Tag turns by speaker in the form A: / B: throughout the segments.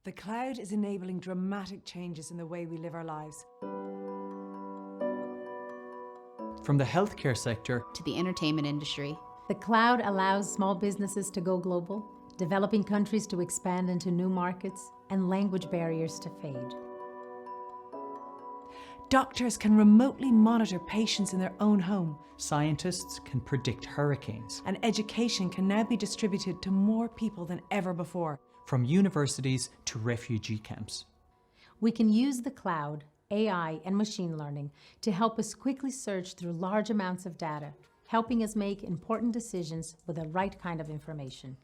A: The cloud is enabling dramatic changes in the way we live our lives.
B: From the healthcare sector
C: to the entertainment industry.
D: The cloud allows small businesses to go global, developing countries to expand into new markets, and language barriers to fade.
A: Doctors can remotely monitor patients in their own home.
B: scientists can predict hurricanes.
A: And education can now be distributed to more people than ever before.
B: From universities to refugee camps.
D: We can use the cloud, AI, and machine learning to help us quickly search through large amounts of data, helping us make important decisions with the right kind of information.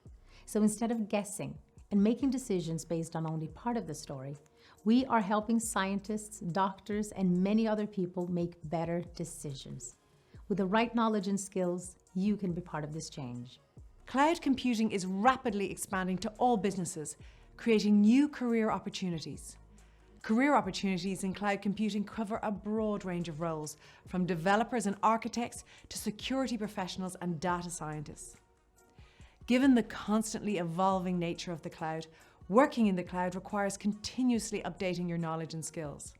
D: So instead of guessing and making decisions based on only part of the story, we are helping scientists, doctors, and many other people make better decisions. With the right knowledge and skills, you can be part of this change.
A: Cloud computing is rapidly expanding to all businesses, creating new career opportunities. Career opportunities in cloud computing cover a broad range of roles, from developers and architects to security professionals and data scientists. Given the constantly evolving nature of the cloud, working in the cloud requires continuously updating your knowledge and skills.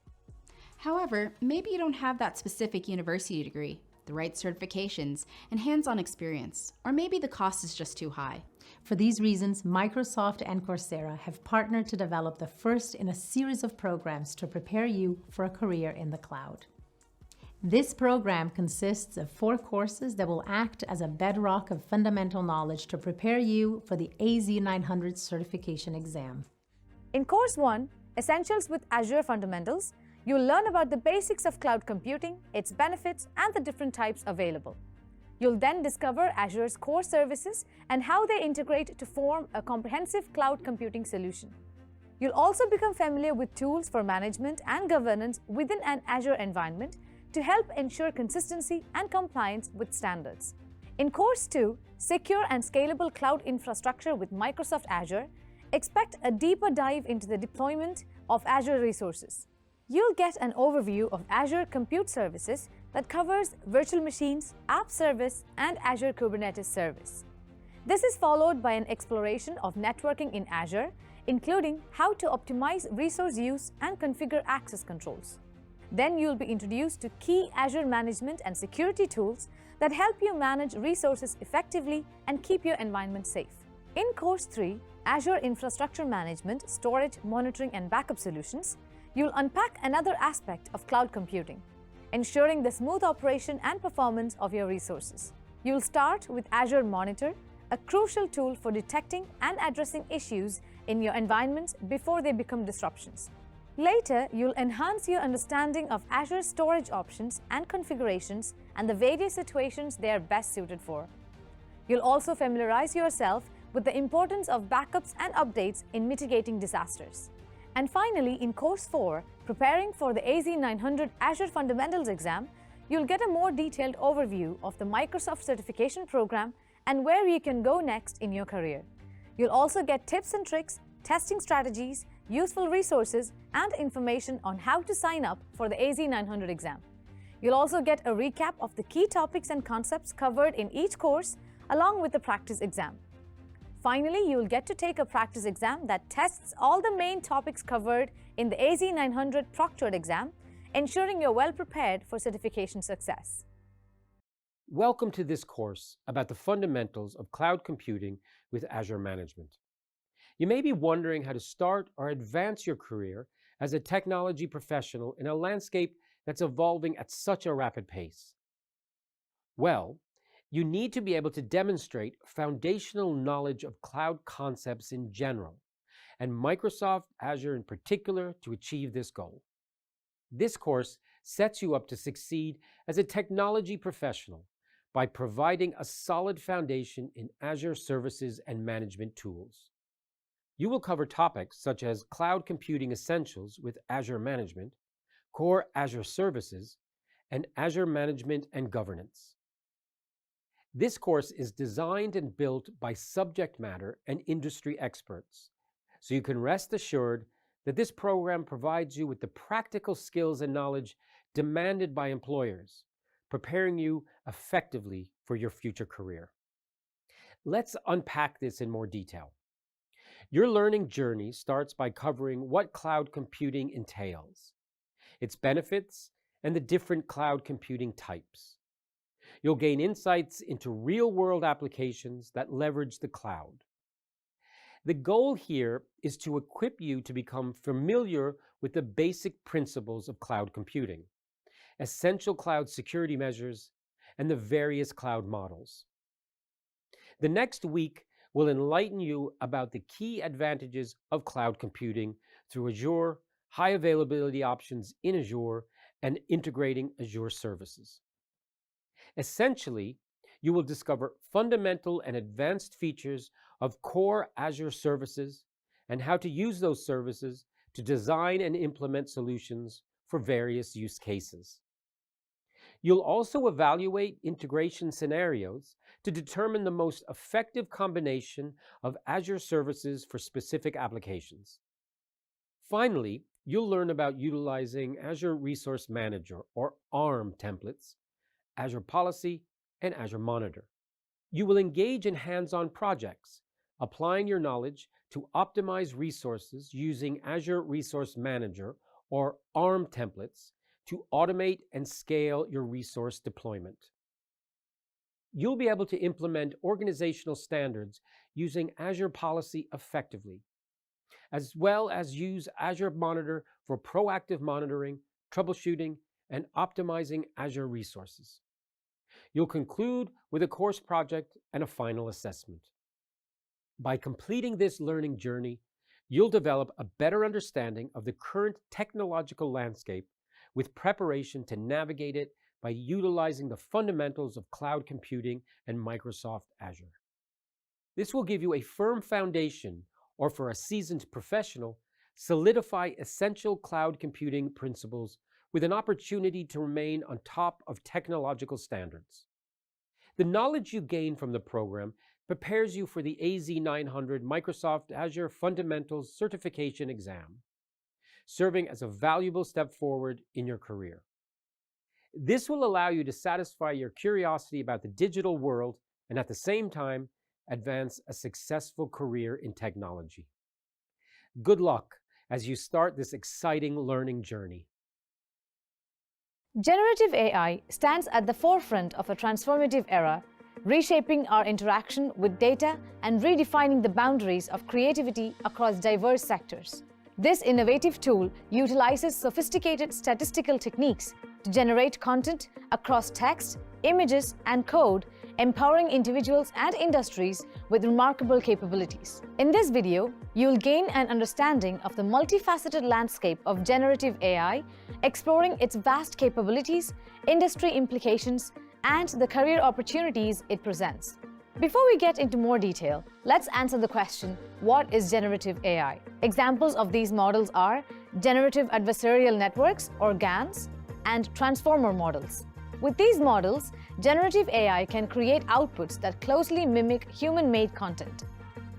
C: However, maybe you don't have that specific university degree, the right certifications, and hands-on experience, or maybe the cost is just too high.
D: For these reasons, Microsoft and Coursera have partnered to develop the first in a series of programs to prepare you for a career in the cloud. This program consists of 4 courses that will act as a bedrock of fundamental knowledge to prepare you for the AZ-900 certification exam.
E: In Course 1, Essentials with Azure Fundamentals, you'll learn about the basics of cloud computing, its benefits, and the different types available. You'll then discover Azure's core services and how they integrate to form a comprehensive cloud computing solution. You'll also become familiar with tools for management and governance within an Azure environment to help ensure consistency and compliance with standards. In Course 2, Secure and Scalable Cloud Infrastructure with Microsoft Azure, expect a deeper dive into the deployment of Azure resources. You'll get an overview of Azure Compute Services that covers virtual machines, app service, and Azure Kubernetes Service. This is followed by an exploration of networking in Azure, including how to optimize resource use and configure access controls. Then you'll be introduced to key Azure management and security tools that help you manage resources effectively and keep your environment safe. In Course 3, Azure Infrastructure Management, Storage, Monitoring, and Backup Solutions, you'll unpack another aspect of cloud computing, ensuring the smooth operation and performance of your resources. You'll start with Azure Monitor, a crucial tool for detecting and addressing issues in your environments before they become disruptions. Later, you'll enhance your understanding of Azure storage options and configurations and the various situations they are best suited for. You'll also familiarize yourself with the importance of backups and updates in mitigating disasters. And finally, in Course 4, Preparing for the AZ-900 Azure Fundamentals exam, you'll get a more detailed overview of the Microsoft certification program and where you can go next in your career. You'll also get tips and tricks, testing strategies, useful resources, and information on how to sign up for the AZ-900 exam. You'll also get a recap of the key topics and concepts covered in each course, along with the practice exam. Finally, you'll get to take a practice exam that tests all the main topics covered in the AZ-900 proctored exam, ensuring you're well prepared for certification success.
F: Welcome to this course about the fundamentals of cloud computing with Azure Management. You may be wondering how to start or advance your career as a technology professional in a landscape that's evolving at such a rapid pace. Well, you need to be able to demonstrate foundational knowledge of cloud concepts in general, and Microsoft Azure in particular to achieve this goal. This course sets you up to succeed as a technology professional by providing a solid foundation in Azure services and management tools. You will cover topics such as cloud computing essentials with Azure Management, core Azure services, and Azure management and governance. This course is designed and built by subject matter and industry experts, so you can rest assured that this program provides you with the practical skills and knowledge demanded by employers, preparing you effectively for your future career. Let's unpack this in more detail. Your learning journey starts by covering what cloud computing entails, its benefits, and the different cloud computing types. You'll gain insights into real-world applications that leverage the cloud. The goal here is to equip you to become familiar with the basic principles of cloud computing, essential cloud security measures, and the various cloud models. The next week will enlighten you about the key advantages of cloud computing through Azure, high availability options in Azure, and integrating Azure services. Essentially, you will discover fundamental and advanced features of core Azure services and how to use those services to design and implement solutions for various use cases. You'll also evaluate integration scenarios to determine the most effective combination of Azure services for specific applications. Finally, you'll learn about utilizing Azure Resource Manager, or ARM templates, Azure Policy, and Azure Monitor. You will engage in hands-on projects, applying your knowledge to optimize resources using Azure Resource Manager, or ARM templates, to automate and scale your resource deployment. You'll be able to implement organizational standards using Azure Policy effectively, as well as use Azure Monitor for proactive monitoring, troubleshooting, and optimizing Azure resources. You'll conclude with a course project and a final assessment. By completing this learning journey, you'll develop a better understanding of the current technological landscape with preparation to navigate it by utilizing the fundamentals of cloud computing and Microsoft Azure. This will give you a firm foundation, or for a seasoned professional, solidify essential cloud computing principles with an opportunity to remain on top of technological standards. The knowledge you gain from the program prepares you for the AZ-900 Microsoft Azure Fundamentals certification exam, serving as a valuable step forward in your career. This will allow you to satisfy your curiosity about the digital world and at the same time advance a successful career in technology. Good luck as you start this exciting learning journey.
E: Generative AI stands at the forefront of a transformative era, reshaping our interaction with data and redefining the boundaries of creativity across diverse sectors. This innovative tool utilizes sophisticated statistical techniques to generate content across text, images, and code, empowering individuals and industries with remarkable capabilities. In this video, you'll gain an understanding of the multifaceted landscape of generative AI, exploring its vast capabilities, industry implications, and the career opportunities it presents. Before we get into more detail, let's answer the question, what is generative AI? Examples of these models are generative adversarial networks, or GANs, and transformer models. With these models, generative AI can create outputs that closely mimic human-made content.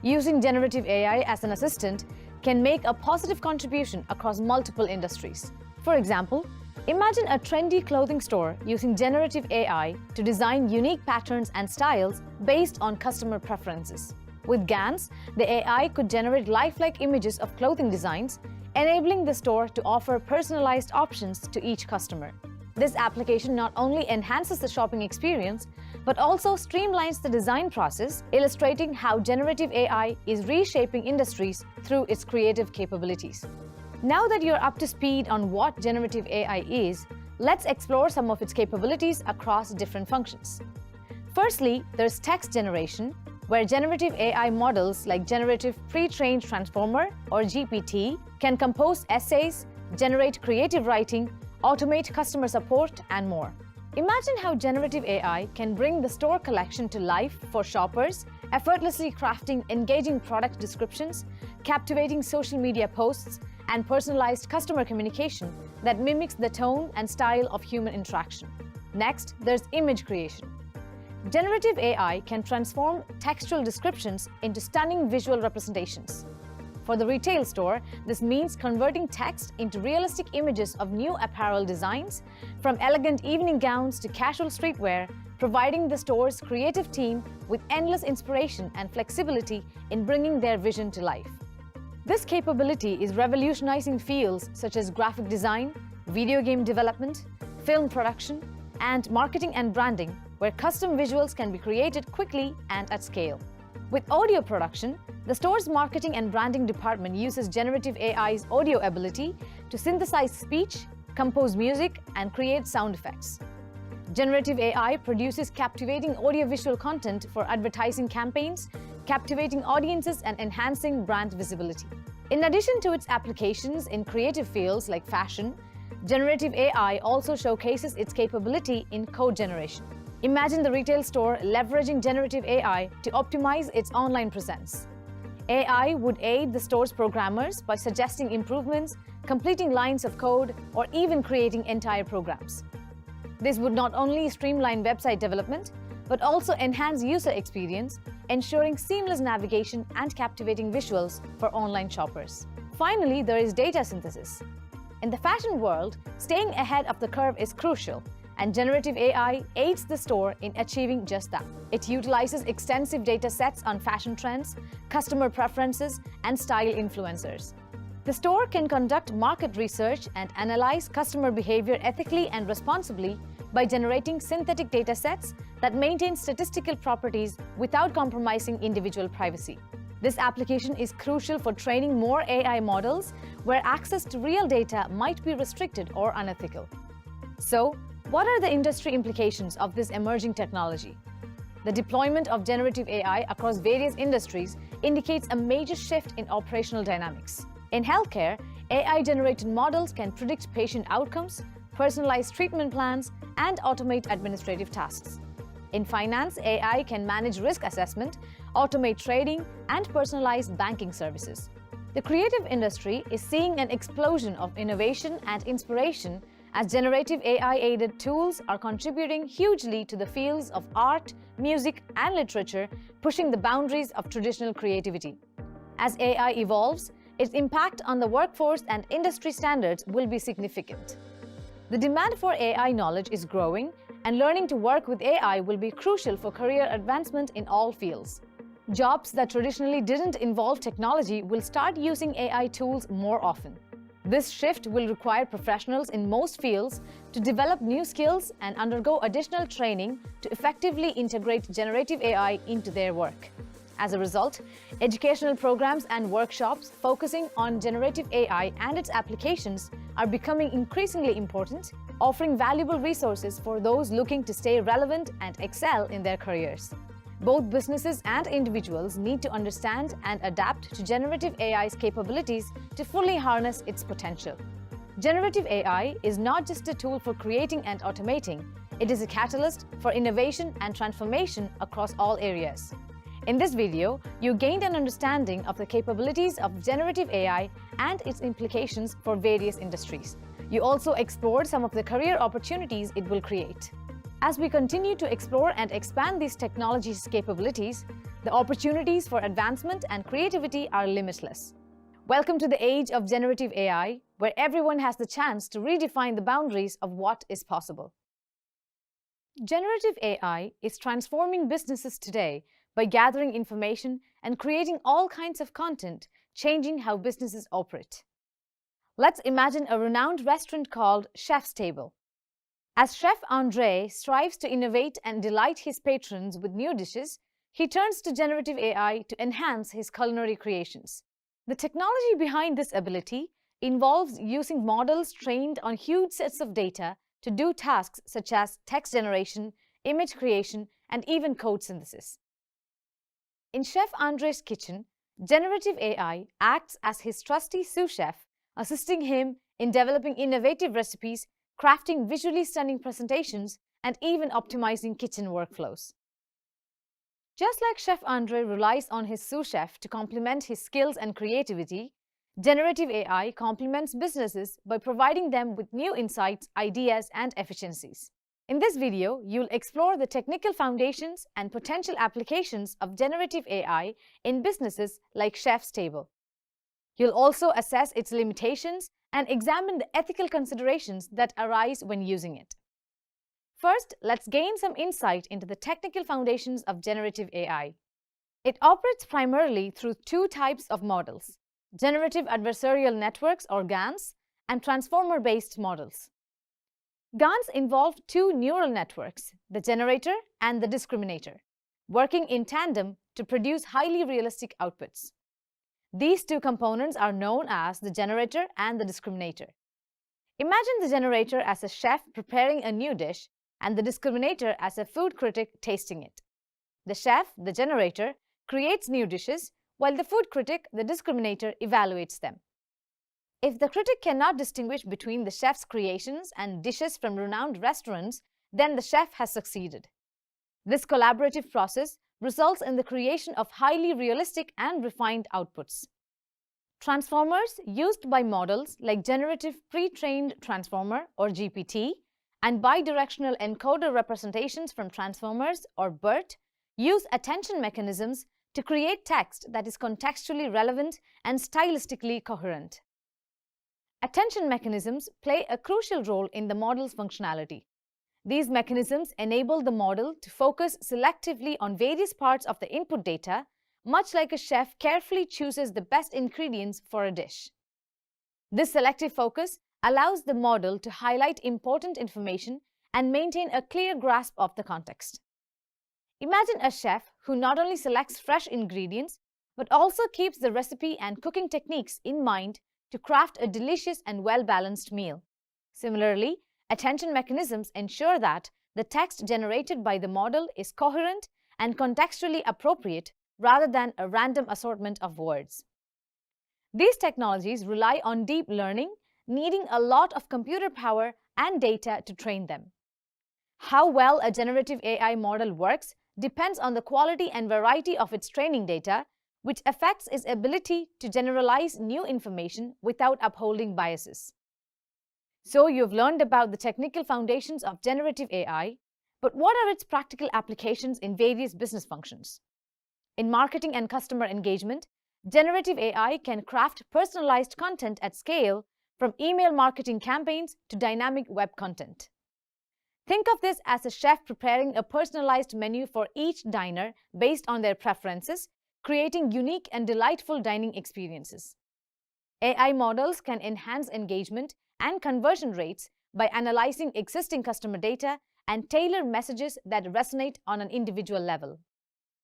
E: Using generative AI as an assistant can make a positive contribution across multiple industries. For example, imagine a trendy clothing store using generative AI to design unique patterns and styles based on customer preferences. With GANs, the AI could generate lifelike images of clothing designs, enabling the store to offer personalized options to each customer. This application not only enhances the shopping experience, but also streamlines the design process, illustrating how generative AI is reshaping industries through its creative capabilities. Now that you're up to speed on what generative AI is, let's explore some of its capabilities across different functions. Firstly, there's text generation, where generative AI models like Generative Pre-trained Transformer, or GPT, can compose essays, generate creative writing, automate customer support, and more. Imagine how generative AI can bring the store collection to life for shoppers, effortlessly crafting engaging product descriptions, captivating social media posts, and personalized customer communication that mimics the tone and style of human interaction. Next, there's image creation. Generative AI can transform textual descriptions into stunning visual representations. For the retail store, this means converting text into realistic images of new apparel designs, from elegant evening gowns to casual streetwear, providing the store's creative team with endless inspiration and flexibility in bringing their vision to life. This capability is revolutionizing fields such as graphic design, video game development, film production, and marketing and branding, where custom visuals can be created quickly and at scale. With audio production, the store's marketing and branding department uses generative AI's audio ability to synthesize speech, compose music, and create sound effects. Generative AI produces captivating audiovisual content for advertising campaigns, captivating audiences and enhancing brand visibility. In addition to its applications in creative fields like fashion, generative AI also showcases its capability in code generation. Imagine the retail store leveraging generative AI to optimize its online presence. AI would aid the store's programmers by suggesting improvements, completing lines of code, or even creating entire programs. This would not only streamline website development, but also enhance user experience, ensuring seamless navigation and captivating visuals for online shoppers. Finally, there is data synthesis. In the fashion world, staying ahead of the curve is crucial, and generative AI aids the store in achieving just that. It utilizes extensive data sets on fashion trends, customer preferences, and style influencers. The store can conduct market research and analyze customer behavior ethically and responsibly by generating synthetic data sets that maintain statistical properties without compromising individual privacy. This application is crucial for training more AI models where access to real data might be restricted or unethical. So, what are the industry implications of this emerging technology? The deployment of generative AI across various industries indicates a major shift in operational dynamics. In healthcare, AI-generated models can predict patient outcomes, personalize treatment plans, and automate administrative tasks. In finance, AI can manage risk assessment, automate trading, and personalize banking services. The creative industry is seeing an explosion of innovation and inspiration as generative AI-aided tools are contributing hugely to the fields of art, music, and literature, pushing the boundaries of traditional creativity. As AI evolves, its impact on the workforce and industry standards will be significant. The demand for AI knowledge is growing, and learning to work with AI will be crucial for career advancement in all fields. Jobs that traditionally didn't involve technology will start using AI tools more often. This shift will require professionals in most fields to develop new skills and undergo additional training to effectively integrate generative AI into their work. As a result, educational programs and workshops focusing on generative AI and its applications are becoming increasingly important, offering valuable resources for those looking to stay relevant and excel in their careers. Both businesses and individuals need to understand and adapt to generative AI's capabilities to fully harness its potential. Generative AI is not just a tool for creating and automating, it is a catalyst for innovation and transformation across all areas. In this video, you gained an understanding of the capabilities of generative AI and its implications for various industries. You also explored some of the career opportunities it will create. As we continue to explore and expand these technologies' capabilities, the opportunities for advancement and creativity are limitless. Welcome to the age of generative AI, where everyone has the chance to redefine the boundaries of what is possible. Generative AI is transforming businesses today by gathering information and creating all kinds of content, changing how businesses operate. Let's imagine a renowned restaurant called Chef's Table. As Chef Andre strives to innovate and delight his patrons with new dishes, he turns to generative AI to enhance his culinary creations. The technology behind this ability involves using models trained on huge sets of data to do tasks such as text generation, image creation, and even code synthesis. In Chef Andre's kitchen, generative AI acts as his trusty sous chef, assisting him in developing innovative recipes, crafting visually stunning presentations, and even optimizing kitchen workflows. Just like Chef Andre relies on his sous chef to complement his skills and creativity, generative AI complements businesses by providing them with new insights, ideas, and efficiencies. In this video, you'll explore the technical foundations and potential applications of generative AI in businesses like Chef's Table. You'll also assess its limitations and examine the ethical considerations that arise when using it. First, let's gain some insight into the technical foundations of generative AI. It operates primarily through two types of models: generative adversarial networks or GANs and transformer-based models. GANs involve two neural networks, the generator and the discriminator, working in tandem to produce highly realistic outputs. These two components are known as the generator and the discriminator. Imagine the generator as a chef preparing a new dish and the discriminator as a food critic tasting it. The chef, the generator, creates new dishes, while the food critic, the discriminator, evaluates them. If the critic cannot distinguish between the chef's creations and dishes from renowned restaurants, then the chef has succeeded. This collaborative process results in the creation of highly realistic and refined outputs. Transformers used by models like Generative Pre-trained Transformer or GPT and bidirectional encoder representations from transformers or BERT use attention mechanisms to create text that is contextually relevant and stylistically coherent. Attention mechanisms play a crucial role in the model's functionality. These mechanisms enable the model to focus selectively on various parts of the input data, much like a chef carefully chooses the best ingredients for a dish. This selective focus allows the model to highlight important information and maintain a clear grasp of the context. Imagine a chef who not only selects fresh ingredients, but also keeps the recipe and cooking techniques in mind to craft a delicious and well-balanced meal. Similarly, attention mechanisms ensure that the text generated by the model is coherent and contextually appropriate rather than a random assortment of words. These technologies rely on deep learning, needing a lot of computer power and data to train them. How well a generative AI model works depends on the quality and variety of its training data, which affects its ability to generalize new information without upholding biases. So you've learned about the technical foundations of generative AI, but what are its practical applications in various business functions? In marketing and customer engagement, generative AI can craft personalized content at scale, from email marketing campaigns to dynamic web content. Think of this as a chef preparing a personalized menu for each diner based on their preferences, creating unique and delightful dining experiences. AI models can enhance engagement and conversion rates by analyzing existing customer data and tailor messages that resonate on an individual level.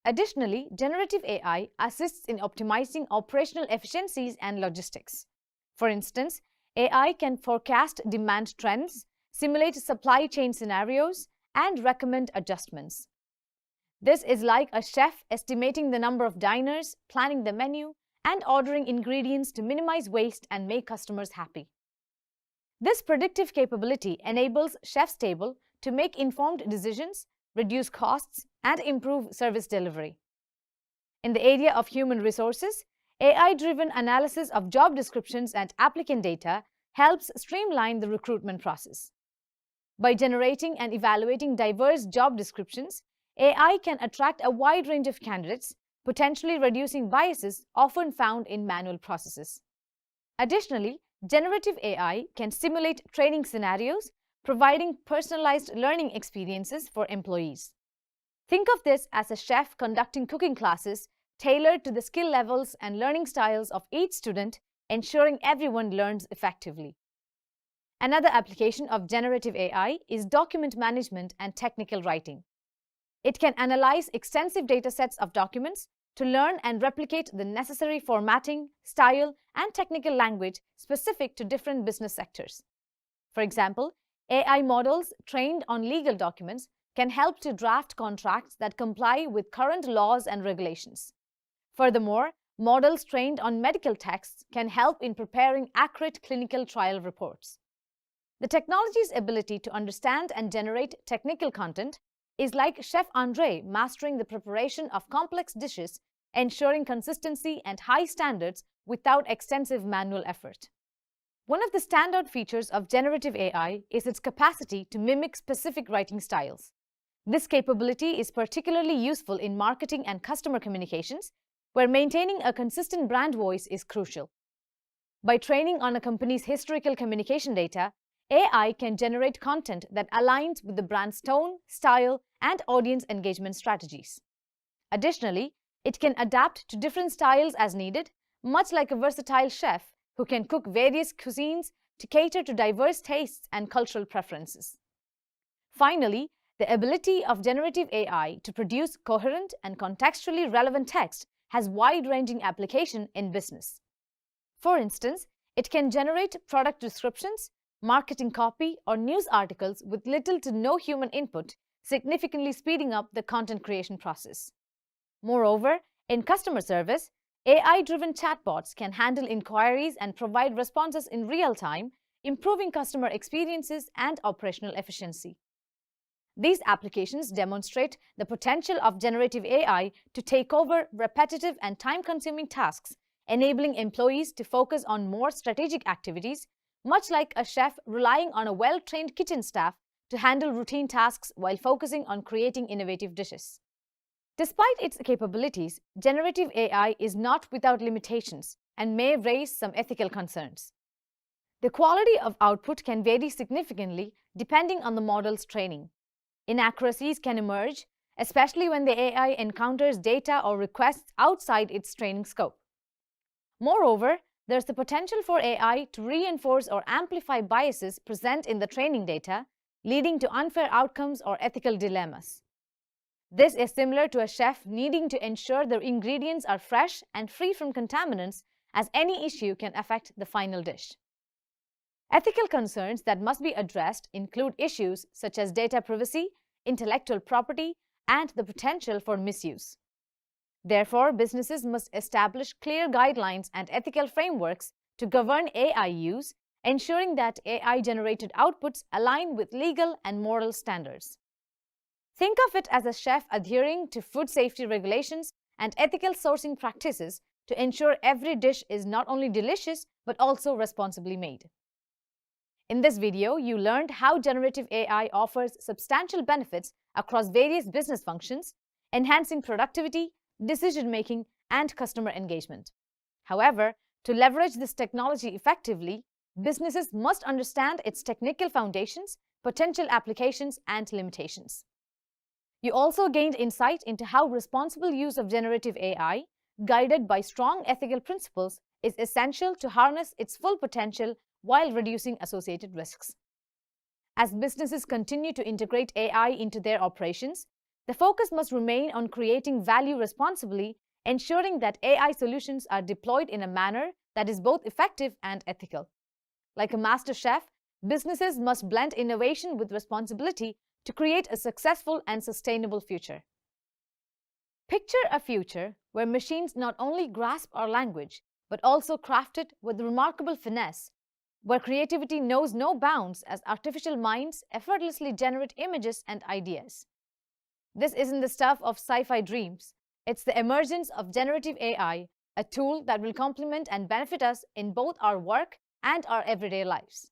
E: Additionally, generative AI assists in optimizing operational efficiencies and logistics. For instance, AI can forecast demand trends, simulate supply chain scenarios, and recommend adjustments. This is like a chef estimating the number of diners, planning the menu, and ordering ingredients to minimize waste and make customers happy. This predictive capability enables chefs table to make informed decisions, reduce costs, and improve service delivery. In the area of human resources, AI-driven analysis of job descriptions and applicant data helps streamline the recruitment process. By generating and evaluating diverse job descriptions, AI can attract a wide range of candidates, potentially reducing biases often found in manual processes. Additionally, generative AI can simulate training scenarios, providing personalized learning experiences for employees. Think of this as a chef conducting cooking classes tailored to the skill levels and learning styles of each student, ensuring everyone learns effectively. Another application of generative AI is document management and technical writing. It can analyze extensive datasets of documents to learn and replicate the necessary formatting, style, and technical language specific to different business sectors. For example, AI models trained on legal documents can help to draft contracts that comply with current laws and regulations. Furthermore, models trained on medical texts can help in preparing accurate clinical trial reports. The technology's ability to understand and generate technical content is like Chef Andre mastering the preparation of complex dishes, ensuring consistency and high standards without extensive manual effort. One of the standout features of generative AI is its capacity to mimic specific writing styles. This capability is particularly useful in marketing and customer communications, where maintaining a consistent brand voice is crucial. By training on a company's historical communication data, AI can generate content that aligns with the brand's tone, style, and audience engagement strategies. Additionally, it can adapt to different styles as needed, much like a versatile chef who can cook various cuisines to cater to diverse tastes and cultural preferences. Finally, the ability of generative AI to produce coherent and contextually relevant text has wide-ranging application in business. For instance, it can generate product descriptions, marketing copy, or news articles with little to no human input, significantly speeding up the content creation process. Moreover, in customer service, AI-driven chatbots can handle inquiries and provide responses in real time, improving customer experiences and operational efficiency. These applications demonstrate the potential of generative AI to take over repetitive and time-consuming tasks, enabling employees to focus on more strategic activities, much like a chef relying on a well-trained kitchen staff to handle routine tasks while focusing on creating innovative dishes. Despite its capabilities, generative AI is not without limitations and may raise some ethical concerns. The quality of output can vary significantly depending on the model's training. Inaccuracies can emerge, especially when the AI encounters data or requests outside its training scope. Moreover, there's the potential for AI to reinforce or amplify biases present in the training data, leading to unfair outcomes or ethical dilemmas. This is similar to a chef needing to ensure their ingredients are fresh and free from contaminants, as any issue can affect the final dish. Ethical concerns that must be addressed include issues such as data privacy, intellectual property, and the potential for misuse. Therefore, businesses must establish clear guidelines and ethical frameworks to govern AI use, ensuring that AI-generated outputs align with legal and moral standards. Think of it as a chef adhering to food safety regulations and ethical sourcing practices to ensure every dish is not only delicious but also responsibly made. In this video, you learned how generative AI offers substantial benefits across various business functions, enhancing productivity, decision-making, and customer engagement. However, to leverage this technology effectively, businesses must understand its technical foundations, potential applications, and limitations. You also gained insight into how responsible use of generative AI, guided by strong ethical principles, is essential to harness its full potential while reducing associated risks. As businesses continue to integrate AI into their operations, the focus must remain on creating value responsibly, ensuring that AI solutions are deployed in a manner that is both effective and ethical. Like a master chef, businesses must blend innovation with responsibility to create a successful and sustainable future. Picture a future where machines not only grasp our language, but also craft it with remarkable finesse, where creativity knows no bounds as artificial minds effortlessly generate images and ideas. This isn't the stuff of sci-fi dreams. It's the emergence of generative AI, a tool that will complement and benefit us in both our work and our everyday lives.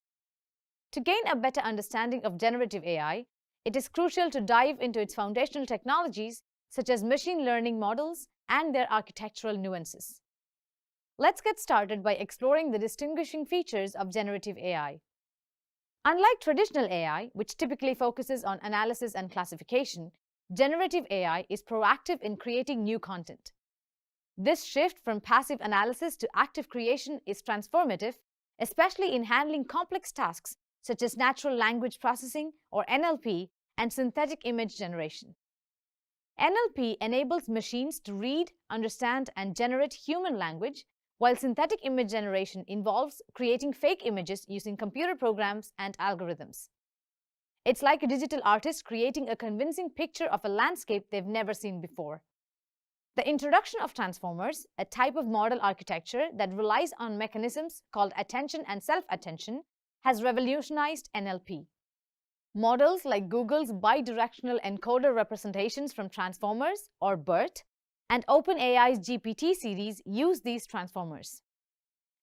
E: To gain a better understanding of generative AI, it is crucial to dive into its foundational technologies such as machine learning models and their architectural nuances. Let's get started by exploring the distinguishing features of generative AI. Unlike traditional AI, which typically focuses on analysis and classification, generative AI is proactive in creating new content. This shift from passive analysis to active creation is transformative, especially in handling complex tasks such as natural language processing or NLP and synthetic image generation. NLP enables machines to read, understand, and generate human language, while synthetic image generation involves creating fake images using computer programs and algorithms. It's like a digital artist creating a convincing picture of a landscape they've never seen before. The introduction of transformers, a type of model architecture that relies on mechanisms called attention and self-attention, has revolutionized NLP. Models like Google's bidirectional encoder representations from transformers, or BERT, and OpenAI's GPT series use these transformers.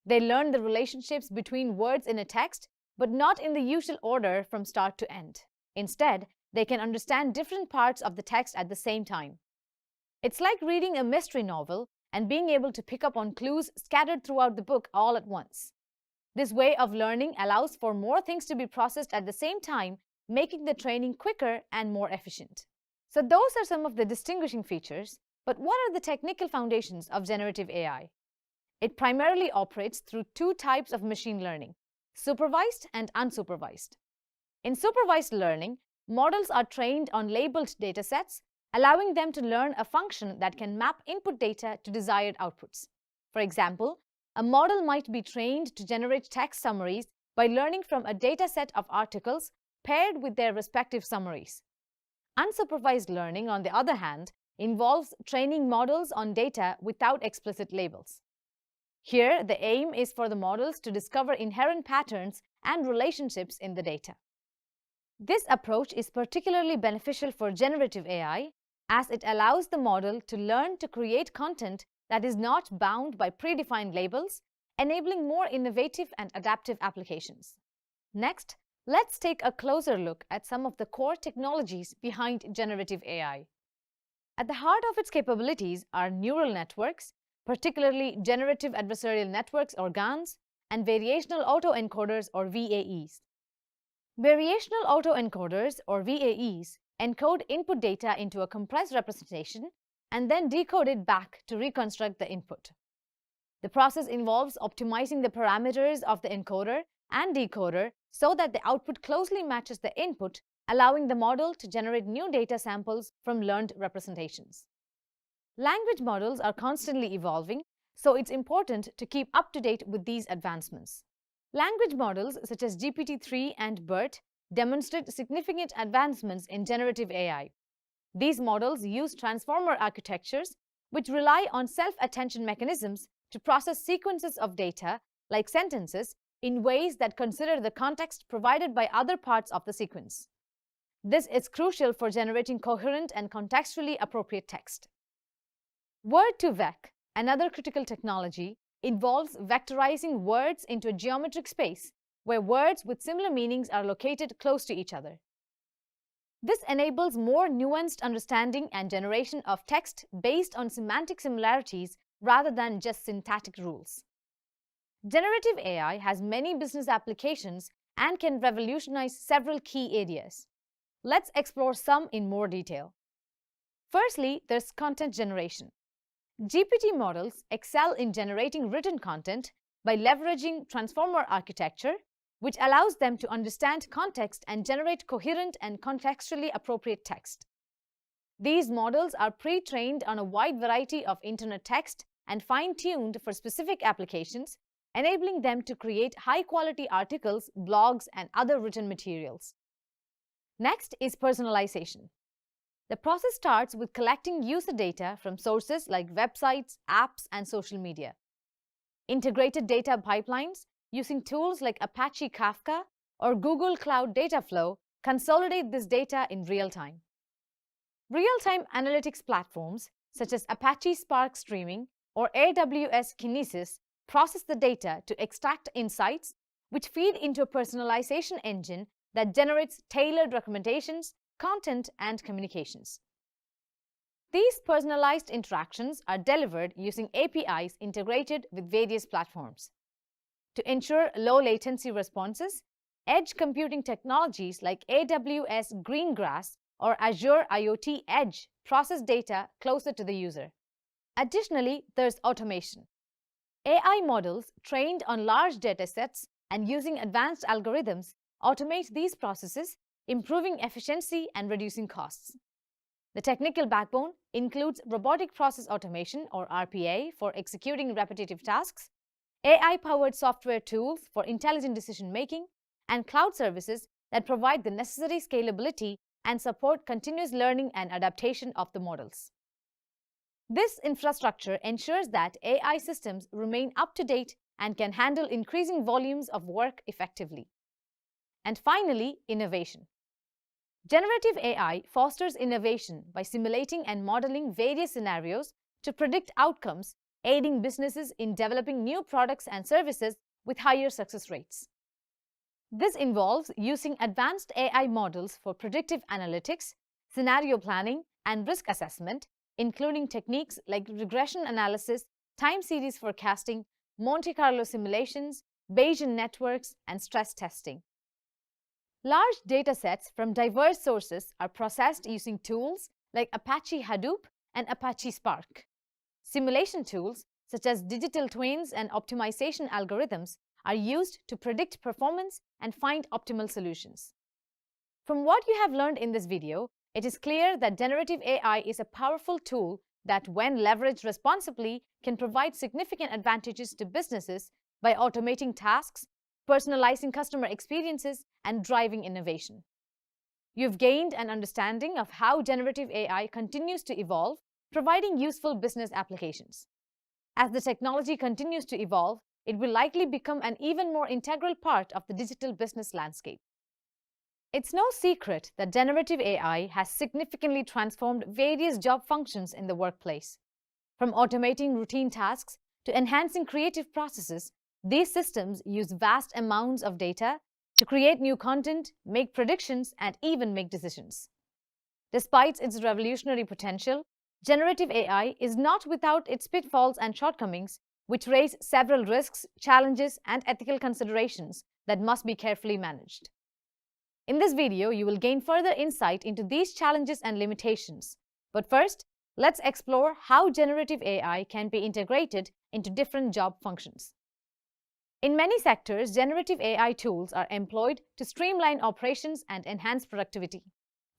E: They learn the relationships between words in a text, but not in the usual order from start to end. Instead, they can understand different parts of the text at the same time. It's like reading a mystery novel and being able to pick up on clues scattered throughout the book all at once. This way of learning allows for more things to be processed at the same time, making the training quicker and more efficient. So those are some of the distinguishing features, but what are the technical foundations of generative AI? It primarily operates through two types of machine learning, supervised and unsupervised. In supervised learning, models are trained on labeled datasets, allowing them to learn a function that can map input data to desired outputs. For example, a model might be trained to generate text summaries by learning from a dataset of articles paired with their respective summaries. Unsupervised learning, on the other hand, involves training models on data without explicit labels. Here, the aim is for the models to discover inherent patterns and relationships in the data. This approach is particularly beneficial for generative AI, as it allows the model to learn to create content that is not bound by predefined labels, enabling more innovative and adaptive applications. Next, let's take a closer look at some of the core technologies behind generative AI. At the heart of its capabilities are neural networks, particularly generative adversarial networks or GANs, and variational autoencoders or VAEs. Variational autoencoders or VAEs encode input data into a compressed representation and then decode it back to reconstruct the input. The process involves optimizing the parameters of the encoder and decoder so that the output closely matches the input, allowing the model to generate new data samples from learned representations. Language models are constantly evolving, so it's important to keep up to date with these advancements. Language models such as GPT-3 and BERT demonstrate significant advancements in generative AI. These models use transformer architectures, which rely on self-attention mechanisms to process sequences of data, like sentences, in ways that consider the context provided by other parts of the sequence. This is crucial for generating coherent and contextually appropriate text. Word2Vec, another critical technology, involves vectorizing words into a geometric space where words with similar meanings are located close to each other. This enables more nuanced understanding and generation of text based on semantic similarities rather than just syntactic rules. Generative AI has many business applications and can revolutionize several key areas. Let's explore some in more detail. Firstly, there's content generation. GPT models excel in generating written content by leveraging transformer architecture, which allows them to understand context and generate coherent and contextually appropriate text. These models are pre-trained on a wide variety of internet text and fine-tuned for specific applications, enabling them to create high-quality articles, blogs, and other written materials. Next is personalization. The process starts with collecting user data from sources like websites, apps, and social media. Integrated data pipelines using tools like Apache Kafka or Google Cloud Dataflow consolidate this data in real time. Real-time analytics platforms such as Apache Spark Streaming or AWS Kinesis process the data to extract insights, which feed into a personalization engine that generates tailored recommendations, content, and communications. These personalized interactions are delivered using APIs integrated with various platforms. To ensure low-latency responses, edge computing technologies like AWS Greengrass or Azure IoT Edge process data closer to the user. Additionally, there's automation. AI models trained on large datasets and using advanced algorithms automate these processes, improving efficiency and reducing costs. The technical backbone includes robotic process automation or RPA for executing repetitive tasks, AI-powered software tools for intelligent decision-making, and cloud services that provide the necessary scalability and support continuous learning and adaptation of the models. This infrastructure ensures that AI systems remain up-to-date and can handle increasing volumes of work effectively. And finally, innovation. Generative AI fosters innovation by simulating and modeling various scenarios to predict outcomes, aiding businesses in developing new products and services with higher success rates. This involves using advanced AI models for predictive analytics, scenario planning, and risk assessment, including techniques like regression analysis, time series forecasting, Monte Carlo simulations, Bayesian networks, and stress testing. Large data sets from diverse sources are processed using tools like Apache Hadoop and Apache Spark. Simulation tools such as digital twins and optimization algorithms are used to predict performance and find optimal solutions. From what you have learned in this video, it is clear that generative AI is a powerful tool that, when leveraged responsibly, can provide significant advantages to businesses by automating tasks, personalizing customer experiences, and driving innovation. You've gained an understanding of how generative AI continues to evolve, providing useful business applications. As the technology continues to evolve, it will likely become an even more integral part of the digital business landscape. It's no secret that generative AI has significantly transformed various job functions in the workplace. From automating routine tasks to enhancing creative processes, these systems use vast amounts of data to create new content, make predictions, and even make decisions. Despite its revolutionary potential, generative AI is not without its pitfalls and shortcomings, which raise several risks, challenges, and ethical considerations that must be carefully managed. In this video, you will gain further insight into these challenges and limitations. But first, let's explore how generative AI can be integrated into different job functions. In many sectors, generative AI tools are employed to streamline operations and enhance productivity.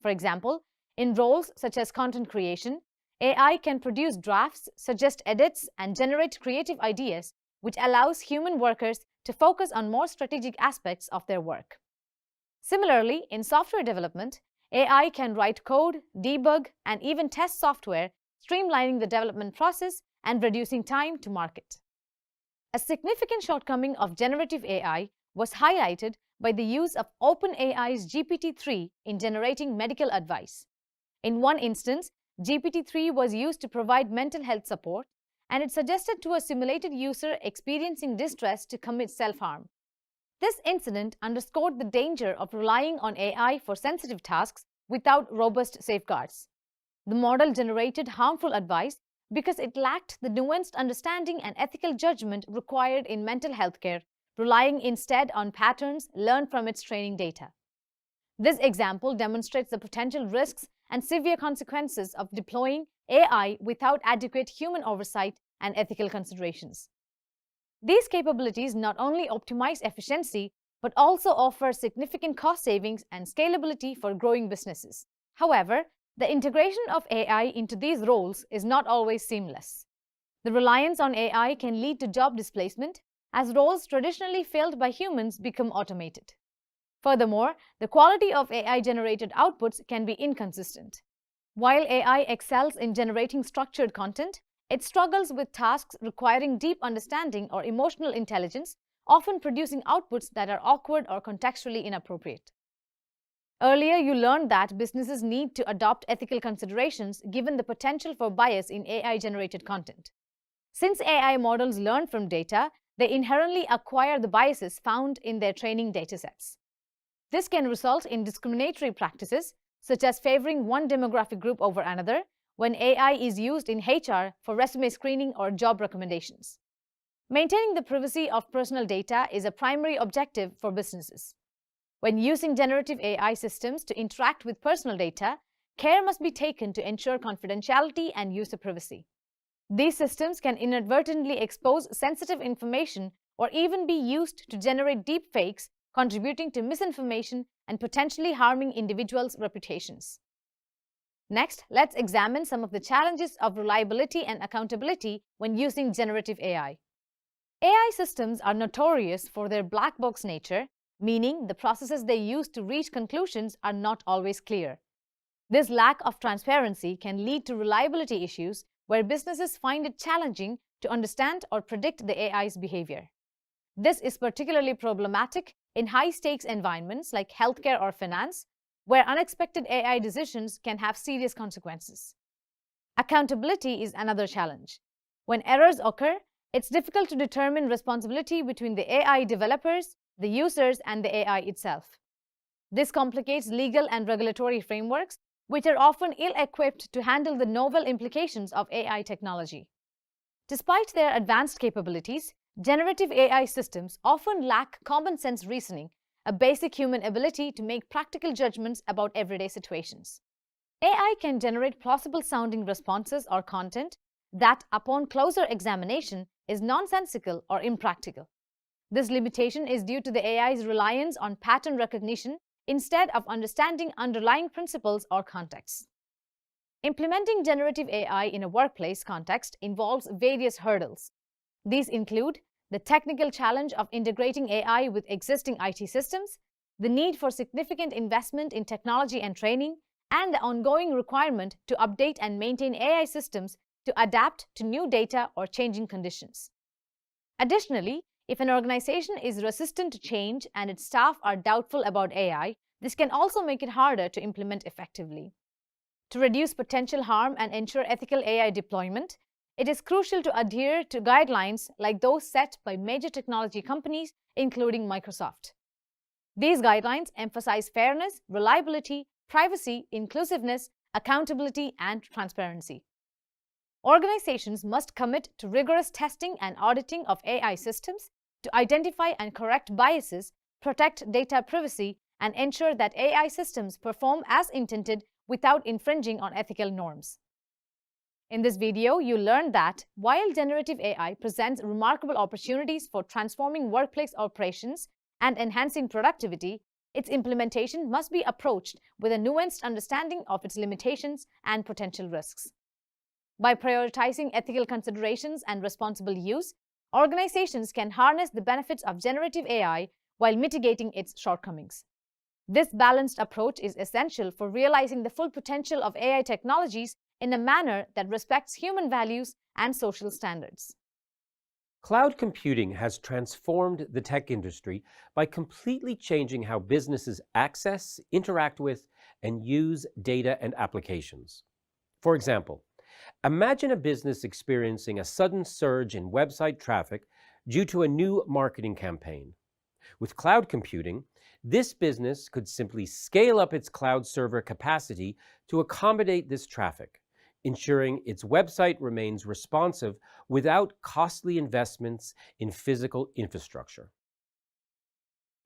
E: For example, in roles such as content creation, AI can produce drafts, suggest edits, and generate creative ideas, which allows human workers to focus on more strategic aspects of their work. Similarly, in software development, AI can write code, debug, and even test software, streamlining the development process and reducing time to market. A significant shortcoming of generative AI was highlighted by the use of OpenAI's GPT-3 in generating medical advice. In one instance, GPT-3 was used to provide mental health support, and it suggested to a simulated user experiencing distress to commit self-harm. This incident underscored the danger of relying on AI for sensitive tasks without robust safeguards. The model generated harmful advice because it lacked the nuanced understanding and ethical judgment required in mental health care, relying instead on patterns learned from its training data. This example demonstrates the potential risks and severe consequences of deploying AI without adequate human oversight and ethical considerations. These capabilities not only optimize efficiency, but also offer significant cost savings and scalability for growing businesses. However, the integration of AI into these roles is not always seamless. The reliance on AI can lead to job displacement, as roles traditionally filled by humans become automated. Furthermore, the quality of AI-generated outputs can be inconsistent. While AI excels in generating structured content, it struggles with tasks requiring deep understanding or emotional intelligence, often producing outputs that are awkward or contextually inappropriate. Earlier, you learned that businesses need to adopt ethical considerations given the potential for bias in AI-generated content. Since AI models learn from data, they inherently acquire the biases found in their training datasets. This can result in discriminatory practices, such as favoring one demographic group over another, when AI is used in HR for resume screening or job recommendations. Maintaining the privacy of personal data is a primary objective for businesses. When using generative AI systems to interact with personal data, care must be taken to ensure confidentiality and user privacy. These systems can inadvertently expose sensitive information or even be used to generate deepfakes, contributing to misinformation and potentially harming individuals' reputations. Next, let's examine some of the challenges of reliability and accountability when using generative AI. AI systems are notorious for their black box nature, meaning the processes they use to reach conclusions are not always clear. This lack of transparency can lead to reliability issues where businesses find it challenging to understand or predict the AI's behavior. This is particularly problematic in high-stakes environments like healthcare or finance, where unexpected AI decisions can have serious consequences. Accountability is another challenge. When errors occur, it's difficult to determine responsibility between the AI developers, the users, and the AI itself. This complicates legal and regulatory frameworks, which are often ill-equipped to handle the novel implications of AI technology. Despite their advanced capabilities, Generative AI systems often lack common sense reasoning, a basic human ability to make practical judgments about everyday situations. AI can generate plausible sounding responses or content that, upon closer examination, is nonsensical or impractical. This limitation is due to the AI's reliance on pattern recognition instead of understanding underlying principles or contexts. Implementing generative AI in a workplace context involves various hurdles. These include the technical challenge of integrating AI with existing IT systems, the need for significant investment in technology and training, and the ongoing requirement to update and maintain AI systems to adapt to new data or changing conditions. Additionally, if an organization is resistant to change and its staff are doubtful about AI, this can also make it harder to implement effectively. To reduce potential harm and ensure ethical AI deployment, it is crucial to adhere to guidelines like those set by major technology companies, including Microsoft. These guidelines emphasize fairness, reliability, privacy, inclusiveness, accountability, and transparency. Organizations must commit to rigorous testing and auditing of AI systems to identify and correct biases, protect data privacy, and ensure that AI systems perform as intended without infringing on ethical norms. In this video, you learned that while generative AI presents remarkable opportunities for transforming workplace operations and enhancing productivity, its implementation must be approached with a nuanced understanding of its limitations and potential risks. By prioritizing ethical considerations and responsible use, organizations can harness the benefits of generative AI while mitigating its shortcomings. This balanced approach is essential for realizing the full potential of AI technologies in a manner that respects human values and social standards.
F: Cloud computing has transformed the tech industry by completely changing how businesses access, interact with, and use data and applications. For example, imagine a business experiencing a sudden surge in website traffic due to a new marketing campaign. With cloud computing, this business could simply scale up its cloud server capacity to accommodate this traffic, ensuring its website remains responsive without costly investments in physical infrastructure.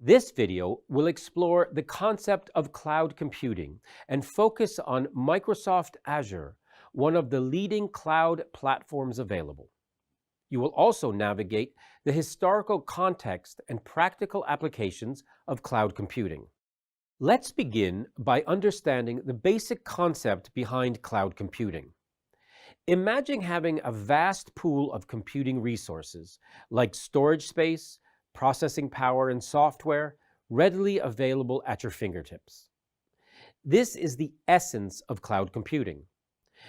F: This video will explore the concept of cloud computing and focus on Microsoft Azure, one of the leading cloud platforms available. You will also navigate the historical context and practical applications of cloud computing. Let's begin by understanding the basic concept behind cloud computing. Imagine having a vast pool of computing resources, like storage space, processing power, and software, readily available at your fingertips. This is the essence of cloud computing.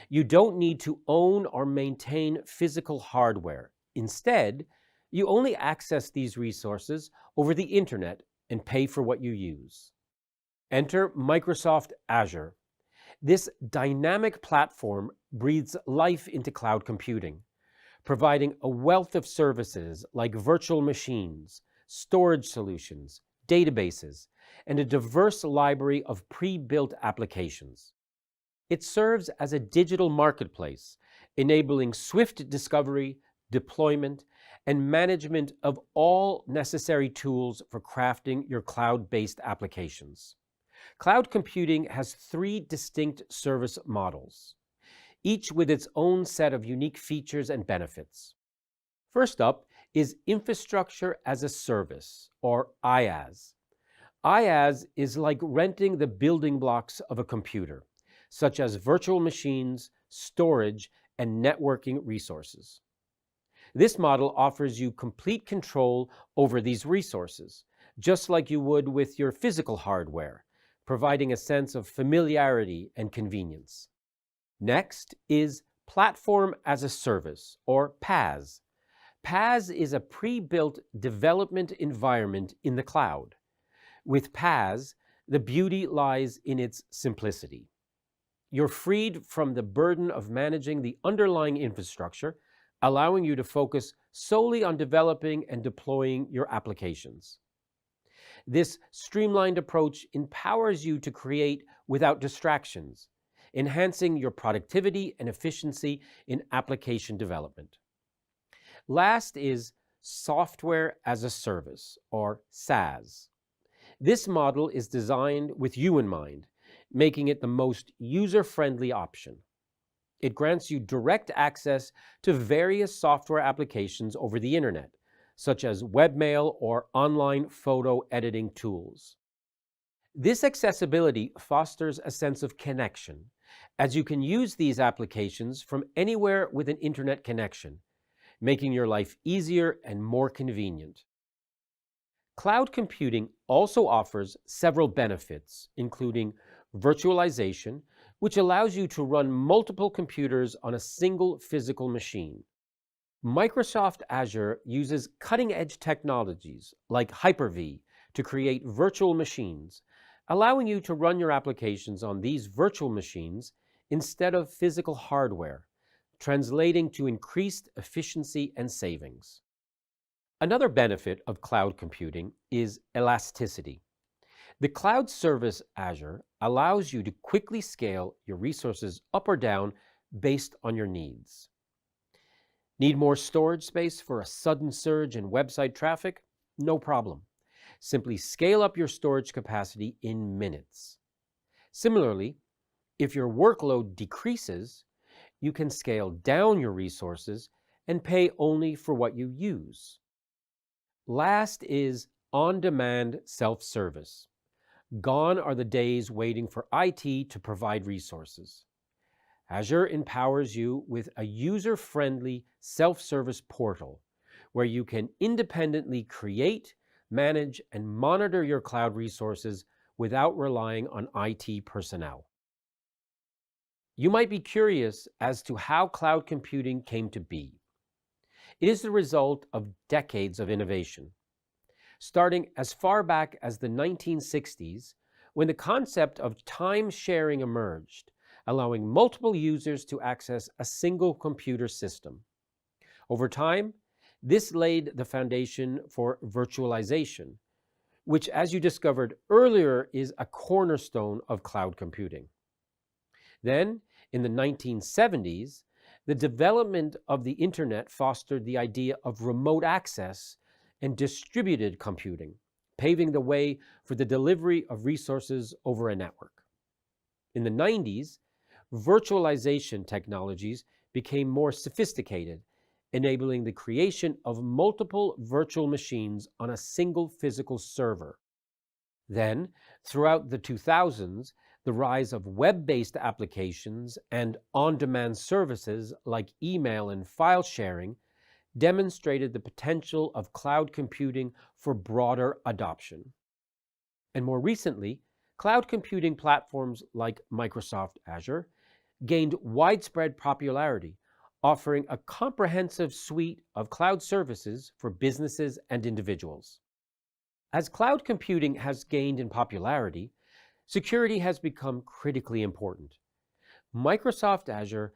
F: You don't need to own or maintain physical hardware. Instead, you only access these resources over the internet and pay for what you use. Enter Microsoft Azure. This dynamic platform breathes life into cloud computing, providing a wealth of services like virtual machines, storage solutions, databases, and a diverse library of pre-built applications. It serves as a digital marketplace, enabling swift discovery, deployment, and management of all necessary tools for crafting your cloud-based applications. Cloud computing has three distinct service models, each with its own set of unique features and benefits. First up is Infrastructure as a Service, or IaaS. IaaS is like renting the building blocks of a computer, such as virtual machines, storage, and networking resources. This model offers you complete control over these resources, just like you would with your physical hardware, providing a sense of familiarity and convenience. Next is Platform as a Service, or PaaS. PaaS is a pre-built development environment in the cloud. With PaaS, the beauty lies in its simplicity. You're freed from the burden of managing the underlying infrastructure, allowing you to focus solely on developing and deploying your applications. This streamlined approach empowers you to create without distractions, enhancing your productivity and efficiency in application development. Last is Software as a Service, or SaaS. This model is designed with you in mind, making it the most user-friendly option. It grants you direct access to various software applications over the internet, such as webmail or online photo editing tools. This accessibility fosters a sense of connection, as you can use these applications from anywhere with an internet connection, making your life easier and more convenient. Cloud computing also offers several benefits, including virtualization, which allows you to run multiple computers on a single physical machine. Microsoft Azure uses cutting-edge technologies like Hyper-V to create virtual machines, allowing you to run your applications on these virtual machines instead of physical hardware, translating to increased efficiency and savings. Another benefit of cloud computing is elasticity. The cloud service Azure allows you to quickly scale your resources up or down based on your needs. Need more storage space for a sudden surge in website traffic? No problem. Simply scale up your storage capacity in minutes. Similarly, if your workload decreases, you can scale down your resources and pay only for what you use. Last is on-demand self-service. Gone are the days waiting for IT to provide resources. Azure empowers you with a user-friendly self-service portal where you can independently create, manage, and monitor your cloud resources without relying on IT personnel. You might be curious as to how cloud computing came to be. It is the result of decades of innovation. Starting as far back as the 1960s, when the concept of time sharing emerged, allowing multiple users to access a single computer system. Over time, this laid the foundation for virtualization, which, as you discovered earlier, is a cornerstone of cloud computing. Then, in the 1970s, the development of the internet fostered the idea of remote access and distributed computing, paving the way for the delivery of resources over a network. In the 90s, virtualization technologies became more sophisticated, enabling the creation of multiple virtual machines on a single physical server. Then, throughout the 2000s, the rise of web-based applications and on-demand services like email and file sharing demonstrated the potential of cloud computing for broader adoption. And more recently, cloud computing platforms like Microsoft Azure gained widespread popularity, offering a comprehensive suite of cloud services for businesses and individuals. As cloud computing has gained in popularity, security has become critically important. Microsoft Azure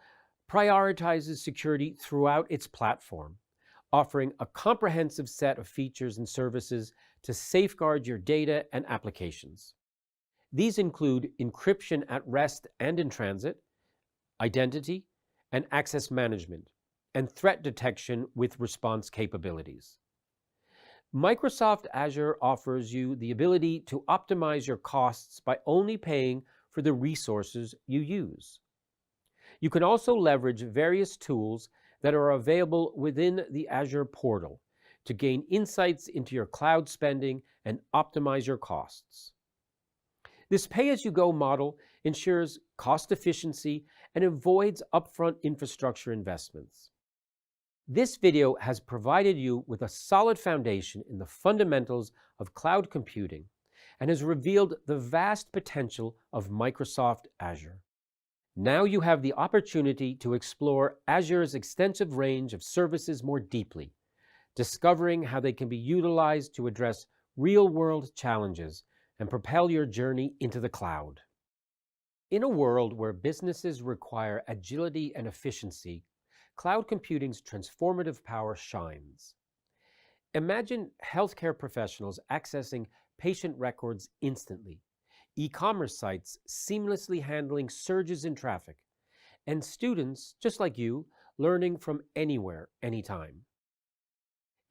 F: prioritizes security throughout its platform, offering a comprehensive set of features and services to safeguard your data and applications. These include encryption at rest and in transit, identity and access management, and threat detection with response capabilities. Microsoft Azure offers you the ability to optimize your costs by only paying for the resources you use. You can also leverage various tools that are available within the Azure portal to gain insights into your cloud spending and optimize your costs. This pay-as-you-go model ensures cost efficiency and avoids upfront infrastructure investments. This video has provided you with a solid foundation in the fundamentals of cloud computing and has revealed the vast potential of Microsoft Azure. Now you have the opportunity to explore Azure's extensive range of services more deeply, discovering how they can be utilized to address real-world challenges and propel your journey into the cloud. In a world where businesses require agility and efficiency, cloud computing's transformative power shines. Imagine healthcare professionals accessing patient records instantly, e-commerce sites seamlessly handling surges in traffic, and students, just like you, learning from anywhere, anytime.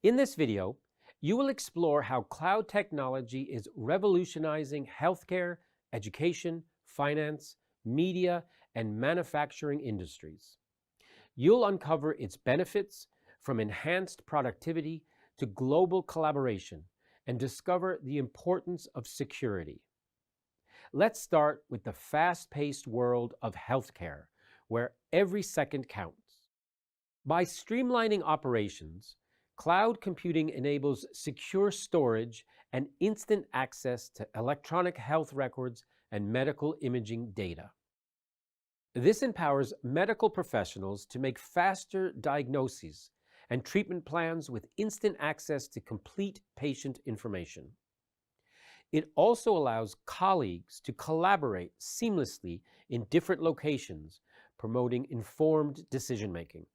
F: In this video, you will explore how cloud technology is revolutionizing healthcare, education, finance, media, and manufacturing industries. You'll uncover its benefits from enhanced productivity to global collaboration and discover the importance of security. Let's start with the fast-paced world of healthcare, where every second counts. By streamlining operations, cloud computing enables secure storage and instant access to electronic health records and medical imaging data. This empowers medical professionals to make faster diagnoses and treatment plans with instant access to complete patient information. It also allows colleagues to collaborate seamlessly in different locations, promoting informed decision-making,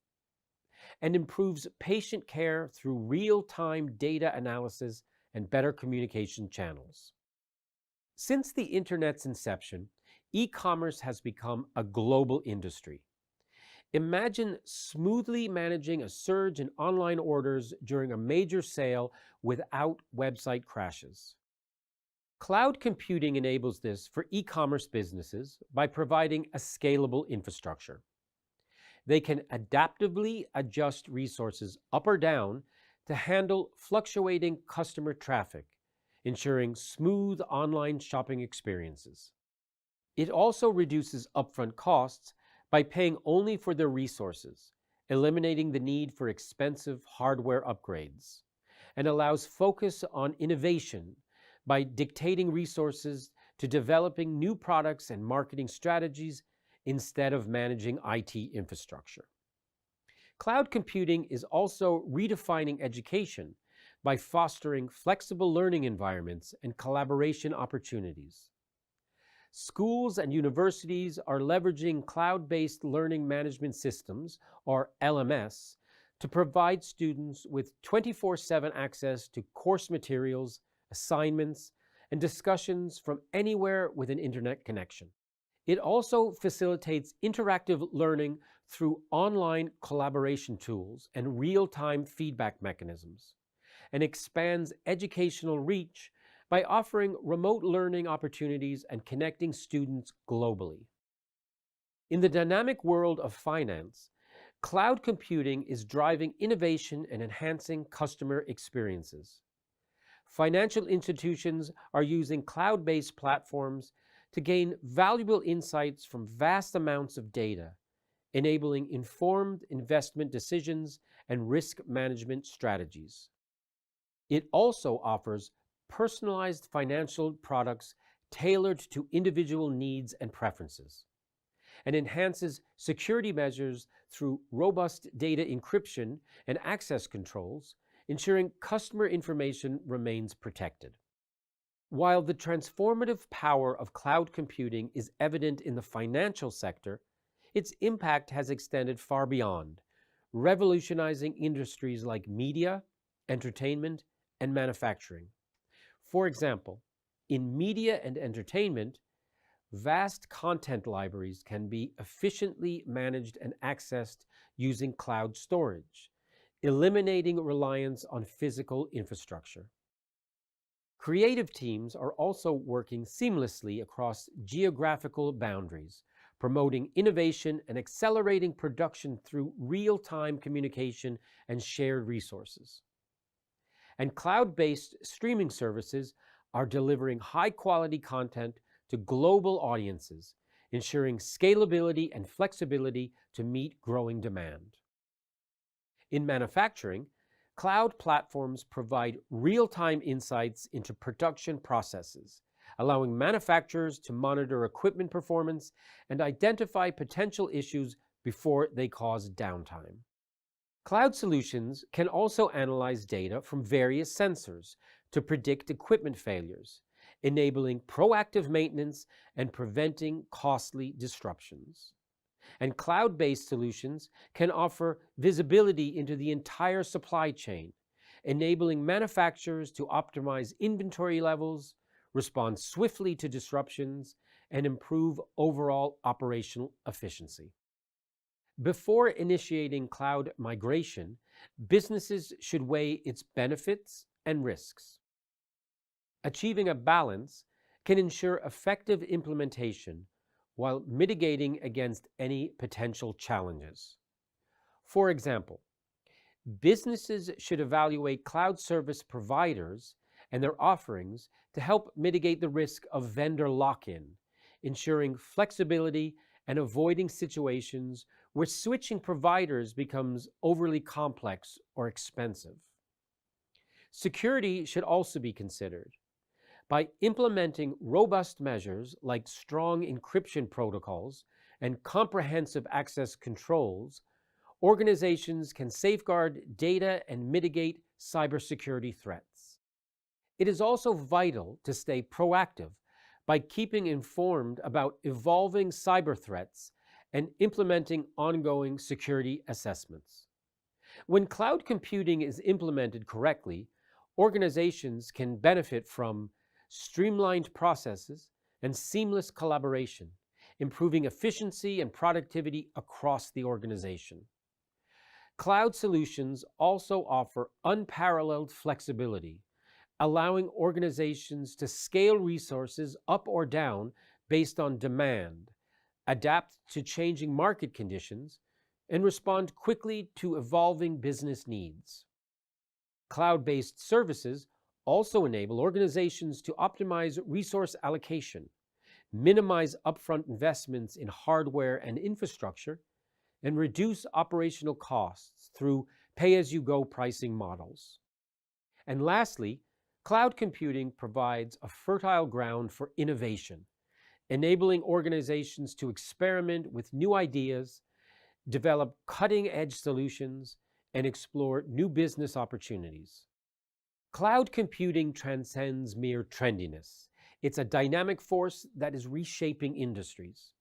F: and improves patient care through real-time data analysis and better communication channels. Since the Internet's inception, e-commerce has become a global industry. Imagine smoothly managing a surge in online orders during a major sale without website crashes. Cloud computing enables this for e-commerce businesses by providing a scalable infrastructure. They can adaptively adjust resources up or down to handle fluctuating customer traffic, ensuring smooth online shopping experiences. It also reduces upfront costs by paying only for their resources, eliminating the need for expensive hardware upgrades, and allows focus on innovation by dictating resources to developing new products and marketing strategies instead of managing IT infrastructure. Cloud computing is also redefining education by fostering flexible learning environments and collaboration opportunities. Schools and universities are leveraging cloud-based learning management systems, or LMS, to provide students with 24/7 access to course materials, assignments, and discussions from anywhere with an internet connection. It also facilitates interactive learning through online collaboration tools and real-time feedback mechanisms, and expands educational reach by offering remote learning opportunities and connecting students globally. In the dynamic world of finance, cloud computing is driving innovation and enhancing customer experiences. Financial institutions are using cloud-based platforms to gain valuable insights from vast amounts of data, enabling informed investment decisions and risk management strategies. It also offers personalized financial products tailored to individual needs and preferences, and enhances security measures through robust data encryption and access controls, ensuring customer information remains protected. While the transformative power of cloud computing is evident in the financial sector, its impact has extended far beyond, revolutionizing industries like media, entertainment, and manufacturing. For example, in media and entertainment, vast content libraries can be efficiently managed and accessed using cloud storage, eliminating reliance on physical infrastructure. Creative teams are also working seamlessly across geographical boundaries, promoting innovation and accelerating production through real-time communication and shared resources. And cloud-based streaming services are delivering high-quality content to global audiences, ensuring scalability and flexibility to meet growing demand. In manufacturing, cloud platforms provide real-time insights into production processes, allowing manufacturers to monitor equipment performance and identify potential issues before they cause downtime. Cloud solutions can also analyze data from various sensors to predict equipment failures, enabling proactive maintenance and preventing costly disruptions. And cloud-based solutions can offer visibility into the entire supply chain, enabling manufacturers to optimize inventory levels, respond swiftly to disruptions, and improve overall operational efficiency. Before initiating cloud migration, businesses should weigh its benefits and risks. Achieving a balance can ensure effective implementation while mitigating against any potential challenges. For example, businesses should evaluate cloud service providers and their offerings to help mitigate the risk of vendor lock-in, ensuring flexibility and avoiding situations where switching providers becomes overly complex or expensive. Security should also be considered. By implementing robust measures like strong encryption protocols and comprehensive access controls, organizations can safeguard data and mitigate cybersecurity threats. It is also vital to stay proactive by keeping informed about evolving cyber threats and implementing ongoing security assessments. When cloud computing is implemented correctly, organizations can benefit from streamlined processes and seamless collaboration, improving efficiency and productivity across the organization. Cloud solutions also offer unparalleled flexibility, allowing organizations to scale resources up or down based on demand, adapt to changing market conditions, and respond quickly to evolving business needs. Cloud-based services also enable organizations to optimize resource allocation, minimize upfront investments in hardware and infrastructure, and reduce operational costs through pay-as-you-go pricing models. And lastly, cloud computing provides a fertile ground for innovation, enabling organizations to experiment with new ideas, develop cutting-edge solutions, and explore new business opportunities. Cloud computing transcends mere trendiness. It's a dynamic force that is reshaping industries.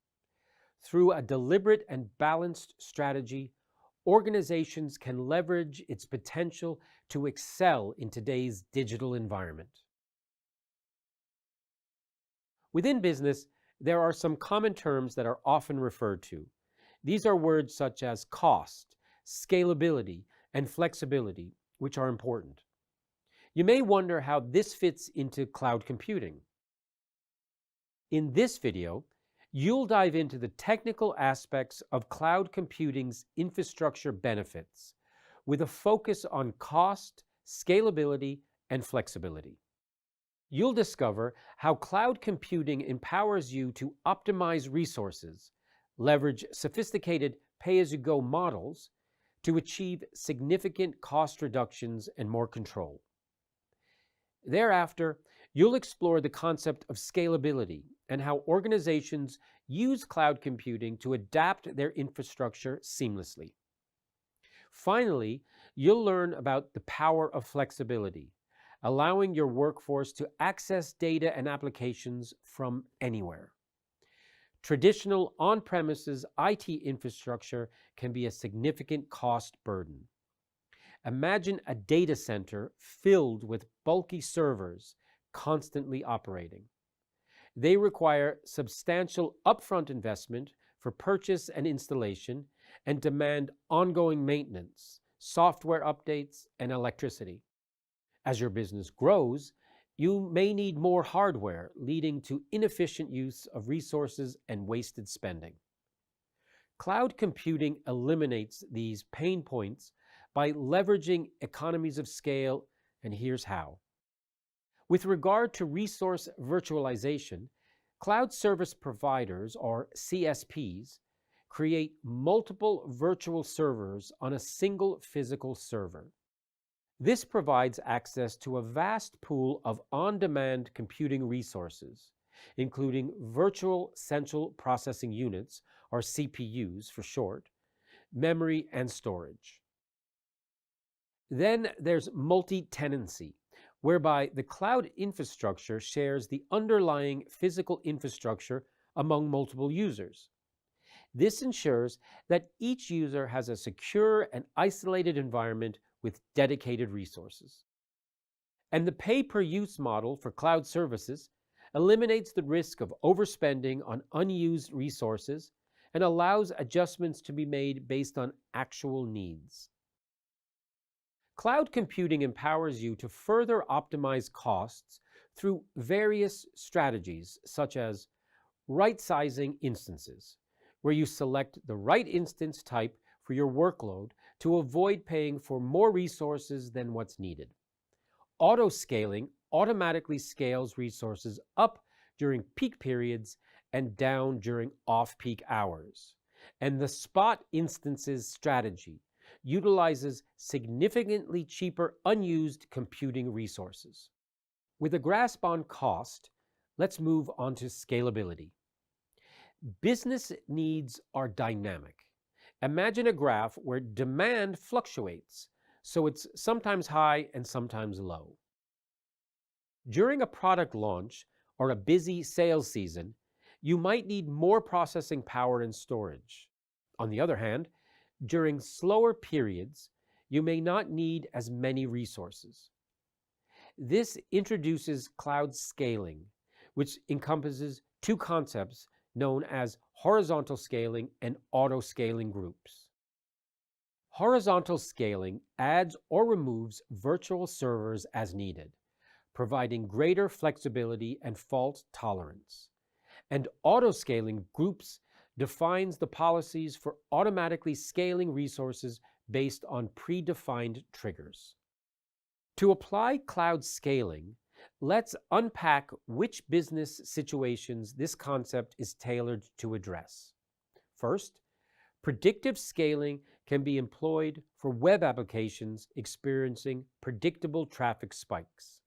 F: Through a deliberate and balanced strategy, organizations can leverage its potential to excel in today's digital environment. Within business, there are some common terms that are often referred to. These are words such as cost, scalability, and flexibility, which are important. You may wonder how this fits into cloud computing. In this video, you'll dive into the technical aspects of cloud computing's infrastructure benefits, with a focus on cost, scalability, and flexibility. You'll discover how cloud computing empowers you to optimize resources, leverage sophisticated pay-as-you-go models to achieve significant cost reductions and more control. Thereafter, you'll explore the concept of scalability and how organizations use cloud computing to adapt their infrastructure seamlessly. Finally, you'll learn about the power of flexibility, allowing your workforce to access data and applications from anywhere. Traditional on-premises IT infrastructure can be a significant cost burden. Imagine a data center filled with bulky servers constantly operating. They require substantial upfront investment for purchase and installation and demand ongoing maintenance, software updates, and electricity. As your business grows, you may need more hardware, leading to inefficient use of resources and wasted spending. Cloud computing eliminates these pain points by leveraging economies of scale, and here's how. With regard to resource virtualization, cloud service providers, or CSPs, create multiple virtual servers on a single physical server. This provides access to a vast pool of on-demand computing resources, including virtual central processing units, or CPUs for short, memory, and storage. Then there's multi-tenancy, whereby the cloud infrastructure shares the underlying physical infrastructure among multiple users. This ensures that each user has a secure and isolated environment with dedicated resources. And the pay-per-use model for cloud services eliminates the risk of overspending on unused resources and allows adjustments to be made based on actual needs. Cloud computing empowers you to further optimize costs through various strategies, such as right-sizing instances, where you select the right instance type for your workload to avoid paying for more resources than what's needed. Auto-scaling automatically scales resources up during peak periods and down during off-peak hours. And the spot instances strategy utilizes significantly cheaper unused computing resources. With a grasp on cost, let's move on to scalability. Business needs are dynamic. Imagine a graph where demand fluctuates, so it's sometimes high and sometimes low. During a product launch or a busy sales season, you might need more processing power and storage. On the other hand, during slower periods, you may not need as many resources. This introduces cloud scaling, which encompasses two concepts known as horizontal scaling and auto-scaling groups. Horizontal scaling adds or removes virtual servers as needed, providing greater flexibility and fault tolerance. And auto-scaling groups defines the policies for automatically scaling resources based on predefined triggers. To apply cloud scaling, let's unpack which business situations this concept is tailored to address. First, predictive scaling can be employed for web applications experiencing predictable traffic spikes.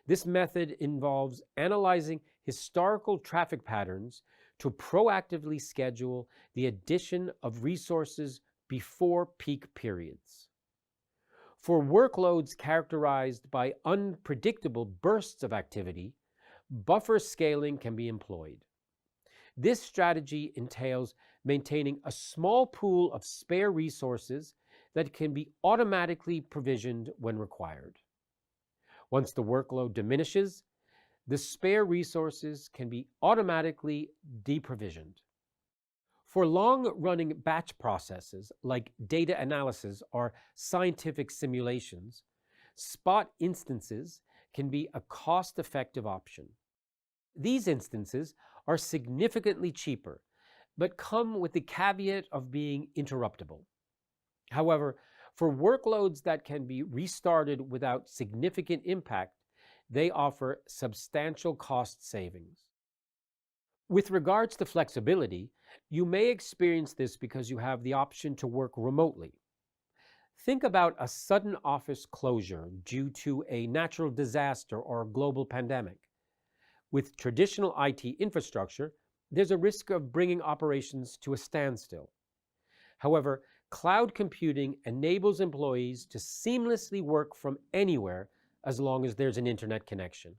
F: This method involves analyzing historical traffic patterns to proactively schedule the addition of resources before peak periods. For workloads characterized by unpredictable bursts of activity, buffer scaling can be employed. This strategy entails maintaining a small pool of spare resources that can be automatically provisioned when required. Once the workload diminishes, the spare resources can be automatically deprovisioned. For long-running batch processes like data analysis or scientific simulations, spot instances can be a cost-effective option. These instances are significantly cheaper, but come with the caveat of being interruptible. However, for workloads that can be restarted without significant impact, they offer substantial cost savings. With regards to flexibility, you may experience this because you have the option to work remotely. Think about a sudden office closure due to a natural disaster or a global pandemic. With traditional IT infrastructure, there's a risk of bringing operations to a standstill. However, cloud computing enables employees to seamlessly work from anywhere as long as there's an internet connection.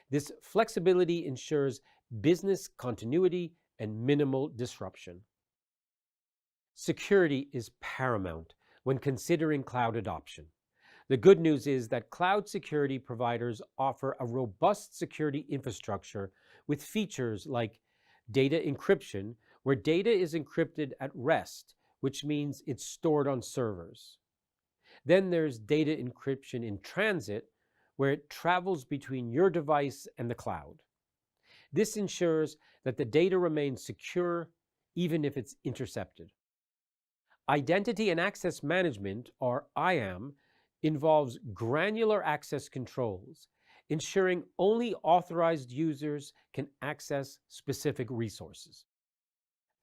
F: This flexibility ensures business continuity and minimal disruption. Security is paramount when considering cloud adoption. The good news is that cloud security providers offer a robust security infrastructure with features like data encryption, where data is encrypted at rest, which means it's stored on servers. Then there's data encryption in transit, where it travels between your device and the cloud. This ensures that the data remains secure even if it's intercepted. Identity and access management, or IAM, involves granular access controls, ensuring only authorized users can access specific resources.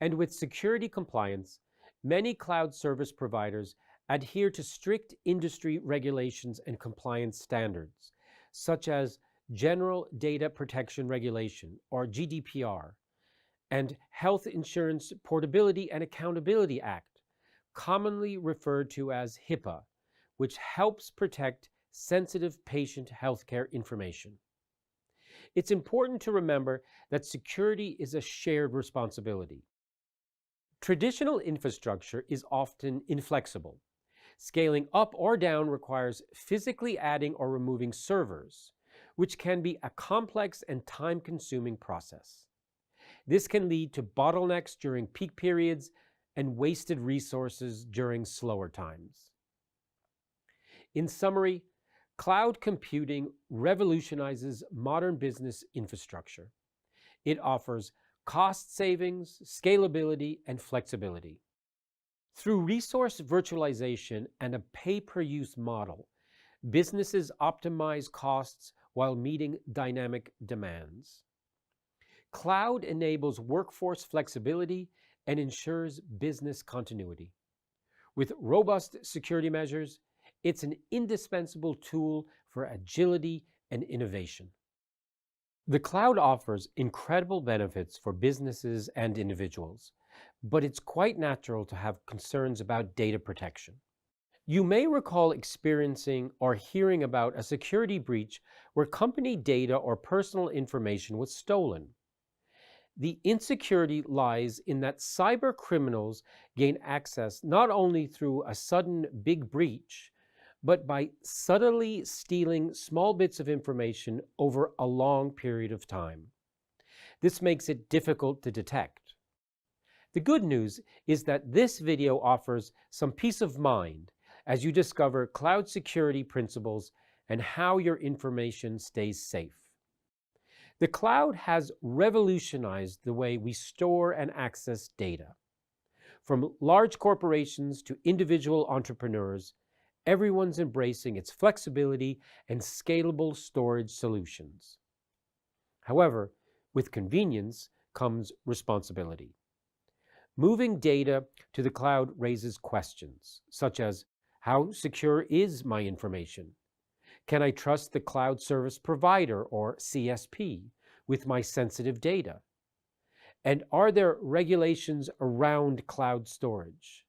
F: And with security compliance, many cloud service providers adhere to strict industry regulations and compliance standards, such as General Data Protection Regulation, or GDPR, and Health Insurance Portability and Accountability Act, commonly referred to as HIPAA, which helps protect sensitive patient healthcare information. It's important to remember that security is a shared responsibility. Traditional infrastructure is often inflexible. Scaling up or down requires physically adding or removing servers, which can be a complex and time-consuming process. This can lead to bottlenecks during peak periods and wasted resources during slower times. In summary, cloud computing revolutionizes modern business infrastructure. It offers cost savings, scalability, and flexibility. Through resource virtualization and a pay-per-use model, businesses optimize costs while meeting dynamic demands. Cloud enables workforce flexibility and ensures business continuity. With robust security measures, it's an indispensable tool for agility and innovation. The cloud offers incredible benefits for businesses and individuals, but it's quite natural to have concerns about data protection. You may recall experiencing or hearing about a security breach where company data or personal information was stolen. The insecurity lies in that cyber criminals gain access not only through a sudden big breach, but by subtly stealing small bits of information over a long period of time. This makes it difficult to detect. The good news is that this video offers some peace of mind as you discover cloud security principles and how your information stays safe. The cloud has revolutionized the way we store and access data. From large corporations to individual entrepreneurs, everyone's embracing its flexibility and scalable storage solutions. However, with convenience comes responsibility. Moving data to the cloud raises questions, such as, how secure is my information? Can I trust the cloud service provider, or CSP, with my sensitive data? And are there regulations around cloud storage?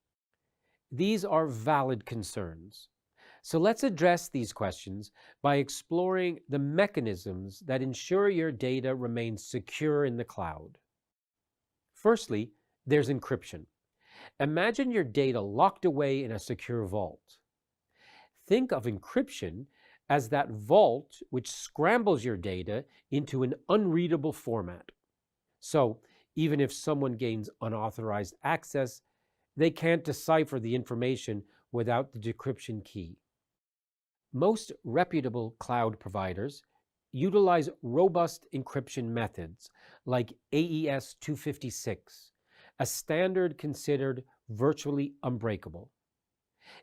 F: These are valid concerns. So let's address these questions by exploring the mechanisms that ensure your data remains secure in the cloud. Firstly, there's encryption. Imagine your data locked away in a secure vault. Think of encryption as that vault which scrambles your data into an unreadable format. So even if someone gains unauthorized access, they can't decipher the information without the decryption key. Most reputable cloud providers utilize robust encryption methods like AES 256, a standard considered virtually unbreakable.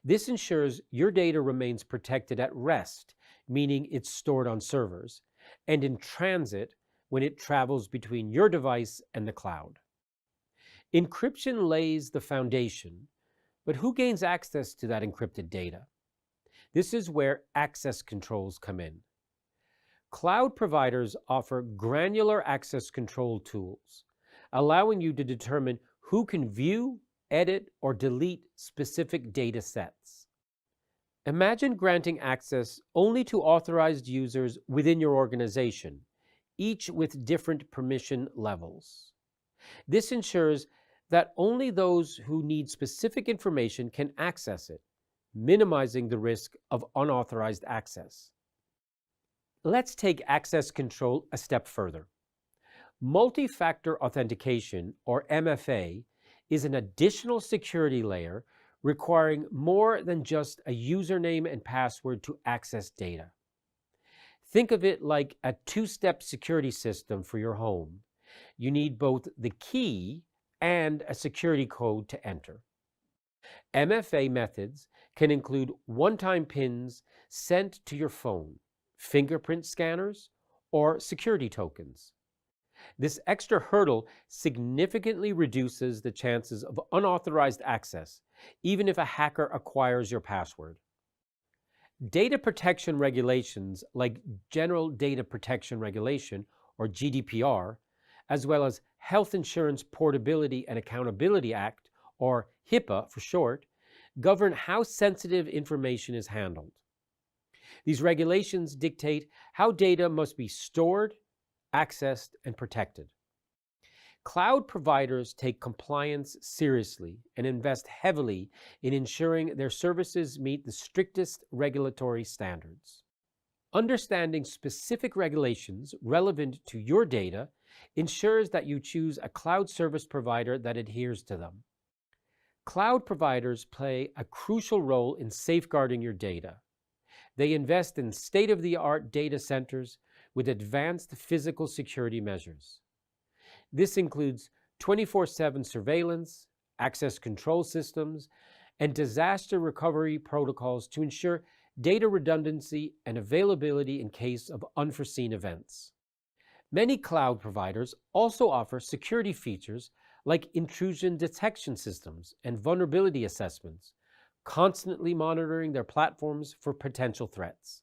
F: This ensures your data remains protected at rest, meaning it's stored on servers, and in transit when it travels between your device and the cloud. Encryption lays the foundation, but who gains access to that encrypted data? This is where access controls come in. Cloud providers offer granular access control tools, allowing you to determine who can view, edit, or delete specific data sets. Imagine granting access only to authorized users within your organization, each with different permission levels. This ensures that only those who need specific information can access it, minimizing the risk of unauthorized access. Let's take access control a step further. Multi-factor authentication, or MFA, is an additional security layer requiring more than just a username and password to access data. Think of it like a two-step security system for your home. You need both the key and a security code to enter. MFA methods can include one-time PINs sent to your phone, fingerprint scanners, or security tokens. This extra hurdle significantly reduces the chances of unauthorized access, even if a hacker acquires your password. Data protection regulations like General Data Protection Regulation, or GDPR, as well as Health Insurance Portability and Accountability Act, or HIPAA for short, govern how sensitive information is handled. These regulations dictate how data must be stored, accessed, and protected. Cloud providers take compliance seriously and invest heavily in ensuring their services meet the strictest regulatory standards. Understanding specific regulations relevant to your data ensures that you choose a cloud service provider that adheres to them. Cloud providers play a crucial role in safeguarding your data. they invest in state-of-the-art data centers with advanced physical security measures. This includes 24/7 surveillance, access control systems, and disaster recovery protocols to ensure data redundancy and availability in case of unforeseen events. Many cloud providers also offer security features like intrusion detection systems and vulnerability assessments, constantly monitoring their platforms for potential threats.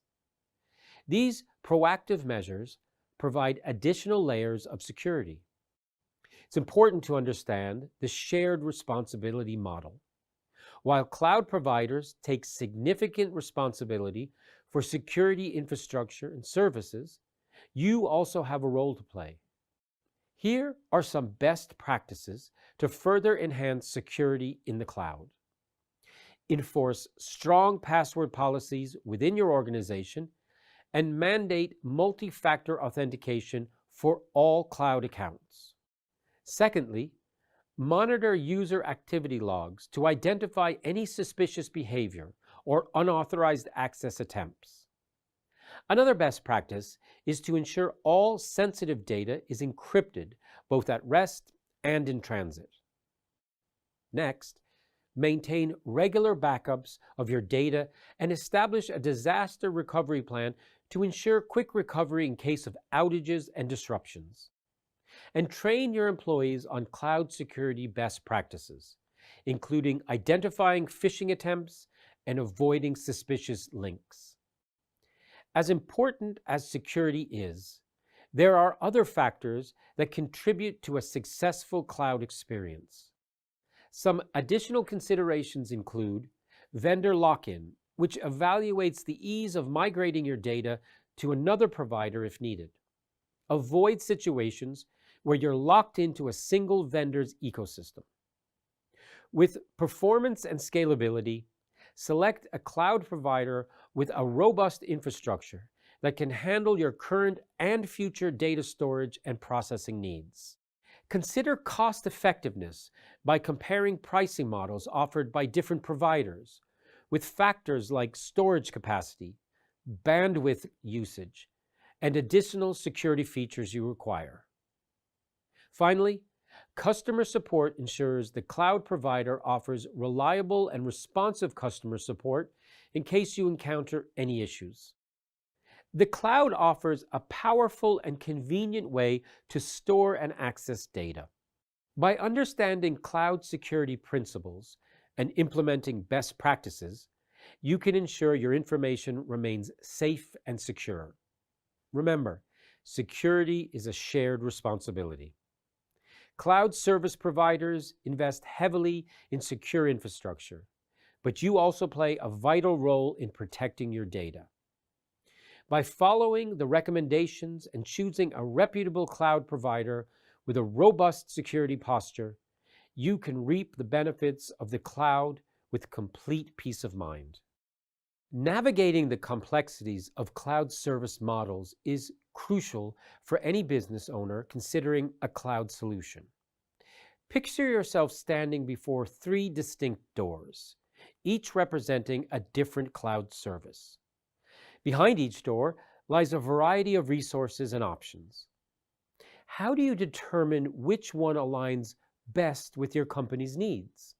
F: These proactive measures provide additional layers of security. It's important to understand the shared responsibility model. While cloud providers take significant responsibility for security infrastructure and services, you also have a role to play. Here are some best practices to further enhance security in the cloud. Enforce strong password policies within your organization and mandate multi-factor authentication for all cloud accounts. Secondly, monitor user activity logs to identify any suspicious behavior or unauthorized access attempts. Another best practice is to ensure all sensitive data is encrypted both at rest and in transit. Next, maintain regular backups of your data and establish a disaster recovery plan to ensure quick recovery in case of outages and disruptions. And train your employees on cloud security best practices, including identifying phishing attempts and avoiding suspicious links. As important as security is, there are other factors that contribute to a successful cloud experience. Some additional considerations include vendor lock-in, which evaluates the ease of migrating your data to another provider if needed. Avoid situations where you're locked into a single vendor's ecosystem. With performance and scalability, select a cloud provider with a robust infrastructure that can handle your current and future data storage and processing needs. Consider cost effectiveness by comparing pricing models offered by different providers with factors like storage capacity, bandwidth usage, and additional security features you require. Finally, customer support ensures the cloud provider offers reliable and responsive customer support in case you encounter any issues. The cloud offers a powerful and convenient way to store and access data. By understanding cloud security principles and implementing best practices, you can ensure your information remains safe and secure. Remember, security is a shared responsibility. Cloud service providers invest heavily in secure infrastructure, but you also play a vital role in protecting your data. By following the recommendations and choosing a reputable cloud provider with a robust security posture, you can reap the benefits of the cloud with complete peace of mind. Navigating the complexities of cloud service models is crucial for any business owner considering a cloud solution. Picture yourself standing before 3 distinct doors, each representing a different cloud service. Behind each door lies a variety of resources and options. How do you determine which one aligns best with your company's needs?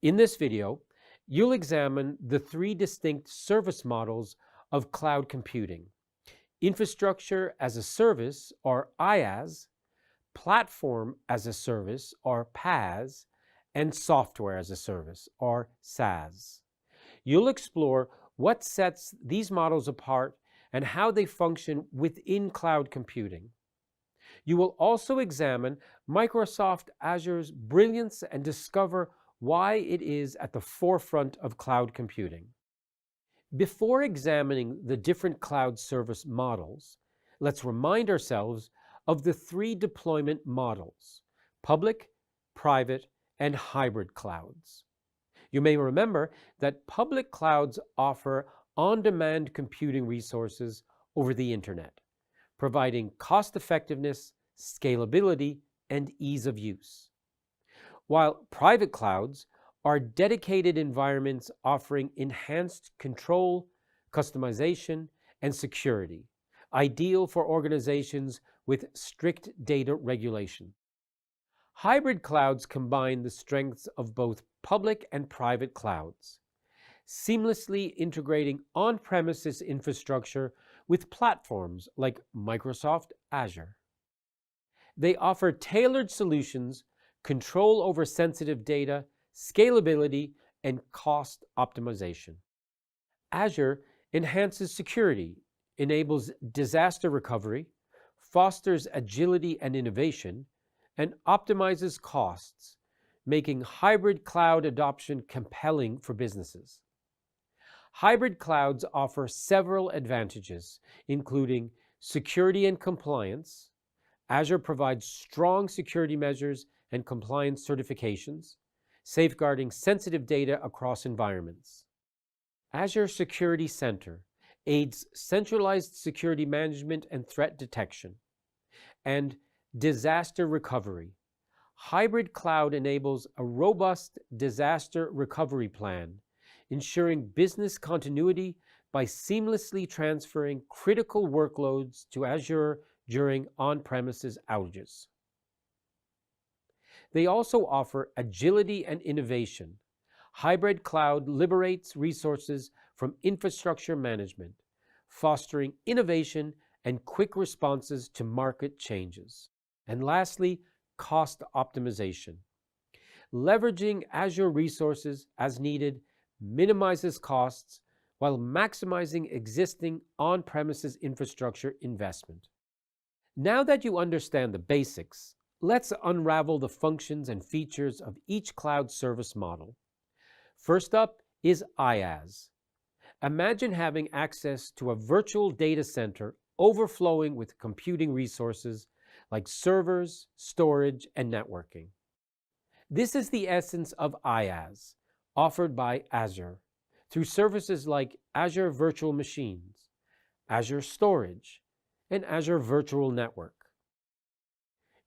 F: In this video, you'll examine the 3 distinct service models of cloud computing: Infrastructure as a Service, or IaaS, Platform as a Service, or PaaS, and Software as a Service, or SaaS. You'll explore what sets these models apart and how they function within cloud computing. You will also examine Microsoft Azure's brilliance and discover why it is at the forefront of cloud computing. Before examining the different cloud service models, let's remind ourselves of the 3 deployment models: public, private, and hybrid clouds. You may remember that public clouds offer on-demand computing resources over the internet, providing cost-effectiveness, scalability, and ease of use. While private clouds are dedicated environments offering enhanced control, customization, and security, ideal for organizations with strict data regulation. Hybrid clouds combine the strengths of both public and private clouds, seamlessly integrating on-premises infrastructure with platforms like Microsoft Azure. They offer tailored solutions, control over sensitive data, scalability, and cost optimization. Azure enhances security, enables disaster recovery, fosters agility and innovation, and optimizes costs, making hybrid cloud adoption compelling for businesses. Hybrid clouds offer several advantages, including security and compliance. Azure provides strong security measures and compliance certifications, safeguarding sensitive data across environments. Azure Security Center aids centralized security management and threat detection. And disaster recovery. Hybrid cloud enables a robust disaster recovery plan, ensuring business continuity by seamlessly transferring critical workloads to Azure during on-premises outages. They also offer agility and innovation. Hybrid cloud liberates resources from infrastructure management, fostering innovation and quick responses to market changes. And lastly, cost optimization. Leveraging Azure resources as needed minimizes costs while maximizing existing on-premises infrastructure investment. Now that you understand the basics, let's unravel the functions and features of each cloud service model. First up is IaaS. Imagine having access to a virtual data center overflowing with computing resources like servers, storage, and networking. This is the essence of IaaS, offered by Azure, through services like Azure Virtual Machines, Azure Storage, and Azure Virtual Network.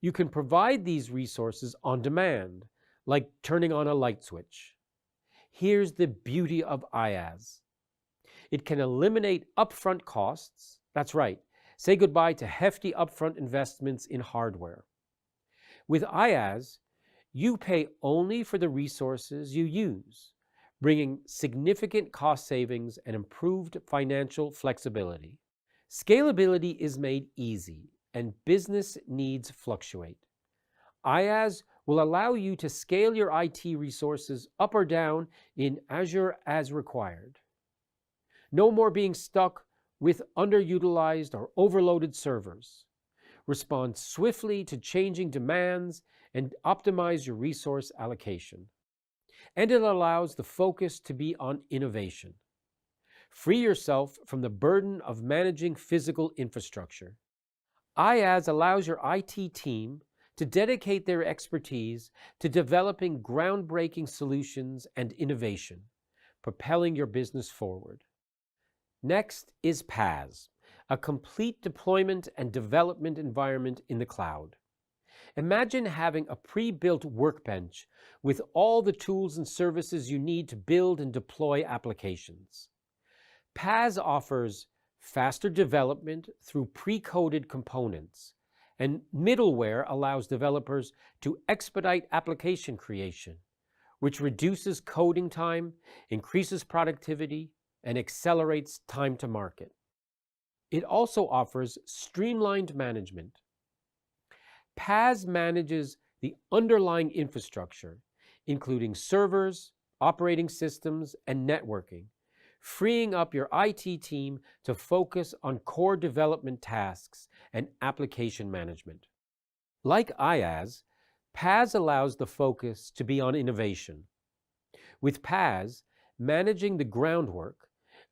F: You can provide these resources on demand, like turning on a light switch. Here's the beauty of IaaS. It can eliminate upfront costs. That's right, say goodbye to hefty upfront investments in hardware. With IaaS, you pay only for the resources you use, bringing significant cost savings and improved financial flexibility. Scalability is made easy, and business needs fluctuate. IaaS will allow you to scale your IT resources up or down in Azure as required. No more being stuck with underutilized or overloaded servers. Respond swiftly to changing demands and optimize your resource allocation. And it allows the focus to be on innovation. Free yourself from the burden of managing physical infrastructure. IaaS allows your IT team to dedicate their expertise to developing groundbreaking solutions and innovation, propelling your business forward. Next is PaaS, a complete deployment and development environment in the cloud. Imagine having a pre-built workbench with all the tools and services you need to build and deploy applications. PaaS offers faster development through pre-coded components, and middleware allows developers to expedite application creation, which reduces coding time, increases productivity, and accelerates time to market. It also offers streamlined management. PaaS manages the underlying infrastructure, including servers, operating systems, and networking, freeing up your IT team to focus on core development tasks and application management. Like IaaS, PaaS allows the focus to be on innovation. With PaaS, managing the groundwork,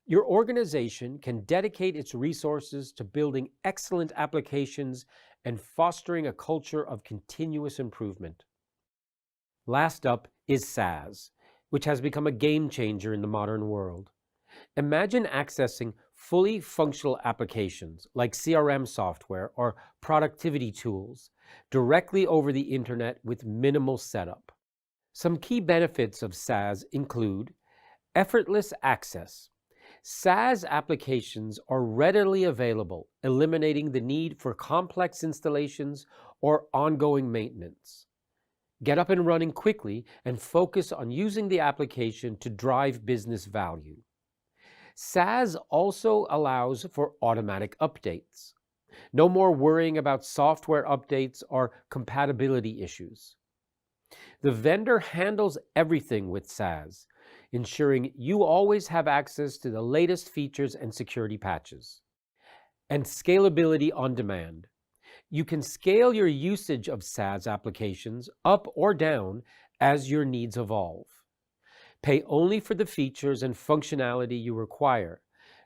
F: your organization can dedicate its resources to building excellent applications and fostering a culture of continuous improvement. Last up is SaaS, which has become a game changer in the modern world. Imagine accessing fully functional applications like CRM software or productivity tools directly over the internet with minimal setup. Some key benefits of SaaS include effortless access. SaaS applications are readily available, eliminating the need for complex installations or ongoing maintenance. Get up and running quickly and focus on using the application to drive business value. SaaS also allows for automatic updates. No more worrying about software updates or compatibility issues. The vendor handles everything with SaaS, ensuring you always have access to the latest features and security patches. And scalability on demand. You can scale your usage of SaaS applications up or down as your needs evolve. Pay only for the features and functionality you require,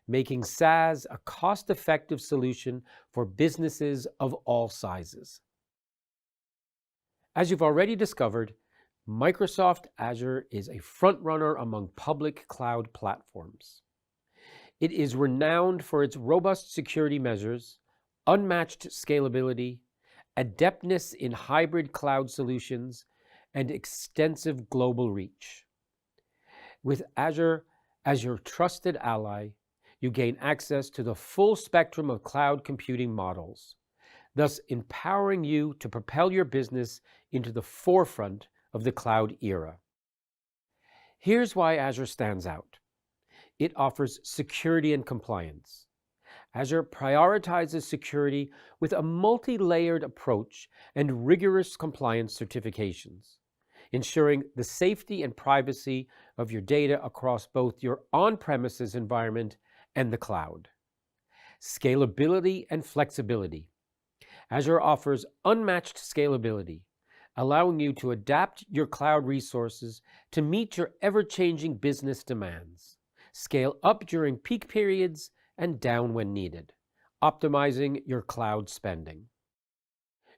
F: making SaaS a cost-effective solution for businesses of all sizes. As you've already discovered, Microsoft Azure is a frontrunner among public cloud platforms. It is renowned for its robust security measures, unmatched scalability, adeptness in hybrid cloud solutions, and extensive global reach. With Azure as your trusted ally, you gain access to the full spectrum of cloud computing models, thus empowering you to propel your business into the forefront of the cloud era. Here's why Azure stands out. It offers security and compliance. Azure prioritizes security with a multi-layered approach and rigorous compliance certifications, ensuring the safety and privacy of your data across both your on-premises environment and the cloud. Scalability and flexibility. Azure offers unmatched scalability, allowing you to adapt your cloud resources to meet your ever-changing business demands. Scale up during peak periods and down when needed, optimizing your cloud spending.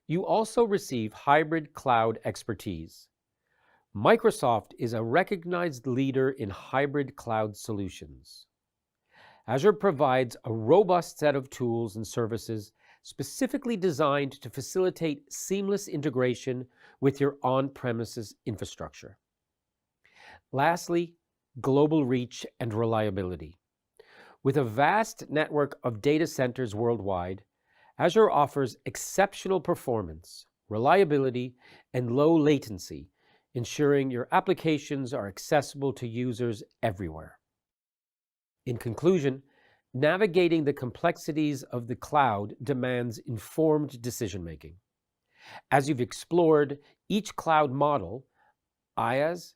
F: You also receive hybrid cloud expertise. Microsoft is a recognized leader in hybrid cloud solutions. Azure provides a robust set of tools and services specifically designed to facilitate seamless integration with your on-premises infrastructure. Lastly, global reach and reliability. With a vast network of data centers worldwide, Azure offers exceptional performance, reliability, and low latency, ensuring your applications are accessible to users everywhere. In conclusion, navigating the complexities of the cloud demands informed decision-making. As you've explored each cloud model, IaaS,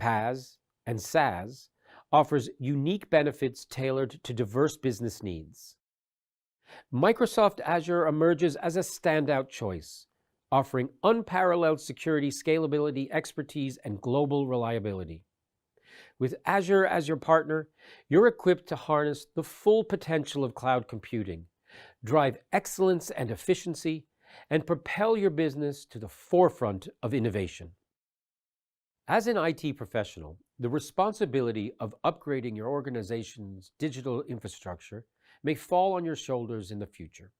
F: PaaS, and SaaS offers unique benefits tailored to diverse business needs. Microsoft Azure emerges as a standout choice, offering unparalleled security, scalability, expertise, and global reliability. With Azure as your partner, you're equipped to harness the full potential of cloud computing, drive excellence and efficiency, and propel your business to the forefront of innovation. As an IT professional, the responsibility of upgrading your organization's digital infrastructure may fall on your shoulders in the future.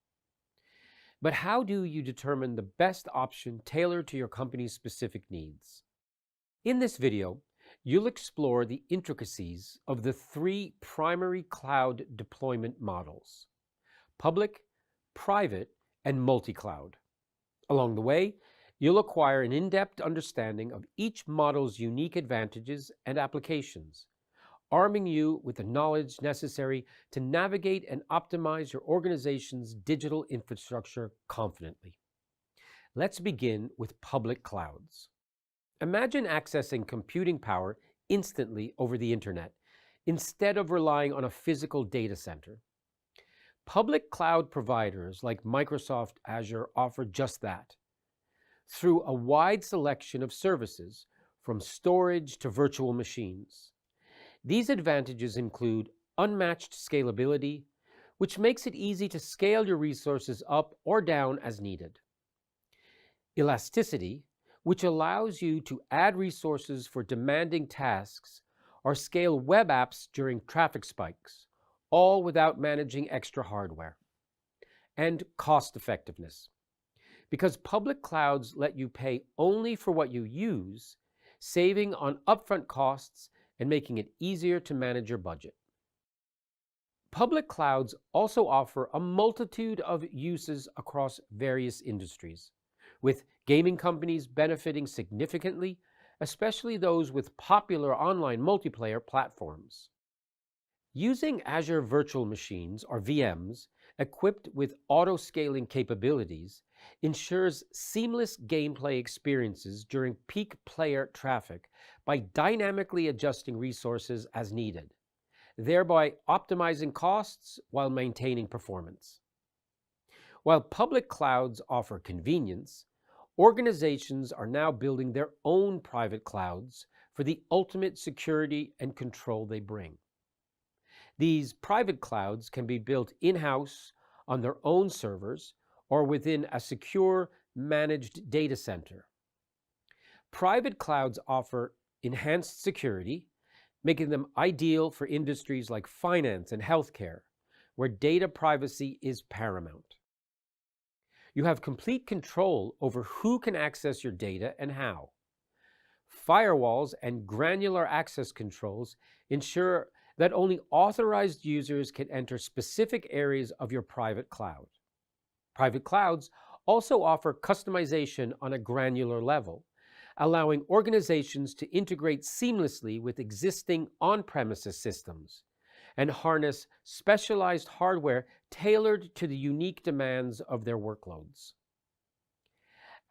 F: But how do you determine the best option tailored to your company's specific needs? In this video, you'll explore the intricacies of the three primary cloud deployment models: public, private, and multi-cloud. Along the way, you'll acquire an in-depth understanding of each model's unique advantages and applications, arming you with the knowledge necessary to navigate and optimize your organization's digital infrastructure confidently. Let's begin with public clouds. Imagine accessing computing power instantly over the internet instead of relying on a physical data center. Public cloud providers like Microsoft Azure offer just that. Through a wide selection of services, from storage to virtual machines. These advantages include unmatched scalability, which makes it easy to scale your resources up or down as needed. Elasticity, which allows you to add resources for demanding tasks or scale web apps during traffic spikes, all without managing extra hardware. And cost effectiveness. Because public clouds let you pay only for what you use, saving on upfront costs and making it easier to manage your budget. Public clouds also offer a multitude of uses across various industries, with gaming companies benefiting significantly, especially those with popular online multiplayer platforms. Using Azure Virtual Machines, or VMs, equipped with auto-scaling capabilities ensures seamless gameplay experiences during peak player traffic by dynamically adjusting resources as needed, thereby optimizing costs while maintaining performance. While public clouds offer convenience, organizations are now building their own private clouds for the ultimate security and control they bring. These private clouds can be built in-house on their own servers or within a secure, managed data center. Private clouds offer enhanced security, making them ideal for industries like finance and healthcare, where data privacy is paramount. You have complete control over who can access your data and how. Firewalls and granular access controls ensure that only authorized users can enter specific areas of your private cloud. Private clouds also offer customization on a granular level, allowing organizations to integrate seamlessly with existing on-premises systems and harness specialized hardware tailored to the unique demands of their workloads.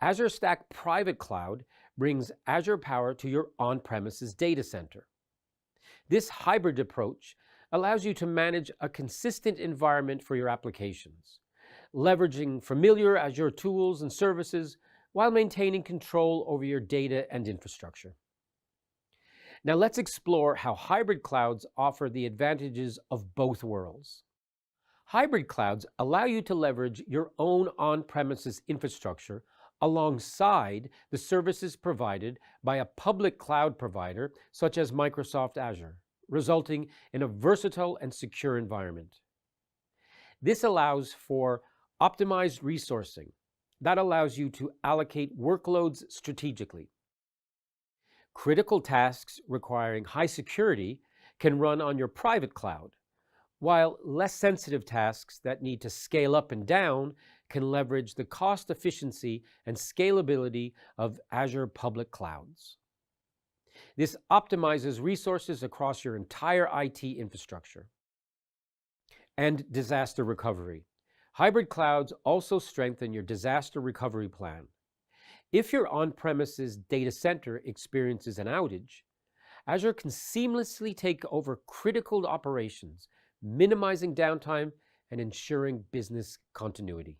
F: Azure Stack Private Cloud brings Azure power to your on-premises data center. This hybrid approach allows you to manage a consistent environment for your applications, leveraging familiar Azure tools and services while maintaining control over your data and infrastructure. Now let's explore how hybrid clouds offer the advantages of both worlds. Hybrid clouds allow you to leverage your own on-premises infrastructure alongside the services provided by a public cloud provider such as Microsoft Azure, resulting in a versatile and secure environment. This allows for optimized resourcing that allows you to allocate workloads strategically. Critical tasks requiring high security can run on your private cloud, while less sensitive tasks that need to scale up and down can leverage the cost efficiency and scalability of Azure public clouds. This optimizes resources across your entire IT infrastructure. And disaster recovery. Hybrid clouds also strengthen your disaster recovery plan. If your on-premises data center experiences an outage, Azure can seamlessly take over critical operations, minimizing downtime and ensuring business continuity.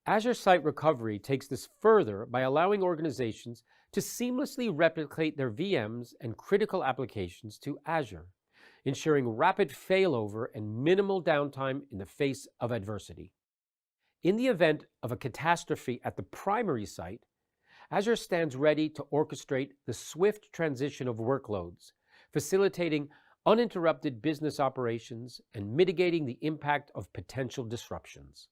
F: Azure Site Recovery takes this further by allowing organizations to seamlessly replicate their VMs and critical applications to Azure, ensuring rapid failover and minimal downtime in the face of adversity. In the event of a catastrophe at the primary site, Azure stands ready to orchestrate the swift transition of workloads, facilitating uninterrupted business operations and mitigating the impact of potential disruptions.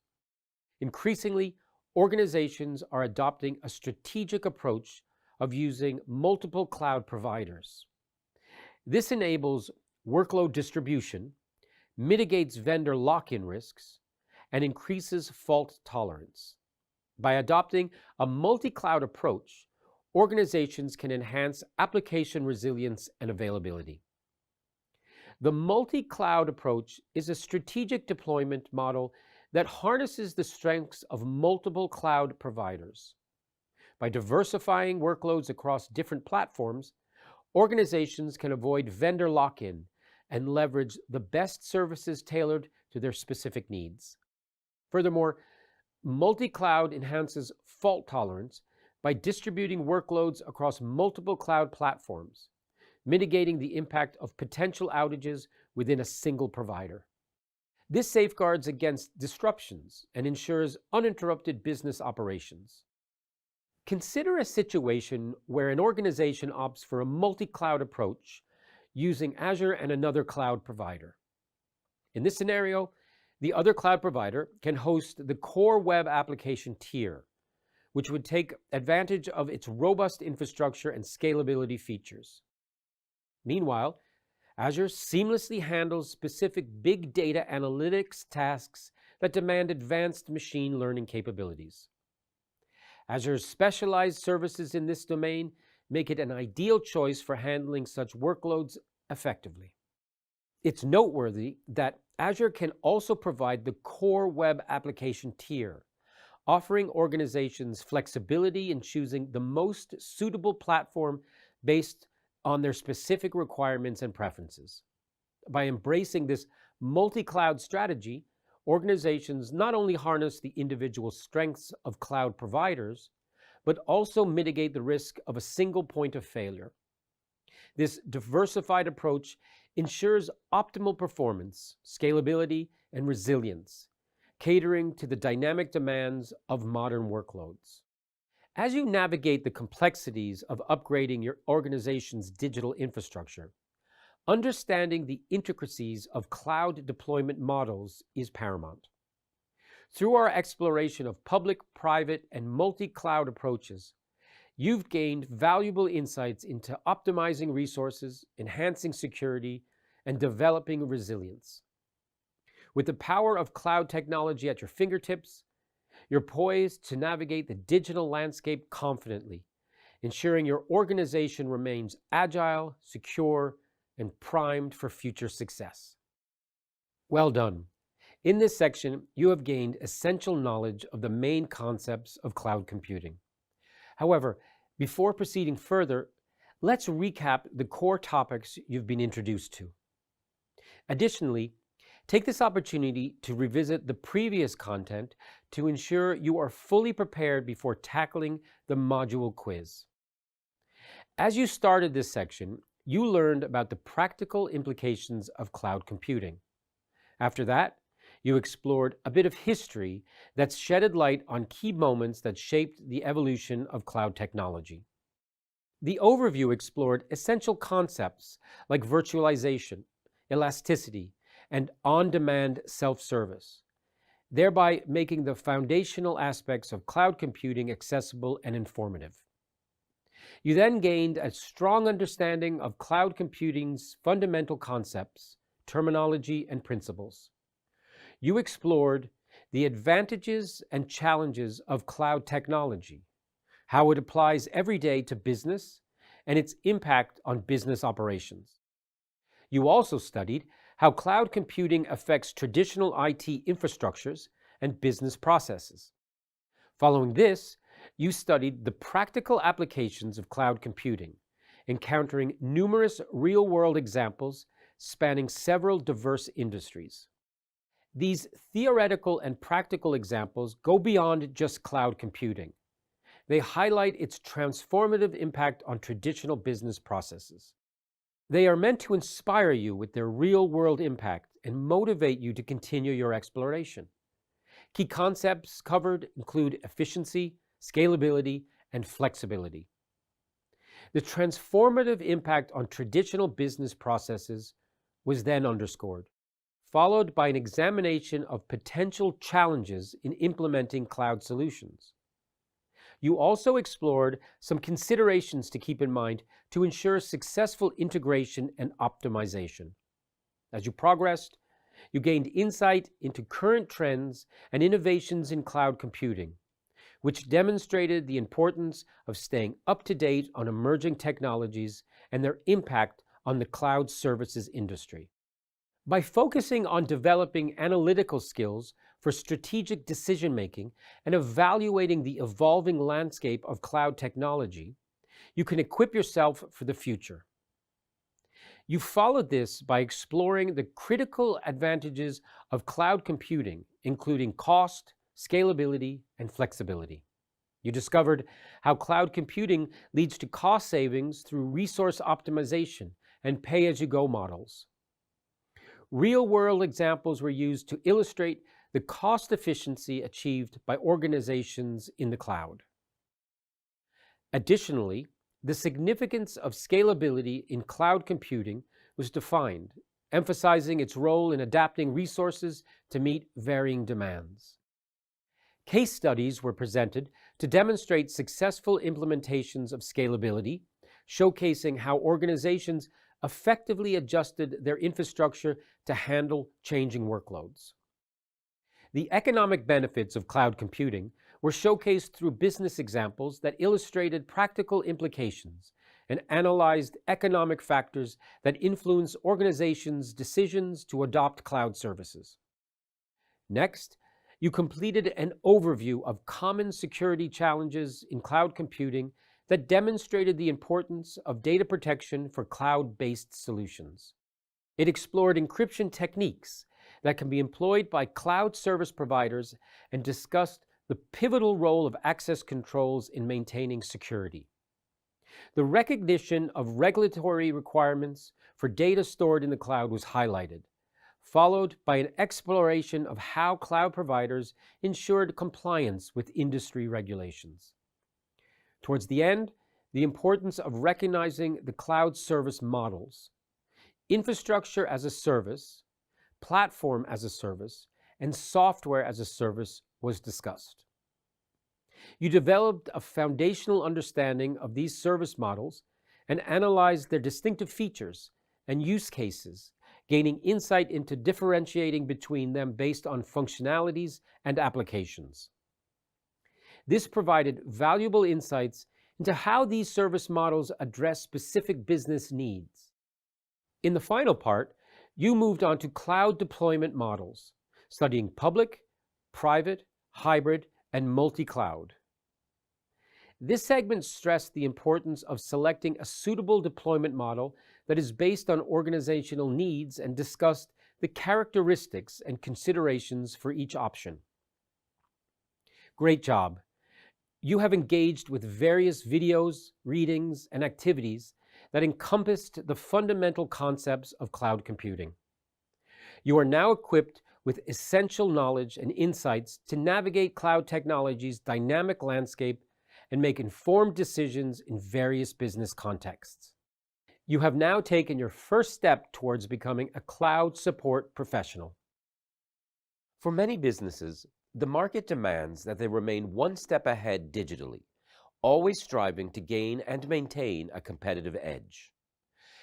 F: Increasingly, organizations are adopting a strategic approach of using multiple cloud providers. This enables workload distribution, mitigates vendor lock-in risks, and increases fault tolerance. By adopting a multi-cloud approach, organizations can enhance application resilience and availability. The multi-cloud approach is a strategic deployment model that harnesses the strengths of multiple cloud providers. By diversifying workloads across different platforms, organizations can avoid vendor lock-in and leverage the best services tailored to their specific needs. Furthermore, multi-cloud enhances fault tolerance by distributing workloads across multiple cloud platforms, mitigating the impact of potential outages within a single provider. This safeguards against disruptions and ensures uninterrupted business operations. Consider a situation where an organization opts for a multi-cloud approach using Azure and another cloud provider. In this scenario, the other cloud provider can host the core web application tier, which would take advantage of its robust infrastructure and scalability features. Meanwhile, Azure seamlessly handles specific big data analytics tasks that demand advanced machine learning capabilities. Azure's specialized services in this domain make it an ideal choice for handling such workloads effectively. It's noteworthy that Azure can also provide the core web application tier, offering organizations flexibility in choosing the most suitable platform based on their specific requirements and preferences. By embracing this multi-cloud strategy, organizations not only harness the individual strengths of cloud providers, but also mitigate the risk of a single point of failure. This diversified approach ensures optimal performance, scalability, and resilience, catering to the dynamic demands of modern workloads. As you navigate the complexities of upgrading your organization's digital infrastructure, understanding the intricacies of cloud deployment models is paramount. Through our exploration of public, private, and multi-cloud approaches, you've gained valuable insights into optimizing resources, enhancing security, and developing resilience. With the power of cloud technology at your fingertips, you're poised to navigate the digital landscape confidently, ensuring your organization remains agile, secure, and primed for future success. Well done. In this section, you have gained essential knowledge of the main concepts of cloud computing. However, before proceeding further, let's recap the core topics you've been introduced to. Additionally, take this opportunity to revisit the previous content to ensure you are fully prepared before tackling the module quiz. As you started this section, you learned about the practical implications of cloud computing. After that, you explored a bit of history that shedded light on key moments that shaped the evolution of cloud technology. The overview explored essential concepts like virtualization, elasticity, and on-demand self-service, thereby making the foundational aspects of cloud computing accessible and informative. You then gained a strong understanding of cloud computing's fundamental concepts, terminology, and principles. You explored the advantages and challenges of cloud technology, how it applies every day to business, and its impact on business operations. You also studied how cloud computing affects traditional IT infrastructures and business processes. Following this, you studied the practical applications of cloud computing, encountering numerous real-world examples spanning several diverse industries. These theoretical and practical examples go beyond just cloud computing. They highlight its transformative impact on traditional business processes. They are meant to inspire you with their real-world impact and motivate you to continue your exploration. Key concepts covered include efficiency, scalability, and flexibility. The transformative impact on traditional business processes was then underscored, followed by an examination of potential challenges in implementing cloud solutions. You also explored some considerations to keep in mind to ensure successful integration and optimization. As you progressed, you gained insight into current trends and innovations in cloud computing, which demonstrated the importance of staying up to date on emerging technologies and their impact on the cloud services industry. By focusing on developing analytical skills for strategic decision-making and evaluating the evolving landscape of cloud technology, you can equip yourself for the future. You followed this by exploring the critical advantages of cloud computing, including cost, scalability, and flexibility. You discovered how cloud computing leads to cost savings through resource optimization and pay-as-you-go models. Real-world examples were used to illustrate the cost efficiency achieved by organizations in the cloud. Additionally, the significance of scalability in cloud computing was defined, emphasizing its role in adapting resources to meet varying demands. Case studies were presented to demonstrate successful implementations of scalability, showcasing how organizations effectively adjusted their infrastructure to handle changing workloads. The economic benefits of cloud computing were showcased through business examples that illustrated practical implications and analyzed economic factors that influence organizations' decisions to adopt cloud services. Next, you completed an overview of common security challenges in cloud computing that demonstrated the importance of data protection for cloud-based solutions. It explored encryption techniques that can be employed by cloud service providers and discussed the pivotal role of access controls in maintaining security. The recognition of regulatory requirements for data stored in the cloud was highlighted, followed by an exploration of how cloud providers ensured compliance with industry regulations. Towards the end, the importance of recognizing the cloud service models, infrastructure as a service, platform as a service, and software as a service was discussed. You developed a foundational understanding of these service models and analyzed their distinctive features and use cases, gaining insight into differentiating between them based on functionalities and applications. This provided valuable insights into how these service models address specific business needs. In the final part, you moved on to cloud deployment models, studying public, private, hybrid, and multi-cloud. This segment stressed the importance of selecting a suitable deployment model that is based on organizational needs and discussed the characteristics and considerations for each option. Great job. You have engaged with various videos, readings, and activities that encompassed the fundamental concepts of cloud computing. You are now equipped with essential knowledge and insights to navigate cloud technology's dynamic landscape and make informed decisions in various business contexts. You have now taken your first step towards becoming a cloud support professional.
G: For many businesses, the market demands that they remain one step ahead digitally, always striving to gain and maintain a competitive edge.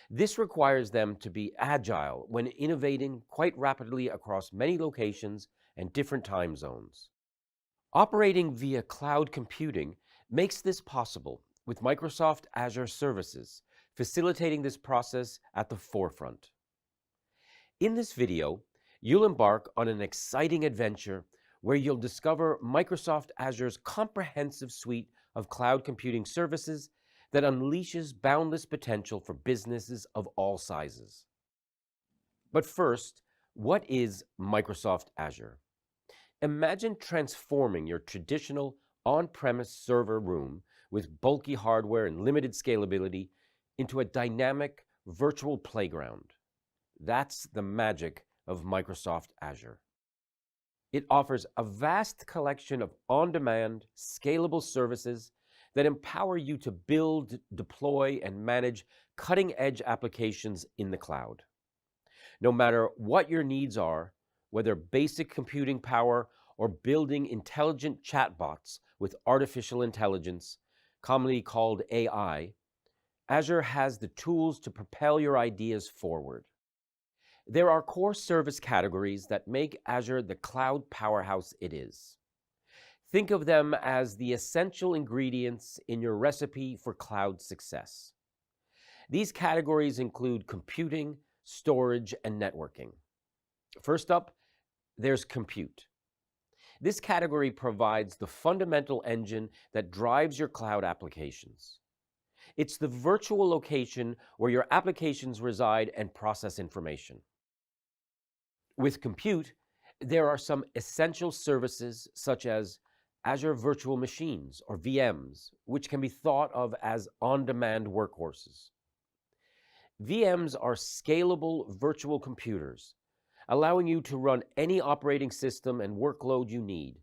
G: This requires them to be agile when innovating quite rapidly across many locations and different time zones. Operating via cloud computing makes this possible with Microsoft Azure services, facilitating this process at the forefront. In this video, you'll embark on an exciting adventure where you'll discover Microsoft Azure's comprehensive suite of cloud computing services that unleashes boundless potential for businesses of all sizes. But first, what is Microsoft Azure? Imagine transforming your traditional on-premise server room with bulky hardware and limited scalability into a dynamic virtual playground. That's the magic of Microsoft Azure. It offers a vast collection of on-demand, scalable services that empower you to build, deploy, and manage cutting-edge applications in the cloud. No matter what your needs are, whether basic computing power or building intelligent chatbots with artificial intelligence, commonly called AI, Azure has the tools to propel your ideas forward. There are core service categories that make Azure the cloud powerhouse it is. Think of them as the essential ingredients in your recipe for cloud success. These categories include computing, storage, and networking. First up, there's compute. This category provides the fundamental engine that drives your cloud applications. It's the virtual location where your applications reside and process information. With compute, there are some essential services such as Azure Virtual Machines, or VMs, which can be thought of as on-demand workhorses. VMs are scalable virtual computers, allowing you to run any operating system and workload you need,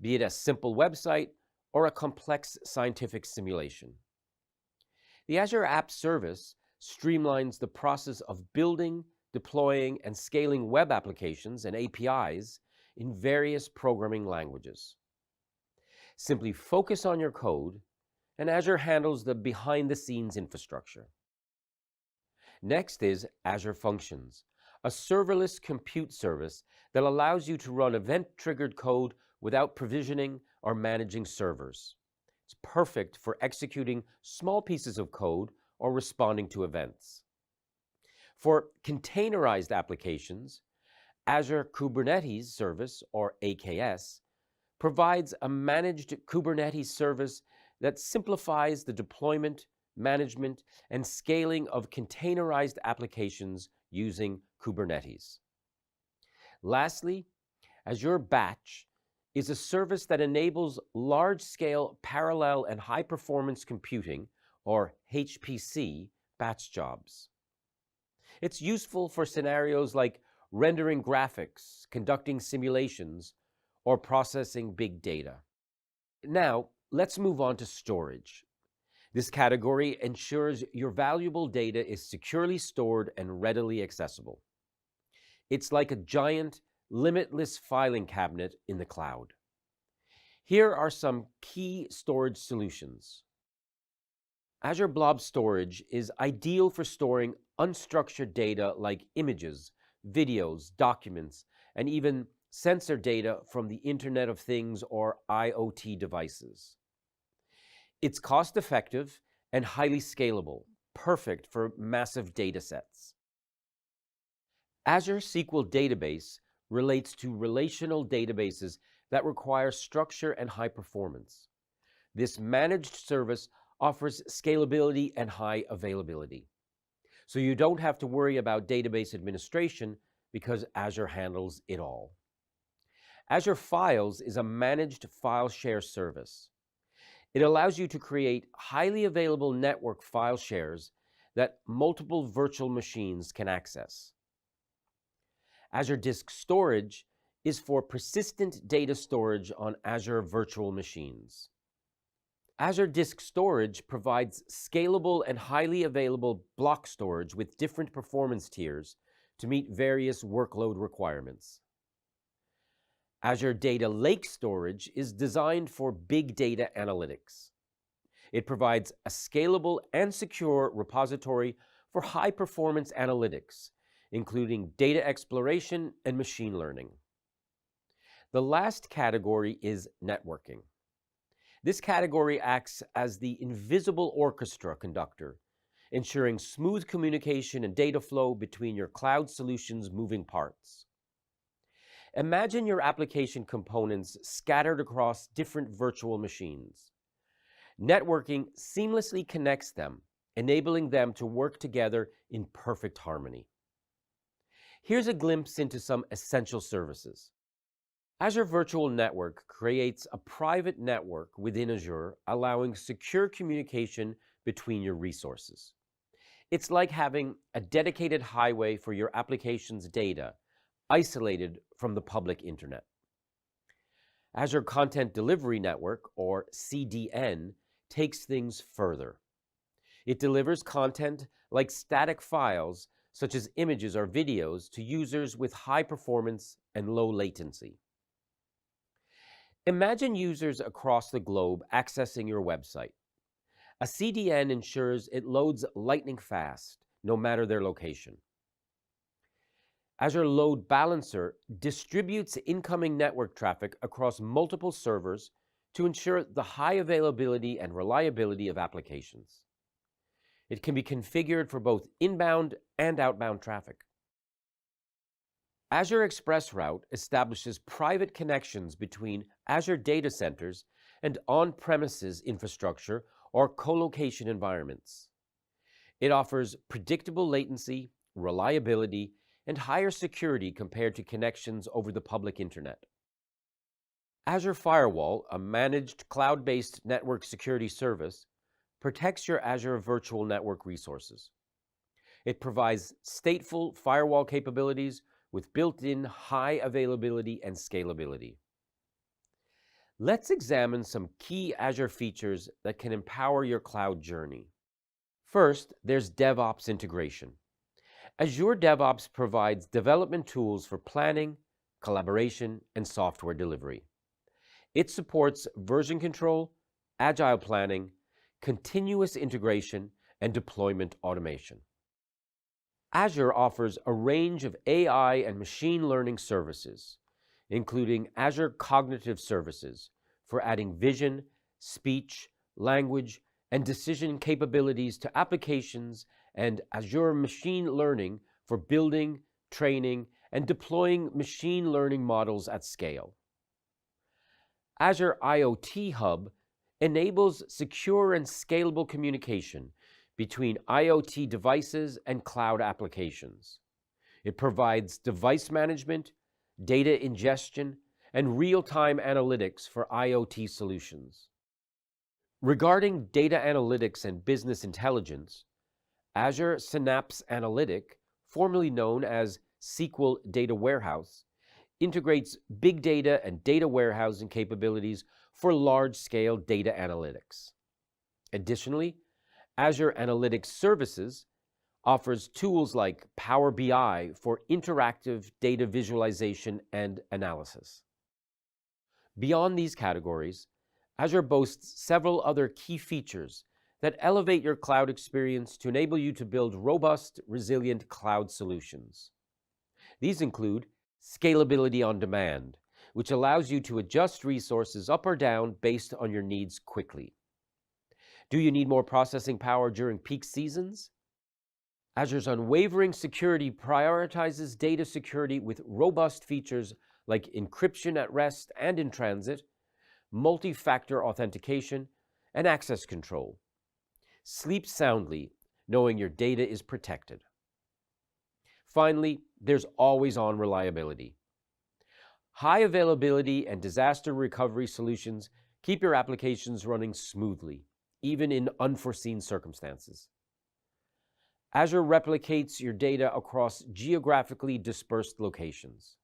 G: be it a simple website or a complex scientific simulation. The Azure App Service streamlines the process of building, deploying, and scaling web applications and APIs in various programming languages. Simply focus on your code, and Azure handles the behind-the-scenes infrastructure. Next is Azure Functions, a serverless compute service that allows you to run event-triggered code without provisioning or managing servers. It's perfect for executing small pieces of code or responding to events. For containerized applications, Azure Kubernetes Service, or AKS, provides a managed Kubernetes service that simplifies the deployment, management, and scaling of containerized applications using Kubernetes. Lastly, Azure Batch is a service that enables large-scale parallel and high-performance computing, or HPC, batch jobs. It's useful for scenarios like rendering graphics, conducting simulations, or processing big data. Now, let's move on to storage. This category ensures your valuable data is securely stored and readily accessible. It's like a giant, limitless filing cabinet in the cloud. Here are some key storage solutions. Azure Blob Storage is ideal for storing unstructured data like images, videos, documents, and even sensor data from the Internet of Things or IoT devices. It's cost-effective and highly scalable, perfect for massive data sets. Azure SQL Database relates to relational databases that require structure and high performance. This managed service offers scalability and high availability. So you don't have to worry about database administration because Azure handles it all. Azure Files is a managed file share service. It allows you to create highly available network file shares that multiple virtual machines can access. Azure Disk Storage is for persistent data storage on Azure virtual machines. Azure Disk Storage provides scalable and highly available block storage with different performance tiers to meet various workload requirements. Azure Data Lake Storage is designed for big data analytics. It provides a scalable and secure repository for high-performance analytics, including data exploration and machine learning. The last category is networking. This category acts as the invisible orchestra conductor, ensuring smooth communication and data flow between your cloud solution's moving parts. Imagine your application components scattered across different virtual machines. Networking seamlessly connects them, enabling them to work together in perfect harmony. Here's a glimpse into some essential services. Azure Virtual Network creates a private network within Azure, allowing secure communication between your resources. It's like having a dedicated highway for your application's data, isolated from the public internet. Azure Content Delivery Network, or CDN, takes things further. It delivers content like static files, such as images or videos, to users with high performance and low latency. Imagine users across the globe accessing your website. A CDN ensures it loads lightning fast, no matter their location. Azure Load Balancer distributes incoming network traffic across multiple servers to ensure the high availability and reliability of applications. It can be configured for both inbound and outbound traffic. Azure ExpressRoute establishes private connections between Azure data centers and on-premises infrastructure or co-location environments. It offers predictable latency, reliability, and higher security compared to connections over the public internet. Azure Firewall, a managed cloud-based network security service, protects your Azure Virtual Network resources. It provides stateful firewall capabilities with built-in high availability and scalability. Let's examine some key Azure features that can empower your cloud journey. First, there's DevOps integration. Azure DevOps provides development tools for planning, collaboration, and software delivery. It supports version control, agile planning, continuous integration, and deployment automation. Azure offers a range of AI and machine learning services, including Azure Cognitive Services for adding vision, speech, language, and decision capabilities to applications, and Azure Machine Learning for building, training, and deploying machine learning models at scale. Azure IoT Hub enables secure and scalable communication between IoT devices and cloud applications. It provides device management, data ingestion, and real-time analytics for IoT solutions. Regarding data analytics and business intelligence, Azure Synapse Analytic, formerly known as SQL Data Warehouse, integrates big data and data warehousing capabilities for large-scale data analytics. Additionally, Azure Analytics Services offers tools like Power BI for interactive data visualization and analysis. Beyond these categories, Azure boasts several other key features that elevate your cloud experience to enable you to build robust, resilient cloud solutions. These include Scalability on demand, which allows you to adjust resources up or down based on your needs quickly. Do you need more processing power during peak seasons? Azure's unwavering security prioritizes data security with robust features like encryption at rest and in transit, multi-factor authentication, and access control. Sleep soundly, knowing your data is protected. Finally, there's always-on reliability. High availability and disaster recovery solutions keep your applications running smoothly, even in unforeseen circumstances. Azure replicates your data across geographically dispersed locations.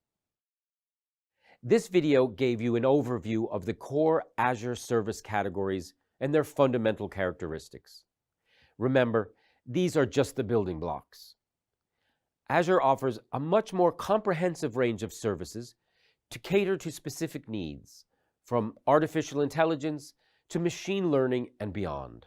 G: This video gave you an overview of the core Azure service categories and their fundamental characteristics. Remember, these are just the building blocks. Azure offers a much more comprehensive range of services to cater to specific needs, from artificial intelligence to machine learning and beyond.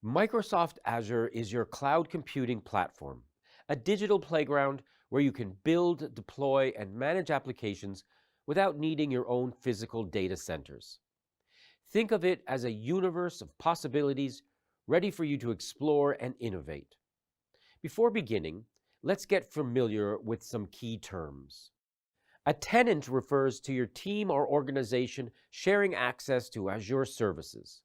G: Microsoft Azure is your cloud computing platform, a digital playground where you can build, deploy, and manage applications without needing your own physical data centers. Think of it as a universe of possibilities ready for you to explore and innovate. Before beginning, let's get familiar with some key terms. A tenant refers to your team or organization sharing access to Azure services.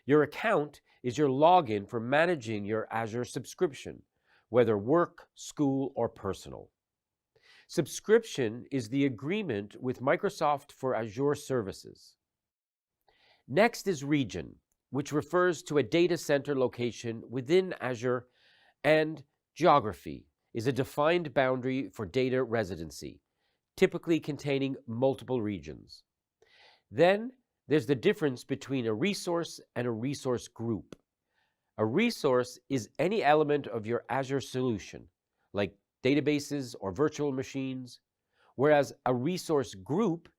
G: Your account is your login for managing your Azure subscription, whether work, school, or personal. Subscription is the agreement with Microsoft for Azure services. Next is region, which refers to a data center location within Azure, and geography is a defined boundary for data residency, typically containing multiple regions. Then there's the difference between a resource and a resource group. A resource is any element of your Azure solution, like databases or virtual machines, whereas a resource group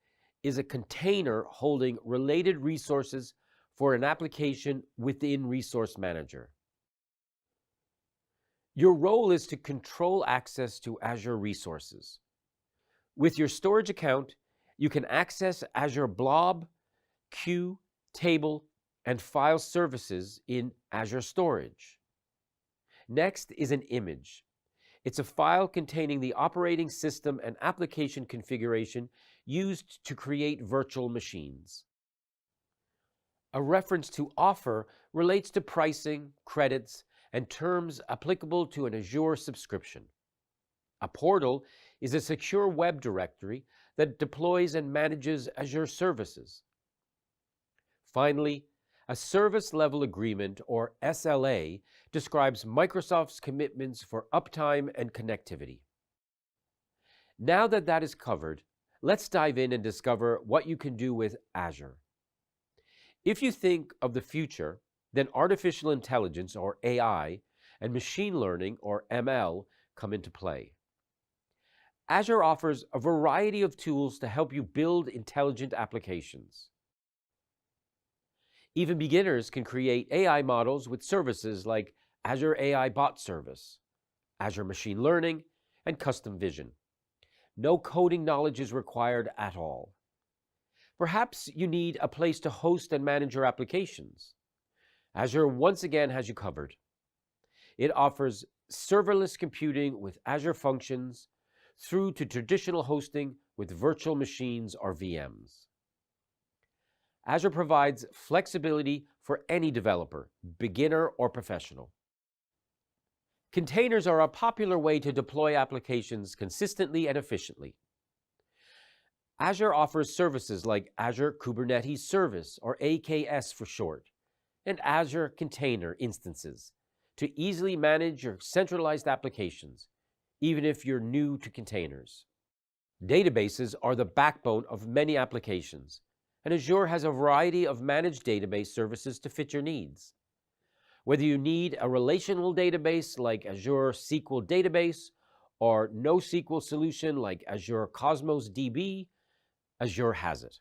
G: is a container holding related resources for an application within Resource Manager. Your role is to control access to Azure resources. With your storage account, you can access Azure Blob, Queue, Table, and File services in Azure Storage. Next is an image. It's a file containing the operating system and application configuration used to create virtual machines. A reference to offer relates to pricing, credits, and terms applicable to an Azure subscription. A portal is a secure web directory that deploys and manages Azure services. Finally, a service level agreement, or SLA, describes Microsoft's commitments for uptime and connectivity. Now that that is covered, let's dive in and discover what you can do with Azure. If you think of the future, then artificial intelligence, or AI, and machine learning, or ML, come into play. Azure offers a variety of tools to help you build intelligent applications. Even beginners can create AI models with services like Azure AI Bot Service, Azure Machine Learning, and Custom Vision. No coding knowledge is required at all. Perhaps you need a place to host and manage your applications. Azure once again has you covered. It offers serverless computing with Azure Functions through to traditional hosting with virtual machines or VMs. Azure provides flexibility for any developer, beginner or professional. Containers are a popular way to deploy applications consistently and efficiently. Azure offers services like Azure Kubernetes Service, or AKS for short, and Azure Container Instances to easily manage your centralized applications, even if you're new to containers. Databases are the backbone of many applications, and Azure has a variety of managed database services to fit your needs. Whether you need a relational database like Azure SQL Database or NoSQL solution like Azure Cosmos DB, Azure has it.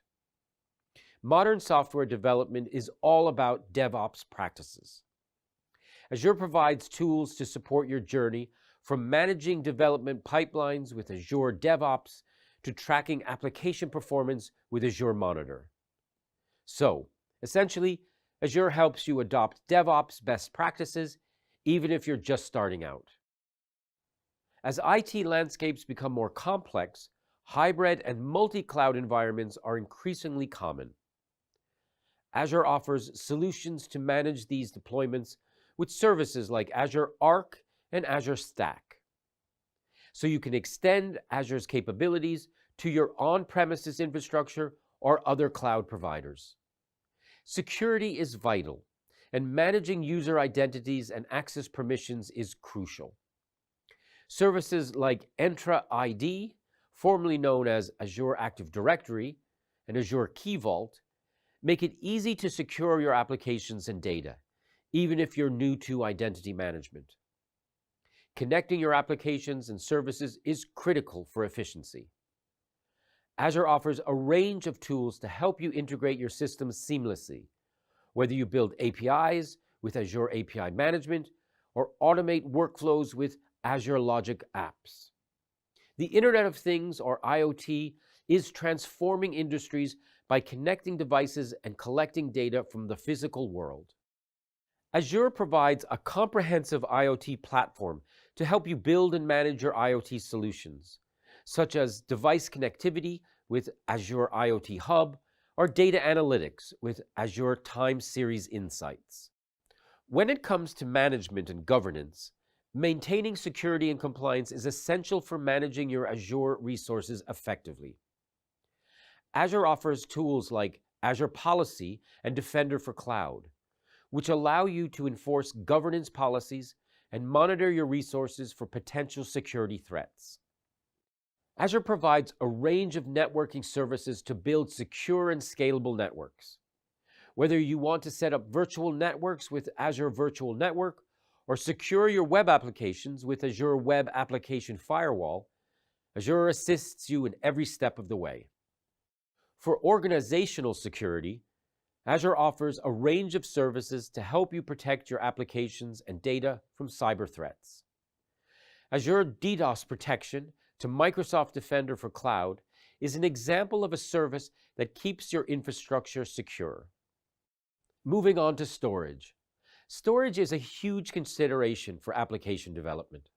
G: Modern software development is all about DevOps practices. Azure provides tools to support your journey from managing development pipelines with Azure DevOps to tracking application performance with Azure Monitor. So, essentially, Azure helps you adopt DevOps best practices, even if you're just starting out. As IT landscapes become more complex, hybrid and multi-cloud environments are increasingly common. Azure offers solutions to manage these deployments with services like Azure Arc and Azure Stack. So you can extend Azure's capabilities to your on-premises infrastructure or other cloud providers. Security is vital, and managing user identities and access permissions is crucial. Services like Entra ID, formerly known as Azure Active Directory, and Azure Key Vault, make it easy to secure your applications and data, even if you're new to identity management. Connecting your applications and services is critical for efficiency. Azure offers a range of tools to help you integrate your systems seamlessly, whether you build APIs with Azure API Management or automate workflows with Azure Logic Apps. The Internet of Things, or IoT, is transforming industries by connecting devices and collecting data from the physical world. Azure provides a comprehensive IoT platform to help you build and manage your IoT solutions, such as device connectivity with Azure IoT Hub or data analytics with Azure Time Series Insights. When it comes to management and governance, maintaining security and compliance is essential for managing your Azure resources effectively. Azure offers tools like Azure Policy and Defender for Cloud, which allow you to enforce governance policies and monitor your resources for potential security threats. Azure provides a range of networking services to build secure and scalable networks. Whether you want to set up virtual networks with Azure Virtual Network or secure your web applications with Azure Web Application Firewall, Azure assists you in every step of the way. For organizational security, Azure offers a range of services to help you protect your applications and data from cyber threats. Azure DDoS protection to Microsoft Defender for Cloud is an example of a service that keeps your infrastructure secure. Moving on to storage. Storage is a huge consideration for application development.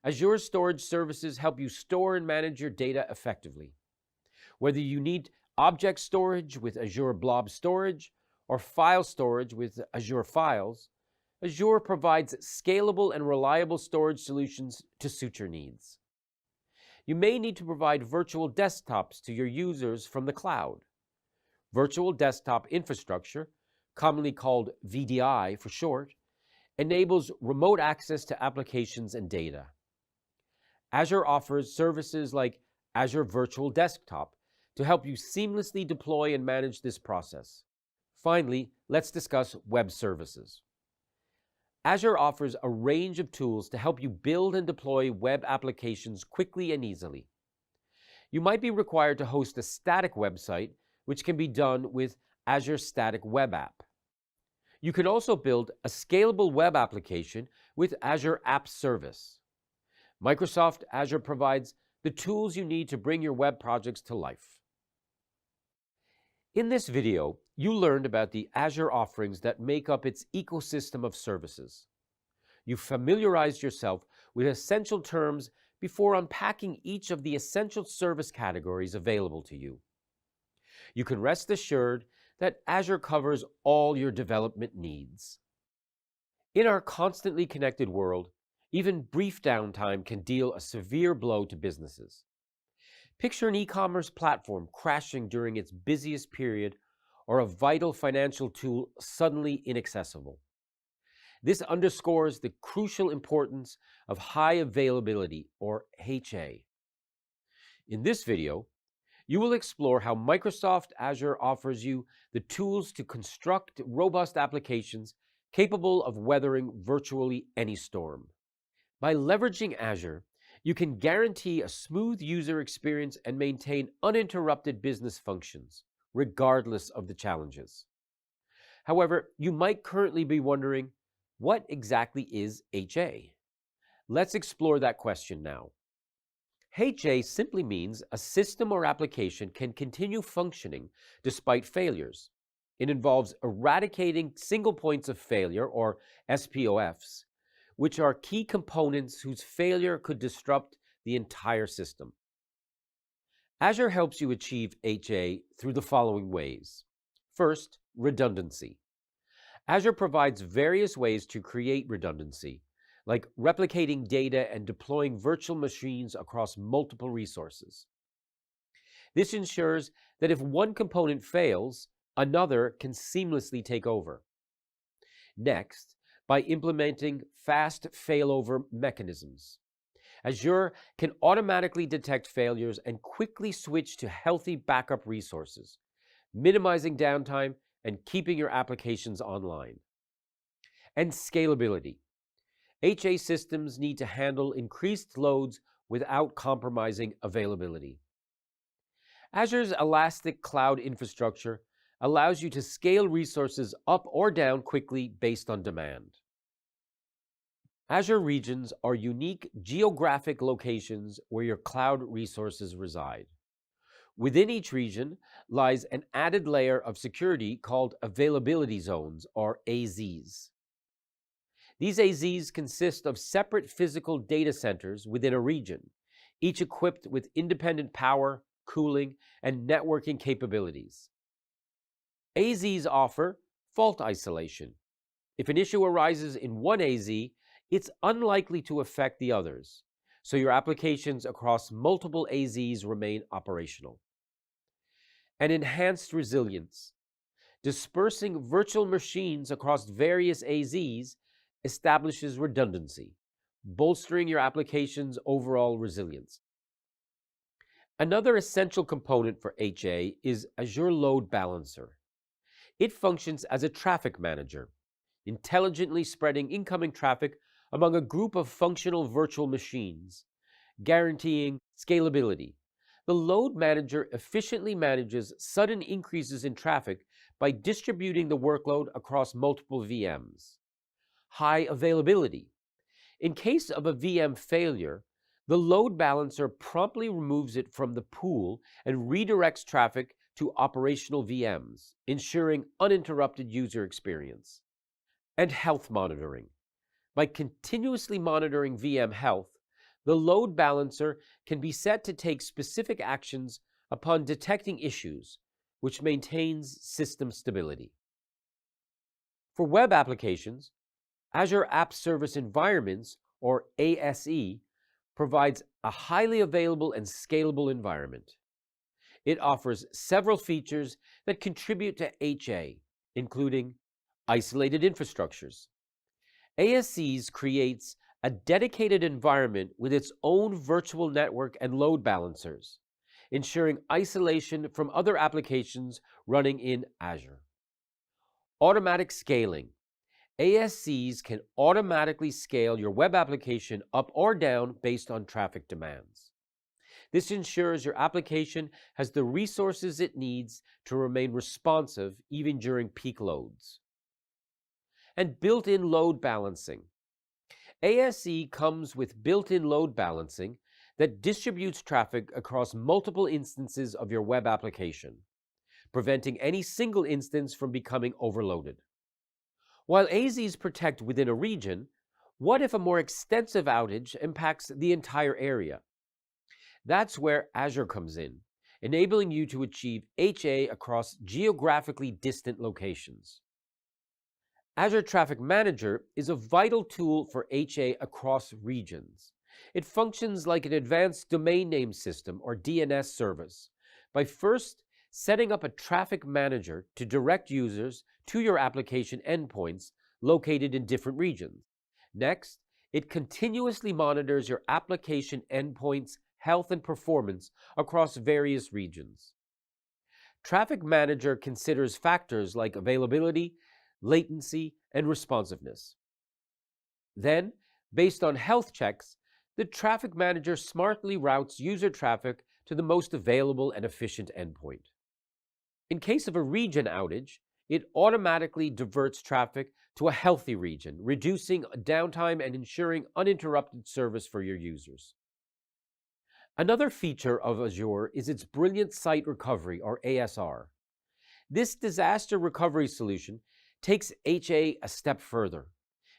G: Azure storage services help you store and manage your data effectively. Whether you need object storage with Azure Blob Storage or file storage with Azure Files, Azure provides scalable and reliable storage solutions to suit your needs. You may need to provide virtual desktops to your users from the cloud. Virtual desktop infrastructure, commonly called VDI for short, enables remote access to applications and data. Azure offers services like Azure Virtual Desktop to help you seamlessly deploy and manage this process. Finally, let's discuss web services. Azure offers a range of tools to help you build and deploy web applications quickly and easily. You might be required to host a static website, which can be done with Azure Static Web App. You can also build a scalable web application with Azure App Service.
F: Microsoft Azure provides the tools you need to bring your web projects to life. In this video, you learned about the Azure offerings that make up its ecosystem of services. You familiarized yourself with essential terms before unpacking each of the essential service categories available to you. You can rest assured that Azure covers all your development needs. In our constantly connected world, even brief downtime can deal a severe blow to businesses. Picture an e-commerce platform crashing during its busiest period or a vital financial tool suddenly inaccessible. This underscores the crucial importance of high availability, or HA. In this video, you will explore how Microsoft Azure offers you the tools to construct robust applications capable of weathering virtually any storm. By leveraging Azure, you can guarantee a smooth user experience and maintain uninterrupted business functions, regardless of the challenges. However, you might currently be wondering, what exactly is HA? Let's explore that question now. HA simply means a system or application can continue functioning despite failures. It involves eradicating single points of failure, or SPOFs, which are key components whose failure could disrupt the entire system. Azure helps you achieve HA through the following ways. First, redundancy. Azure provides various ways to create redundancy, like replicating data and deploying virtual machines across multiple resources. This ensures that if one component fails, another can seamlessly take over. Next, by implementing fast failover mechanisms. Azure can automatically detect failures and quickly switch to healthy backup resources, minimizing downtime and keeping your applications online. And scalability. HA systems need to handle increased loads without compromising availability. Azure's elastic cloud infrastructure allows you to scale resources up or down quickly based on demand. Azure regions are unique geographic locations where your cloud resources reside. Within each region lies an added layer of security called availability zones, or AZs. These AZs consist of separate physical data centers within a region, each equipped with independent power, cooling, and networking capabilities. AZs offer fault isolation. If an issue arises in one AZ, it's unlikely to affect the others, so your applications across multiple AZs remain operational. And enhanced resilience. Dispersing virtual machines across various AZs establishes redundancy, bolstering your application's overall resilience. Another essential component for HA is Azure Load Balancer. It functions as a traffic manager, intelligently spreading incoming traffic among a group of functional virtual machines, guaranteeing scalability. The load manager efficiently manages sudden increases in traffic by distributing the workload across multiple VMs. High availability. In case of a VM failure, the load balancer promptly removes it from the pool and redirects traffic to operational VMs, ensuring uninterrupted user experience. And health monitoring. By continuously monitoring VM health, the load balancer can be set to take specific actions upon detecting issues, which maintains system stability. For web applications, Azure App Service Environments, or ASE, provides a highly available and scalable environment. It offers several features that contribute to HA, including isolated infrastructures. ASEs creates a dedicated environment with its own virtual network and load balancers, ensuring isolation from other applications running in Azure. Automatic scaling. ASCs can automatically scale your web application up or down based on traffic demands. This ensures your application has the resources it needs to remain responsive even during peak loads. And built-in load balancing.
G: ASE comes with built-in load balancing that distributes traffic across multiple instances of your web application, preventing any single instance from becoming overloaded. While AZs protect within a region, what if a more extensive outage impacts the entire area? That's where Azure comes in, enabling you to achieve HA across geographically distant locations. Azure Traffic Manager is a vital tool for HA across regions. It functions like an advanced domain name system or DNS service by first setting up a traffic manager to direct users to your application endpoints located in different regions. Next, it continuously monitors your application endpoints' health and performance across various regions. Traffic Manager considers factors like availability, latency, and responsiveness. Then, based on health checks, the Traffic Manager smartly routes user traffic to the most available and efficient endpoint. In case of a region outage, it automatically diverts traffic to a healthy region, reducing downtime and ensuring uninterrupted service for your users. Another feature of Azure is its brilliant site recovery, or ASR. This disaster recovery solution takes HA a step further,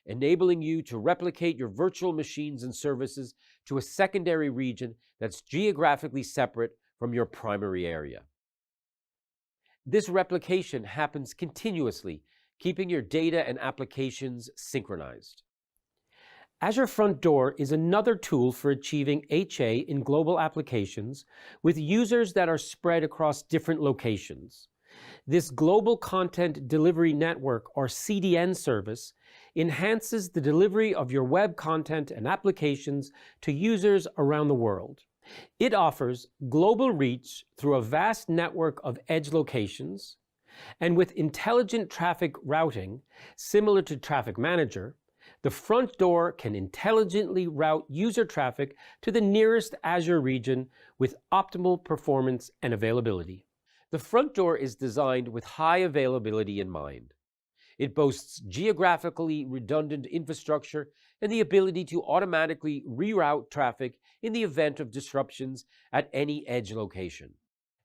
G: enabling you to replicate your virtual machines and services to a secondary region that's geographically separate from your primary area. This replication happens continuously, keeping your data and applications synchronized. Azure Front Door is another tool for achieving HA in global applications with users that are spread across different locations. This Global Content Delivery Network, or CDN service, enhances the delivery of your web content and applications to users around the world. It offers global reach through a vast network of edge locations, and with intelligent traffic routing, similar to Traffic Manager, the front door can intelligently route user traffic to the nearest Azure region with optimal performance and availability. The front door is designed with high availability in mind. It boasts geographically redundant infrastructure and the ability to automatically reroute traffic in the event of disruptions at any edge location.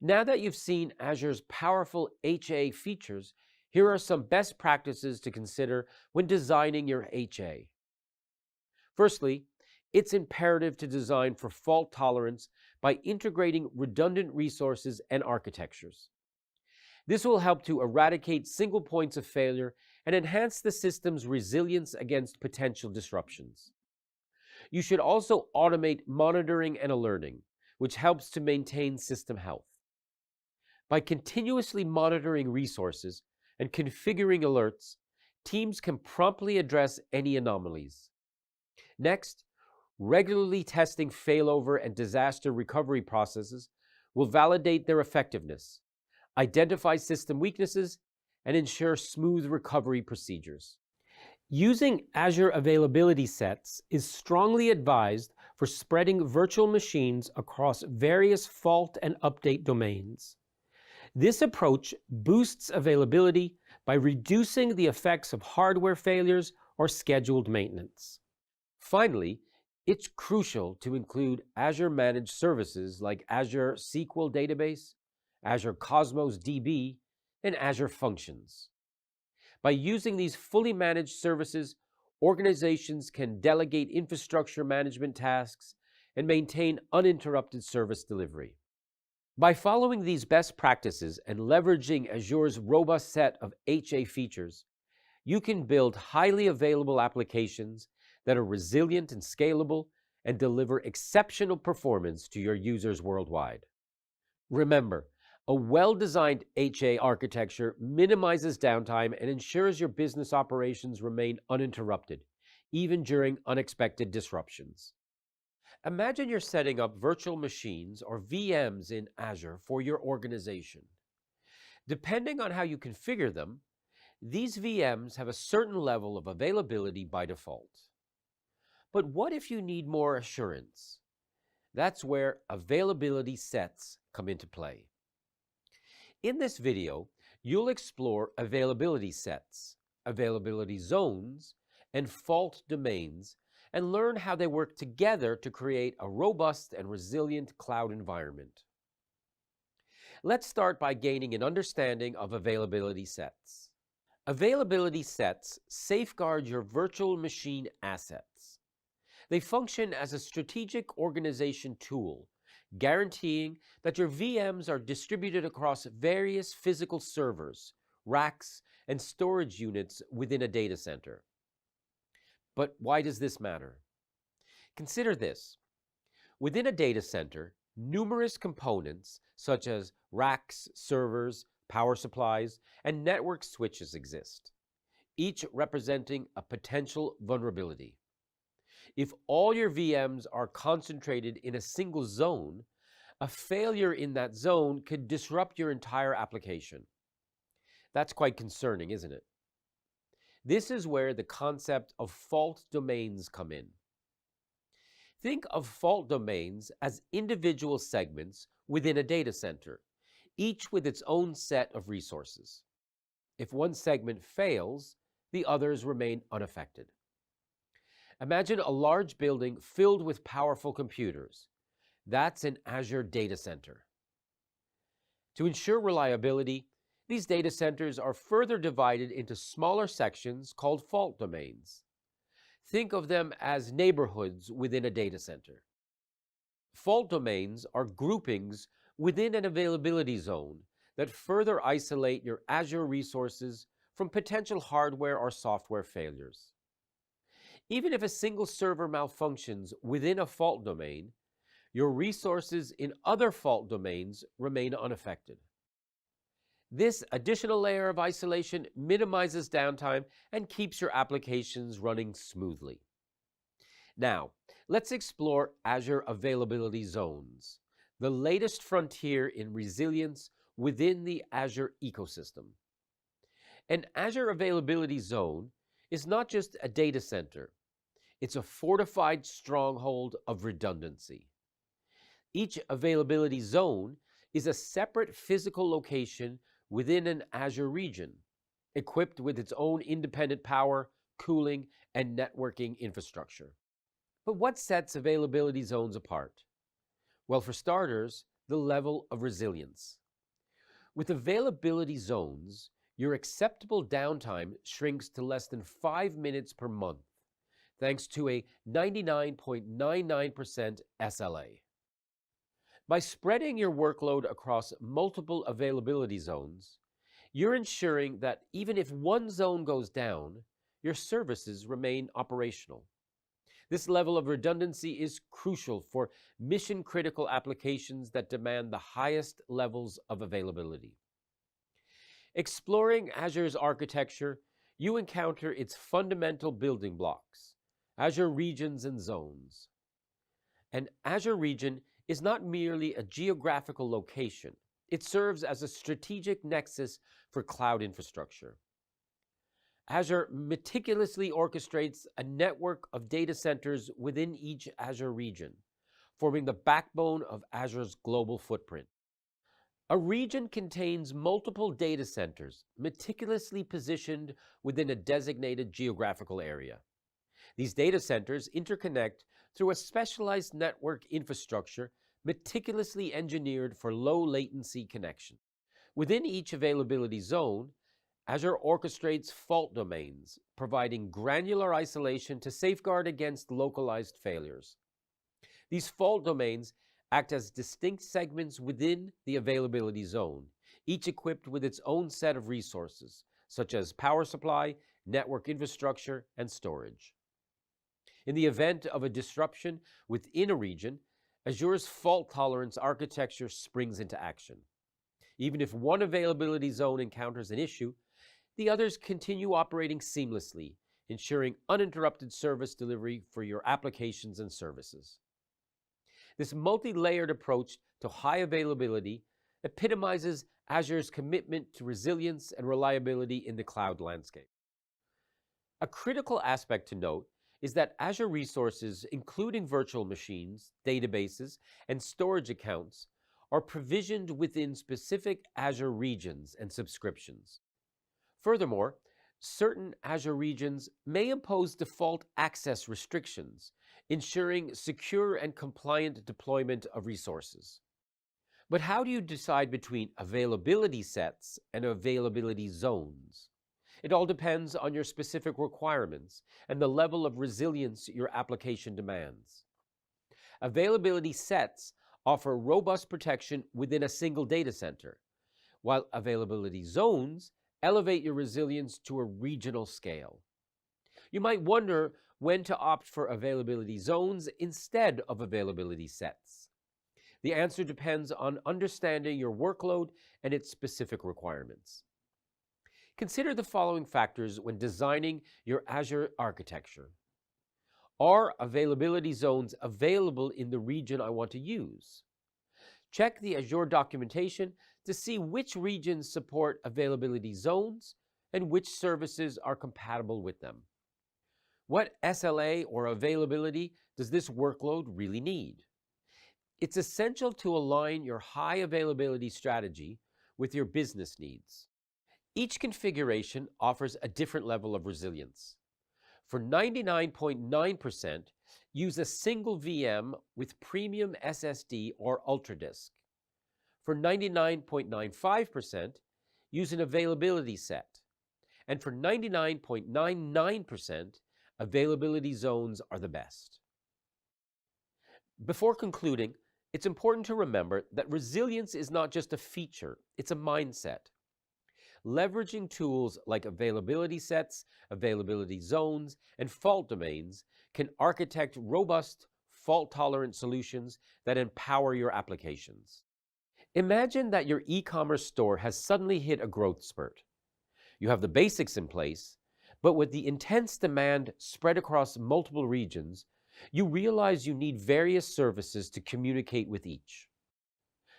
G: Now that you've seen Azure's powerful HA features, here are some best practices to consider when designing your HA. Firstly, it's imperative to design for fault tolerance by integrating redundant resources and architectures. This will help to eradicate single points of failure and enhance the system's resilience against potential disruptions. You should also automate monitoring and alerting, which helps to maintain system health. By continuously monitoring resources and configuring alerts, teams can promptly address any anomalies. Next, regularly testing failover and disaster recovery processes will validate their effectiveness, identify system weaknesses, and ensure smooth recovery procedures. Using Azure Availability Sets is strongly advised for spreading virtual machines across various fault and update domains. This approach boosts availability by reducing the effects of hardware failures or scheduled maintenance. Finally, it's crucial to include Azure Managed Services like Azure SQL Database, Azure Cosmos DB, and Azure Functions. By using these fully managed services, organizations can delegate infrastructure management tasks and maintain uninterrupted service delivery. By following these best practices and leveraging Azure's robust set of HA features, you can build highly available applications that are resilient and scalable and deliver exceptional performance to your users worldwide. Remember, a well-designed HA architecture minimizes downtime and ensures your business operations remain uninterrupted, even during unexpected disruptions. Imagine you're setting up virtual machines or VMs in Azure for your organization. Depending on how you configure them, these VMs have a certain level of availability by default. But what if you need more assurance? That's where availability sets come into play. In this video, you'll explore availability sets, availability zones, and fault domains and learn how they work together to create a robust and resilient cloud environment. Let's start by gaining an understanding of availability sets. Availability sets safeguard your virtual machine assets. They function as a strategic organization tool, guaranteeing that your VMs are distributed across various physical servers, racks, and storage units within a data center. But why does this matter? Consider this. Within a data center, numerous components such as racks, servers, power supplies, and network switches exist, each representing a potential vulnerability. If all your VMs are concentrated in a single zone, a failure in that zone could disrupt your entire application. That's quite concerning, isn't it? This is where the concept of fault domains come in. Think of fault domains as individual segments within a data center, each with its own set of resources. If one segment fails, the others remain unaffected. Imagine a large building filled with powerful computers. That's an Azure data center. To ensure reliability, these data centers are further divided into smaller sections called fault domains. Think of them as neighborhoods within a data center. Fault domains are groupings within an availability zone that further isolate your Azure resources from potential hardware or software failures. Even if a single server malfunctions within a fault domain, your resources in other fault domains remain unaffected. This additional layer of isolation minimizes downtime and keeps your applications running smoothly. Now, let's explore Azure Availability Zones, the latest frontier in resilience within the Azure ecosystem. An Azure Availability Zone is not just a data center, it's a fortified stronghold of redundancy. Each availability zone is a separate physical location within an Azure region, equipped with its own independent power, cooling, and networking infrastructure. But what sets availability zones apart? Well, for starters, the level of resilience. With availability zones, your acceptable downtime shrinks to less than 5 minutes per month, thanks to a 99.99% SLA. By spreading your workload across multiple availability zones, you're ensuring that even if one zone goes down, your services remain operational. This level of redundancy is crucial for mission-critical applications that demand the highest levels of availability. Exploring Azure's architecture, you encounter its fundamental building blocks, Azure regions and zones. An Azure region is not merely a geographical location. It serves as a strategic nexus for cloud infrastructure. Azure meticulously orchestrates a network of data centers within each Azure region, forming the backbone of Azure's global footprint. A region contains multiple data centers meticulously positioned within a designated geographical area. These data centers interconnect through a specialized network infrastructure meticulously engineered for low latency connection. Within each availability zone, Azure orchestrates fault domains, providing granular isolation to safeguard against localized failures. These fault domains act as distinct segments within the availability zone, each equipped with its own set of resources, such as power supply, network infrastructure, and storage. In the event of a disruption within a region, Azure's fault tolerance architecture springs into action. Even if one availability zone encounters an issue, the others continue operating seamlessly, ensuring uninterrupted service delivery for your applications and services. This multi-layered approach to high availability epitomizes Azure's commitment to resilience and reliability in the cloud landscape. A critical aspect to note is that Azure resources, including virtual machines, databases, and storage accounts, are provisioned within specific Azure regions and subscriptions. Furthermore, certain Azure regions may impose default access restrictions, ensuring secure and compliant deployment of resources. But how do you decide between availability sets and availability zones? It all depends on your specific requirements and the level of resilience your application demands. Availability sets offer robust protection within a single data center, while availability zones elevate your resilience to a regional scale. You might wonder when to opt for availability zones instead of availability sets. The answer depends on understanding your workload and its specific requirements. Consider the following factors when designing your Azure architecture. Are availability zones available in the region I want to use? Check the Azure documentation to see which regions support availability zones and which services are compatible with them. What SLA or availability does this workload really need? It's essential to align your high availability strategy with your business needs. Each configuration offers a different level of resilience. For 99.9%, use a single VM with premium SSD or UltraDisk. For 99.95%, use an availability set. And for 99.99%, availability zones are the best. Before concluding, it's important to remember that resilience is not just a feature, it's a mindset. Leveraging tools like availability sets, availability zones, and fault domains can architect robust, fault-tolerant solutions that empower your applications. Imagine that your e-commerce store has suddenly hit a growth spurt. You have the basics in place, but with the intense demand spread across multiple regions, you realize you need various services to communicate with each.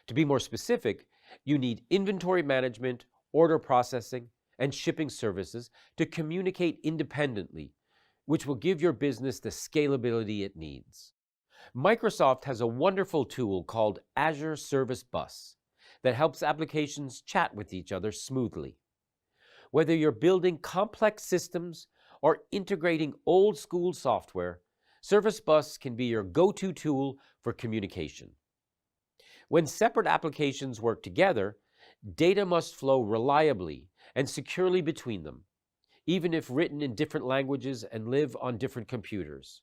G: To be more specific, you need inventory management, order processing, and shipping services to communicate independently, which will give your business the scalability it needs. Microsoft has a wonderful tool called Azure Service Bus that helps applications chat with each other smoothly. Whether you're building complex systems or integrating old-school software, Service Bus can be your go-to tool for communication. When separate applications work together, data must flow reliably and securely between them, even if written in different languages and live on different computers.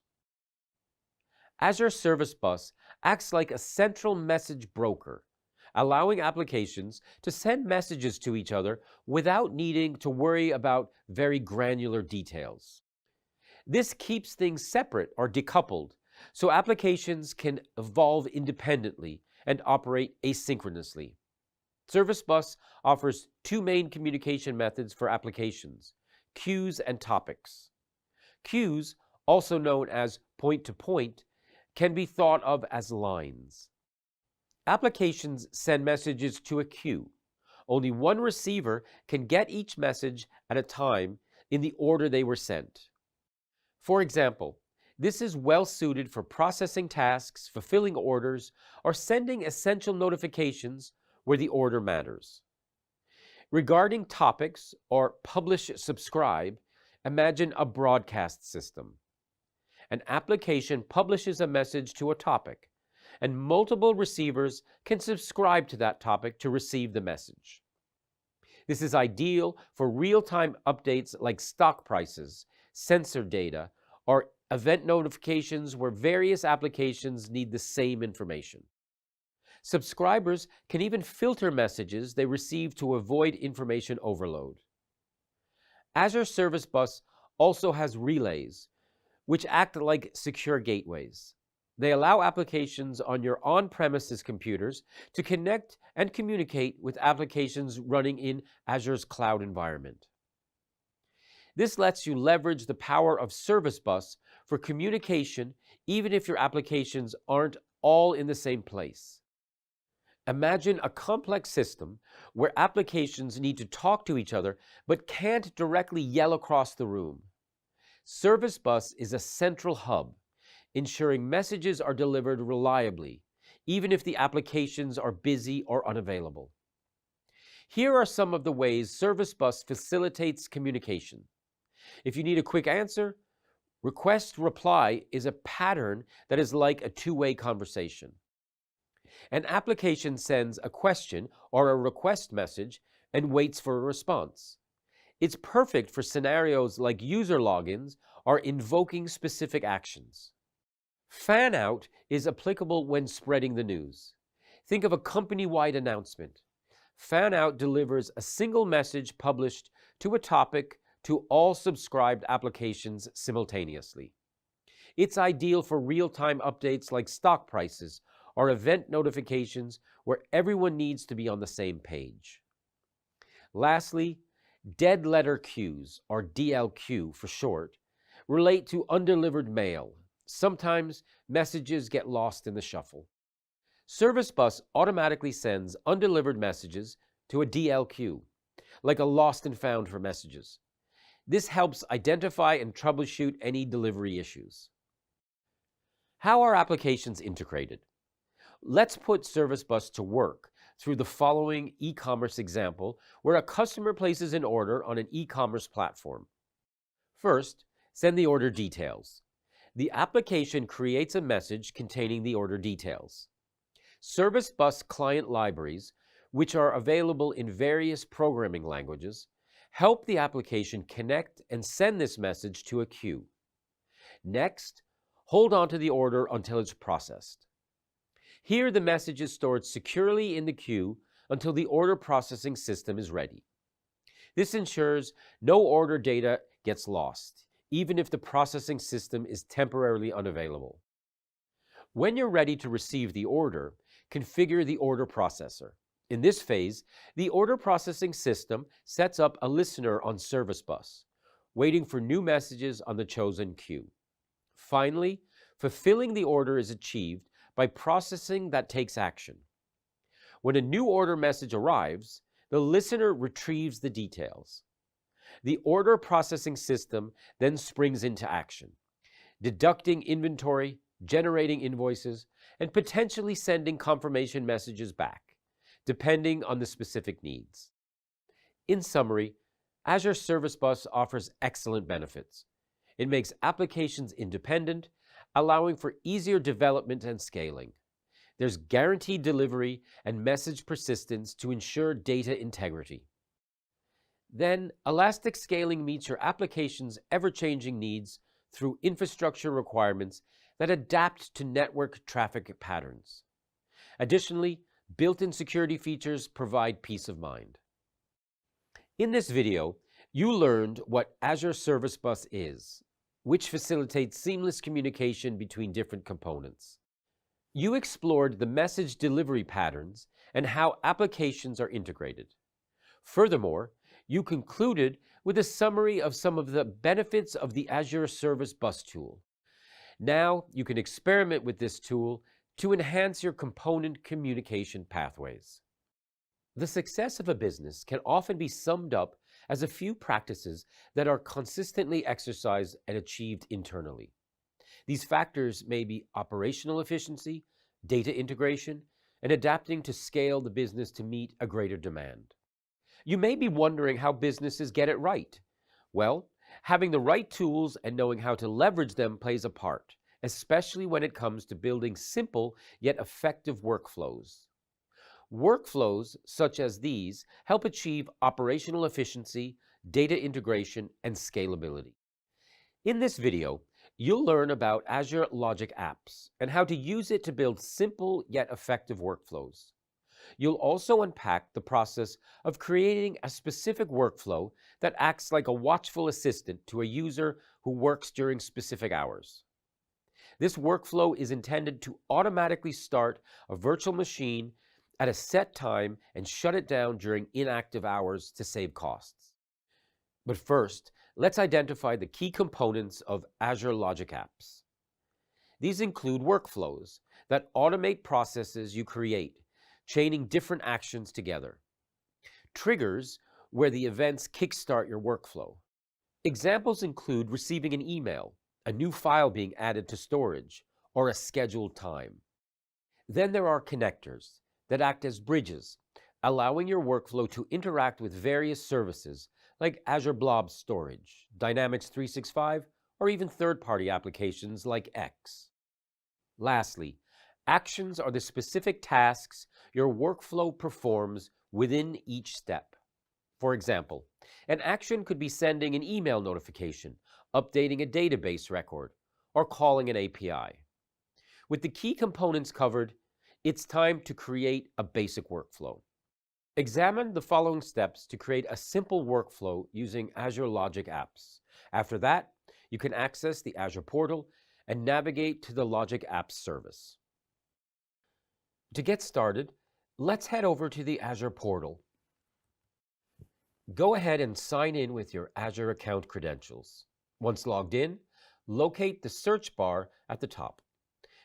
G: Azure Service Bus acts like a central message broker, allowing applications to send messages to each other without needing to worry about very granular details. This keeps things separate or decoupled, so applications can evolve independently and operate asynchronously. Service Bus offers two main communication methods for applications: queues and topics. Queues, also known as point-to-point, can be thought of as lines. Applications send messages to a queue. Only one receiver can get each message at a time in the order they were sent. For example, this is well suited for processing tasks, fulfilling orders, or sending essential notifications where the order matters. Regarding topics or publish-subscribe, imagine a broadcast system. An application publishes a message to a topic, and multiple receivers can subscribe to that topic to receive the message. This is ideal for real-time updates like stock prices, sensor data, or event notifications where various applications need the same information. Subscribers can even filter messages they receive to avoid information overload. Azure Service Bus also has relays, which act like secure gateways. They allow applications on your on-premises computers to connect and communicate with applications running in Azure's cloud environment. This lets you leverage the power of Service Bus for communication even if your applications aren't all in the same place. Imagine a complex system where applications need to talk to each other but can't directly yell across the room. Service Bus is a central hub, ensuring messages are delivered reliably, even if the applications are busy or unavailable. Here are some of the ways Service Bus facilitates communication. If you need a quick answer, request reply is a pattern that is like a two-way conversation. An application sends a question or a request message and waits for a response. It's perfect for scenarios like user logins or invoking specific actions. Fan out is applicable when spreading the news. Think of a company-wide announcement. Fan out delivers a single message published to a topic to all subscribed applications simultaneously. It's ideal for real-time updates like stock prices or event notifications where everyone needs to be on the same page. Lastly, dead letter queues, or DLQ for short, relate to undelivered mail. Sometimes messages get lost in the shuffle. Service Bus automatically sends undelivered messages to a DLQ, like a lost and found for messages. This helps identify and troubleshoot any delivery issues. How are applications integrated? Let's put Service Bus to work through the following e-commerce example where a customer places an order on an e-commerce platform. First, send the order details. The application creates a message containing the order details. Service Bus client libraries, which are available in various programming languages, help the application connect and send this message to a queue. Next, hold on to the order until it's processed. Here, the message is stored securely in the queue until the order processing system is ready. This ensures no order data gets lost, even if the processing system is temporarily unavailable. When you're ready to receive the order, configure the order processor. In this phase, the order processing system sets up a listener on Service Bus, waiting for new messages on the chosen queue. Finally, fulfilling the order is achieved by processing that takes action. When a new order message arrives, the listener retrieves the details. The order processing system then springs into action, deducting inventory, generating invoices, and potentially sending confirmation messages back, depending on the specific needs. In summary, Azure Service Bus offers excellent benefits. It makes applications independent, allowing for easier development and scaling. There's guaranteed delivery and message persistence to ensure data integrity. Then, elastic scaling meets your application's ever-changing needs through infrastructure requirements that adapt to network traffic patterns. Additionally, built-in security features provide peace of mind. In this video, you learned what Azure Service Bus is, which facilitates seamless communication between different components. You explored the message delivery patterns and how applications are integrated. Furthermore, you concluded with a summary of some of the benefits of the Azure Service Bus tool. Now you can experiment with this tool to enhance your component communication pathways. The success of a business can often be summed up as a few practices that are consistently exercised and achieved internally. These factors may be operational efficiency, data integration, and adapting to scale the business to meet a greater demand. You may be wondering how businesses get it right. Well, having the right tools and knowing how to leverage them plays a part, especially when it comes to building simple yet effective workflows. Workflows such as these help achieve operational efficiency, data integration, and scalability. In this video, you'll learn about Azure Logic Apps and how to use it to build simple yet effective workflows. You'll also unpack the process of creating a specific workflow that acts like a watchful assistant to a user who works during specific hours. This workflow is intended to automatically start a virtual machine at a set time and shut it down during inactive hours to save costs. But first, let's identify the key components of Azure Logic Apps. These include workflows that automate processes you create, chaining different actions together. Triggers, where the events kickstart your workflow. Examples include receiving an email, a new file being added to storage, or a scheduled time. Then there are connectors that act as bridges, allowing your workflow to interact with various services like Azure Blob Storage, Dynamics 365, or even third-party applications like X. Lastly, actions are the specific tasks your workflow performs within each step. For example, an action could be sending an email notification, updating a database record, or calling an API. With the key components covered, it's time to create a basic workflow. Examine the following steps to create a simple workflow using Azure Logic Apps. After that, you can access the Azure portal and navigate to the Logic Apps service. To get started, let's head over to the Azure portal. Go ahead and sign in with your Azure account credentials. Once logged in, locate the search bar at the top.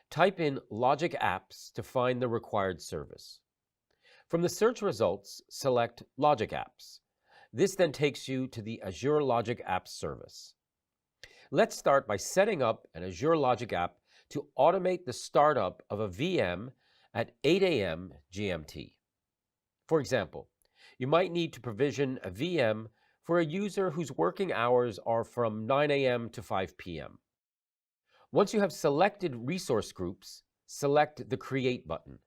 G: Type in Logic Apps to find the required service. From the search results, select Logic Apps. This then takes you to the Azure Logic Apps service. Let's start by setting up an Azure Logic App to automate the startup of a VM at 8 a.m. GMT. For example, you might need to provision a VM for a user whose working hours are from 9 a.m. to 5 p.m. Once you have selected resource groups, select the Create button.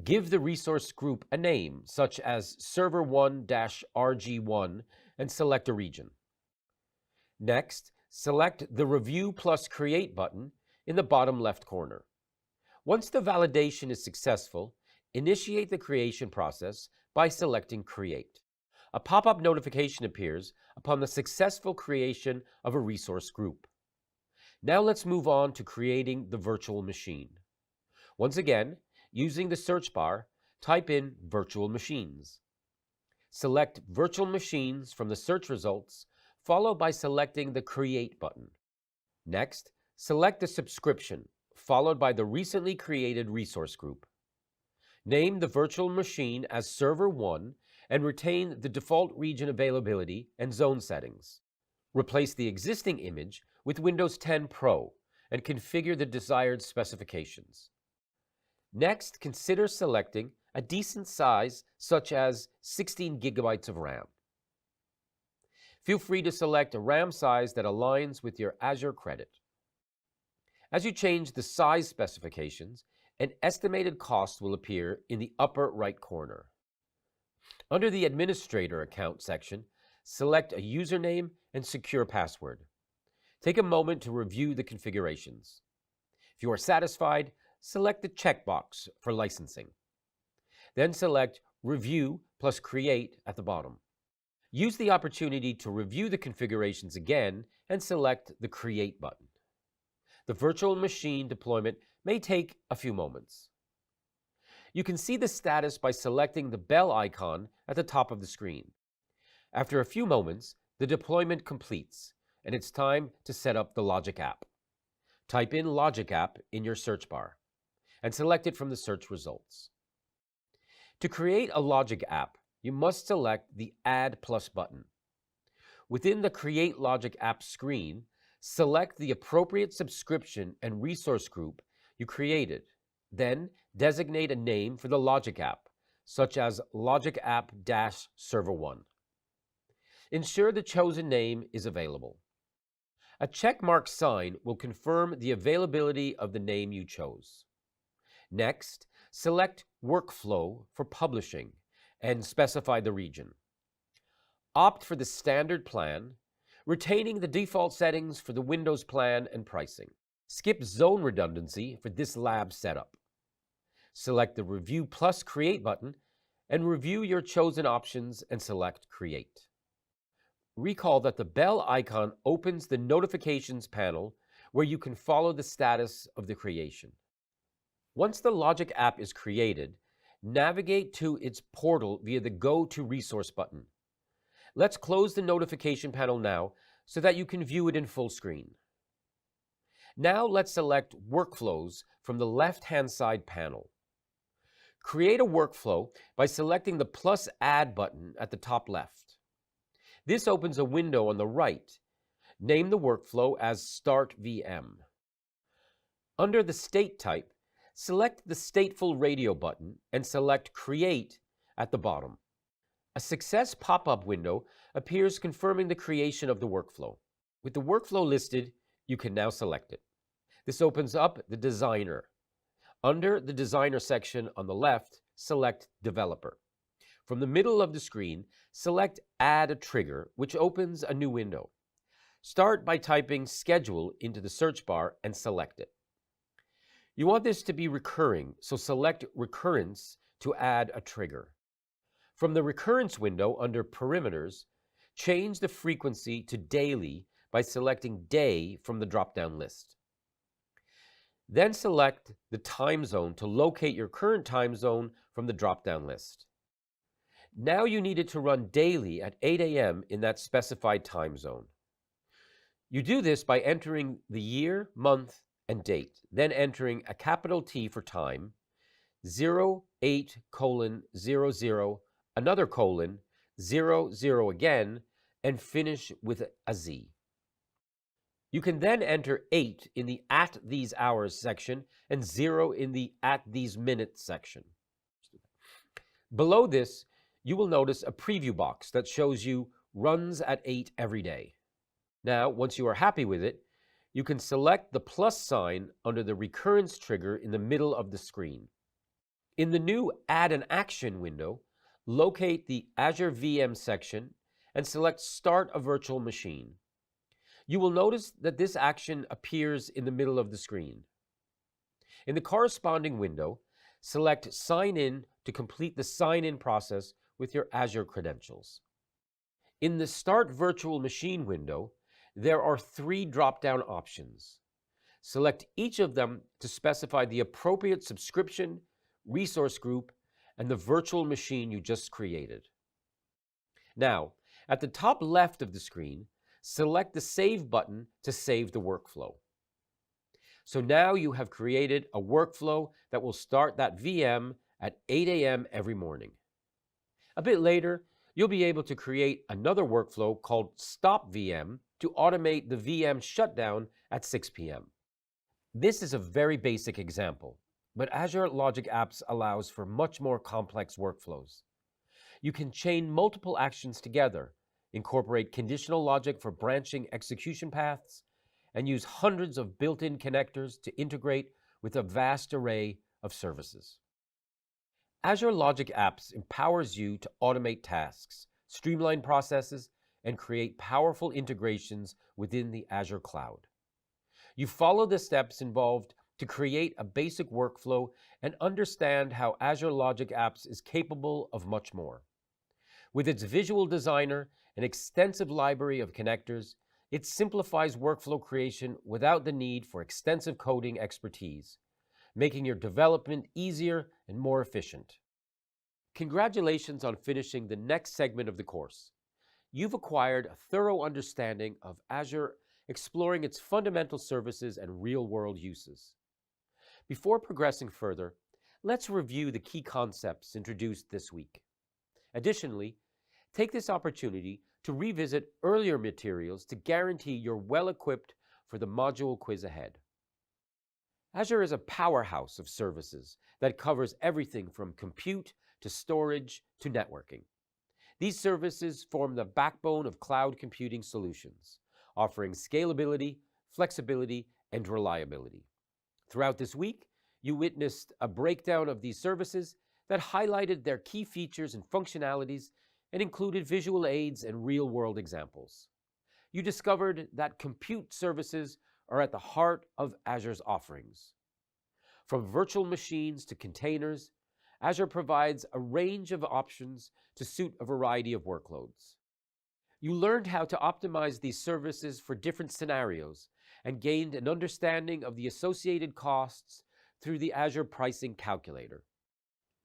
G: Give the resource group a name, such as Server1-RG1, and select a region. Next, select the Review plus Create button in the bottom left corner. Once the validation is successful, initiate the creation process by selecting Create. A pop-up notification appears upon the successful creation of a resource group. Now let's move on to creating the virtual machine. Once again, using the search bar, type in Virtual Machines. Select Virtual Machines from the search results, followed by selecting the Create button. Next, select the subscription, followed by the recently created resource group. Name the virtual machine as Server 1 and retain the default region availability and zone settings. Replace the existing image with Windows 10 Pro and configure the desired specifications. Next, consider selecting a decent size such as 16 gigabytes of RAM. Feel free to select a RAM size that aligns with your Azure credit. As you change the size specifications, an estimated cost will appear in the upper right corner. Under the Administrator Account section, select a username and secure password. Take a moment to review the configurations. If you are satisfied, select the checkbox for licensing. Then select Review plus Create at the bottom. Use the opportunity to review the configurations again and select the Create button. The virtual machine deployment may take a few moments. You can see the status by selecting the bell icon at the top of the screen. After a few moments, the deployment completes, and it's time to set up the Logic App. Type in Logic App in your search bar and select it from the search results. To create a Logic App, you must select the Add Plus button. Within the Create Logic App screen, select the appropriate subscription and resource group you created. Then designate a name for the Logic App, such as Logic App-Server1. Ensure the chosen name is available. A checkmark sign will confirm the availability of the name you chose. Next, select Workflow for publishing and specify the region. Opt for the standard plan, retaining the default settings for the Windows plan and pricing. Skip zone redundancy for this lab setup. Select the Review plus Create button and review your chosen options and select Create. Recall that the bell icon opens the Notifications panel where you can follow the status of the creation. Once the Logic App is created, navigate to its portal via the Go to Resource button. Let's close the notification panel now so that you can view it in full screen. Now let's select Workflows from the left-hand side panel. Create a workflow by selecting the plus Add button at the top left. This opens a window on the right. Name the workflow as Start VM. Under the state type, select the Stateful Radio button and select Create at the bottom. A success pop-up window appears confirming the creation of the workflow. With the workflow listed, you can now select it. This opens up the Designer. Under the Designer section on the left, select Developer. From the middle of the screen, select Add a Trigger, which opens a new window. Start by typing Schedule into the search bar and select it. You want this to be recurring, so select Recurrence to add a trigger. From the Recurrence window under Parameters, change the frequency to Daily by selecting Day from the drop-down list. Then select the time zone to locate your current time zone from the drop-down list. Now you need it to run daily at 8 a.m. in that specified time zone. You do this by entering the year, month, and date, then entering a capital T for time, 08:00, another colon, 00 again, and finish with a Z. You can then enter 8 in the at these hours section and 0 in the at these minutes section. Below this, you will notice a preview box that shows you runs at 8 every day. Now, once you are happy with it, you can select the plus sign under the recurrence trigger in the middle of the screen. In the new Add an Action window, locate the Azure VM section and select Start a Virtual Machine. You will notice that this action appears in the middle of the screen. In the corresponding window, select Sign In to complete the sign-in process with your Azure credentials. In the Start Virtual Machine window, there are 3 drop-down options. Select each of them to specify the appropriate subscription, resource group, and the virtual machine you just created. Now, at the top left of the screen, select the Save button to save the workflow. So now you have created a workflow that will start that VM at 8 a.m. every morning. A bit later, you'll be able to create another workflow called Stop VM to automate the VM shutdown at 6 p.m. This is a very basic example, but Azure Logic Apps allows for much more complex workflows. You can chain multiple actions together, incorporate conditional logic for branching execution paths, and use hundreds of built-in connectors to integrate with a vast array of services. Azure Logic Apps empowers you to automate tasks, streamline processes, and create powerful integrations within the Azure cloud. You follow the steps involved to create a basic workflow and understand how Azure Logic Apps is capable of much more. With its visual designer and extensive library of connectors, it simplifies workflow creation without the need for extensive coding expertise, making your development easier and more efficient. Congratulations on finishing the next segment of the course. You've acquired a thorough understanding of Azure, exploring its fundamental services and real-world uses. Before progressing further, let's review the key concepts introduced this week. Additionally, take this opportunity to revisit earlier materials to guarantee you're well-equipped for the module quiz ahead. Azure is a powerhouse of services that covers everything from compute to storage to networking. These services form the backbone of cloud computing solutions, offering scalability, flexibility, and reliability. Throughout this week, you witnessed a breakdown of these services that highlighted their key features and functionalities and included visual aids and real-world examples. You discovered that compute services are at the heart of Azure's offerings. From virtual machines to containers, Azure provides a range of options to suit a variety of workloads. You learned how to optimize these services for different scenarios and gained an understanding of the associated costs through the Azure Pricing Calculator.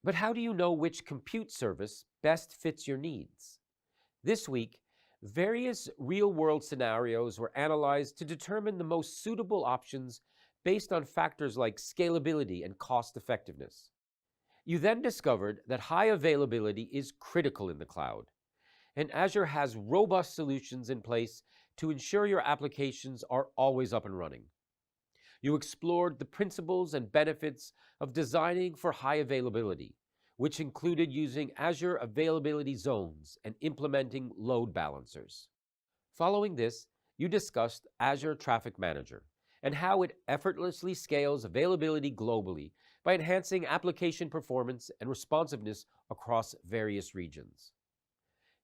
G: But how do you know which compute service best fits your needs? This week, various real-world scenarios were analyzed to determine the most suitable options based on factors like scalability and cost-effectiveness. You then discovered that high availability is critical in the cloud, and Azure has robust solutions in place to ensure your applications are always up and running. You explored the principles and benefits of designing for high availability, which included using Azure Availability Zones and implementing load balancers. Following this, you discussed Azure Traffic Manager and how it effortlessly scales availability globally by enhancing application performance and responsiveness across various regions.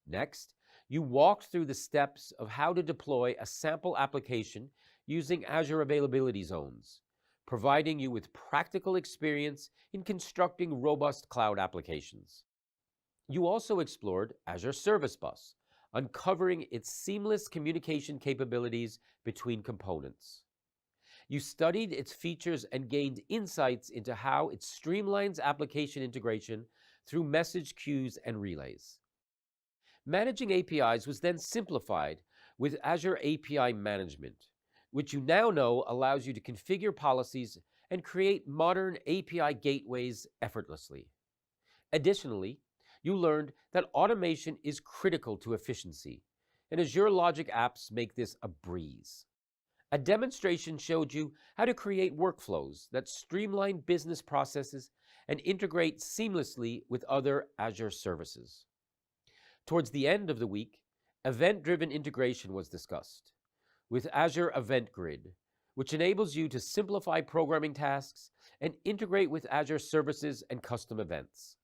G: Next, you walked through the steps of how to deploy a sample application using Azure Availability Zones, providing you with practical experience in constructing robust cloud applications. You also explored Azure Service Bus, uncovering its seamless communication capabilities between components. You studied its features and gained insights into how it streamlines application integration through message queues and relays. Managing APIs was then simplified with Azure API Management, which you now know allows you to configure policies and create modern API gateways effortlessly. Additionally, you learned that automation is critical to efficiency, and Azure Logic apps make this a breeze. A demonstration showed you how to create workflows that streamline business processes and integrate seamlessly with other Azure services. Towards the end of the week, event-driven integration was discussed with Azure Event Grid, which enables you to simplify programming tasks and integrate with Azure services and custom events.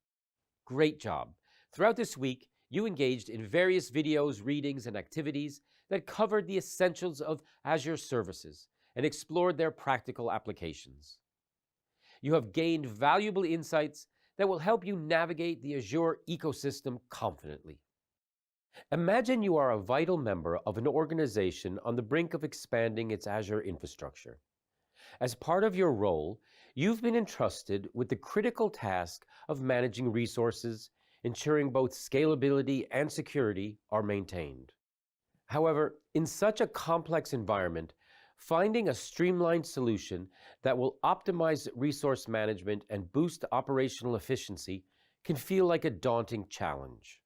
G: Great job! Throughout this week, you engaged in various videos, readings, and activities that covered the essentials of Azure services and explored their practical applications. You have gained valuable insights that will help you navigate the Azure ecosystem confidently. Imagine you are a vital member of an organization on the brink of expanding its Azure infrastructure. As part of your role, you've been entrusted with the critical task of managing resources, ensuring both scalability and security are maintained. However, in such a complex environment, finding a streamlined solution that will optimize resource management and boost operational efficiency can feel like a daunting challenge.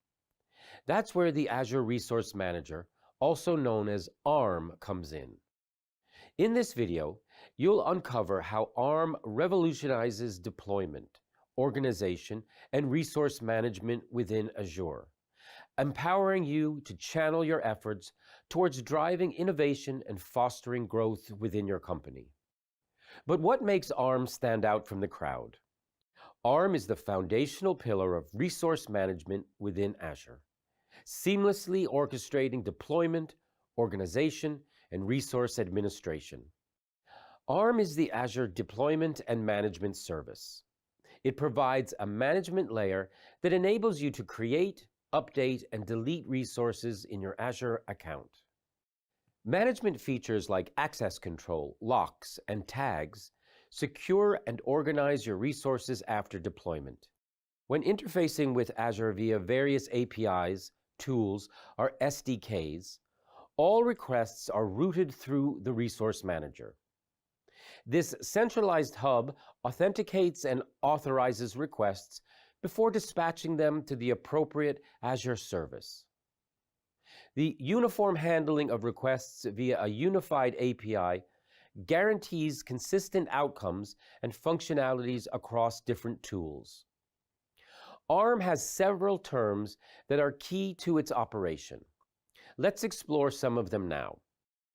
G: That's where the Azure Resource Manager, also known as ARM, comes in. In this video, you'll uncover how ARM revolutionizes deployment, organization, and resource management within Azure, empowering you to channel your efforts towards driving innovation and fostering growth within your company. But what makes ARM stand out from the crowd? ARM is the foundational pillar of resource management within Azure, seamlessly orchestrating deployment, organization, and resource administration. ARM is the Azure Deployment and Management Service. It provides a management layer that enables you to create, update, and delete resources in your Azure account. Management features like access control, locks, and tags secure and organize your resources after deployment. When interfacing with Azure via various APIs, tools, or SDKs, all requests are routed through the Resource Manager. This centralized hub authenticates and authorizes requests before dispatching them to the appropriate Azure service. The uniform handling of requests via a unified API guarantees consistent outcomes and functionalities across different tools. ARM has several terms that are key to its operation. Let's explore some of them now.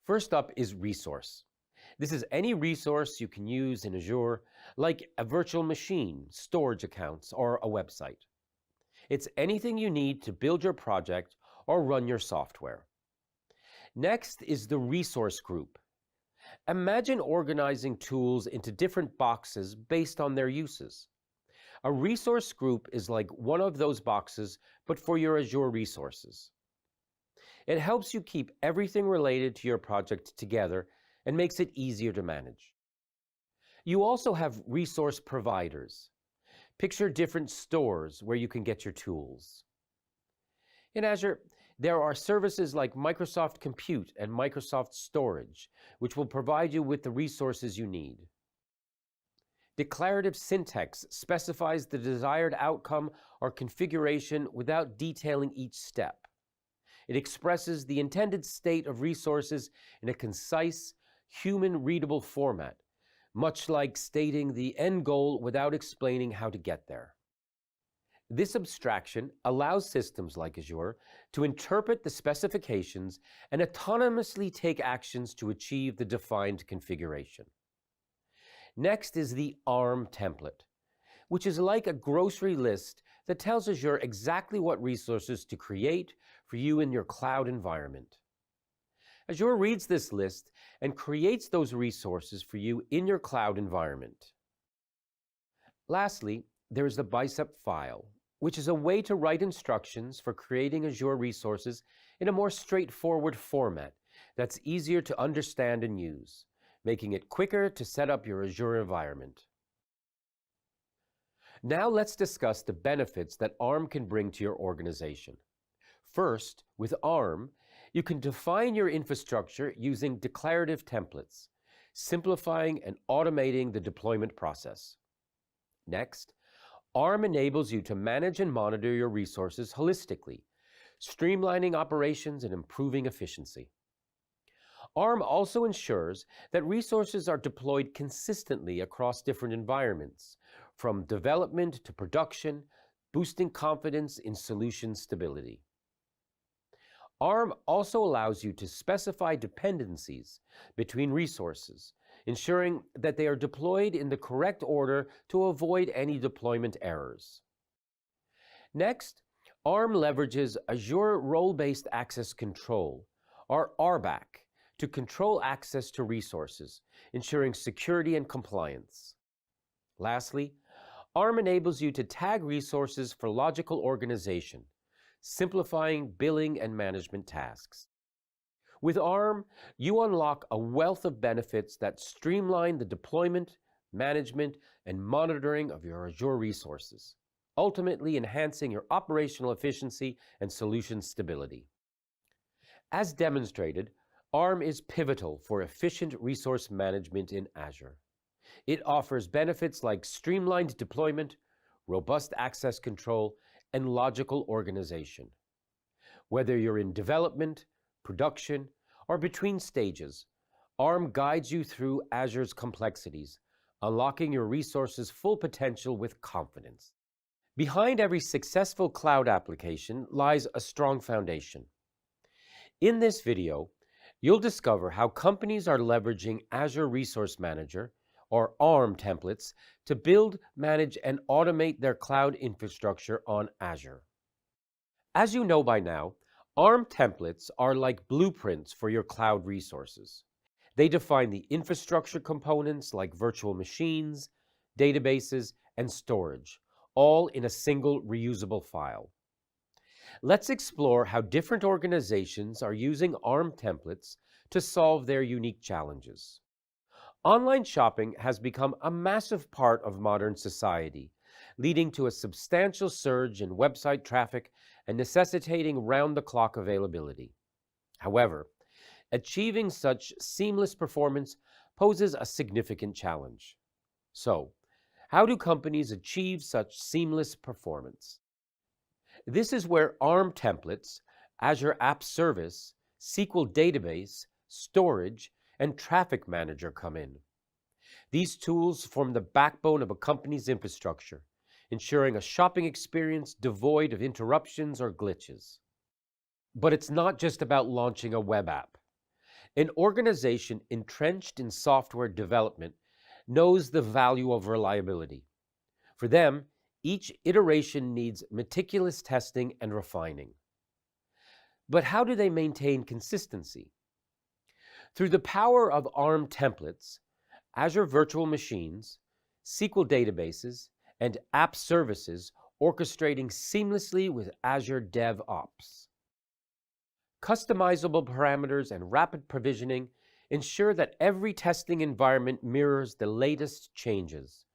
G: First up is resource. This is any resource you can use in Azure, like a virtual machine, storage accounts, or a website. It's anything you need to build your project or run your software. Next is the resource group. Imagine organizing tools into different boxes based on their uses. A resource group is like one of those boxes, but for your Azure resources. It helps you keep everything related to your project together and makes it easier to manage. You also have resource providers. Picture different stores where you can get your tools. In Azure, there are services like Microsoft Compute and Microsoft Storage, which will provide you with the resources you need. Declarative syntax specifies the desired outcome or configuration without detailing each step. It expresses the intended state of resources in a concise, human-readable format, much like stating the end goal without explaining how to get there. This abstraction allows systems like Azure to interpret the specifications and autonomously take actions to achieve the defined configuration. Next is the ARM template, which is like a grocery list that tells Azure exactly what resources to create for you in your cloud environment. Azure reads this list and creates those resources for you in your cloud environment. Lastly, there is the bicep file, which is a way to write instructions for creating Azure resources in a more straightforward format that's easier to understand and use, making it quicker to set up your Azure environment. Now let's discuss the benefits that ARM can bring to your organization. First, with ARM, you can define your infrastructure using declarative templates, simplifying and automating the deployment process. Next, ARM enables you to manage and monitor your resources holistically, streamlining operations and improving efficiency. ARM also ensures that resources are deployed consistently across different environments, from development to production, boosting confidence in solution stability. ARM also allows you to specify dependencies between resources, ensuring that they are deployed in the correct order to avoid any deployment errors. Next, ARM leverages Azure Role-Based Access Control, or RBAC, to control access to resources, ensuring security and compliance. Lastly, ARM enables you to tag resources for logical organization, simplifying billing and management tasks. With ARM, you unlock a wealth of benefits that streamline the deployment, management, and monitoring of your Azure resources, ultimately enhancing your operational efficiency and solution stability. As demonstrated, ARM is pivotal for efficient resource management in Azure. It offers benefits like streamlined deployment, robust access control, and logical organization. Whether you're in development, production, or between stages, ARM guides you through Azure's complexities, unlocking your resources' full potential with confidence. Behind every successful cloud application lies a strong foundation. In this video, you'll discover how companies are leveraging Azure Resource Manager, or ARM templates, to build, manage, and automate their cloud infrastructure on Azure. As you know by now, ARM templates are like blueprints for your cloud resources. They define the infrastructure components like virtual machines, databases, and storage, all in a single reusable file. Let's explore how different organizations are using ARM templates to solve their unique challenges. Online shopping has become a massive part of modern society, leading to a substantial surge in website traffic and necessitating round-the-clock availability. However, achieving such seamless performance poses a significant challenge. So, how do companies achieve such seamless performance? This is where ARM templates, Azure App Service, SQL Database, Storage, and Traffic Manager come in. These tools form the backbone of a company's infrastructure, ensuring a shopping experience devoid of interruptions or glitches. But it's not just about launching a web app. An organization entrenched in software development knows the value of reliability. For them, each iteration needs meticulous testing and refining. But how do they maintain consistency? Through the power of ARM templates, Azure Virtual Machines, SQL databases, and app services orchestrating seamlessly with Azure DevOps. Customizable parameters and rapid provisioning ensure that every testing environment mirrors the latest changes,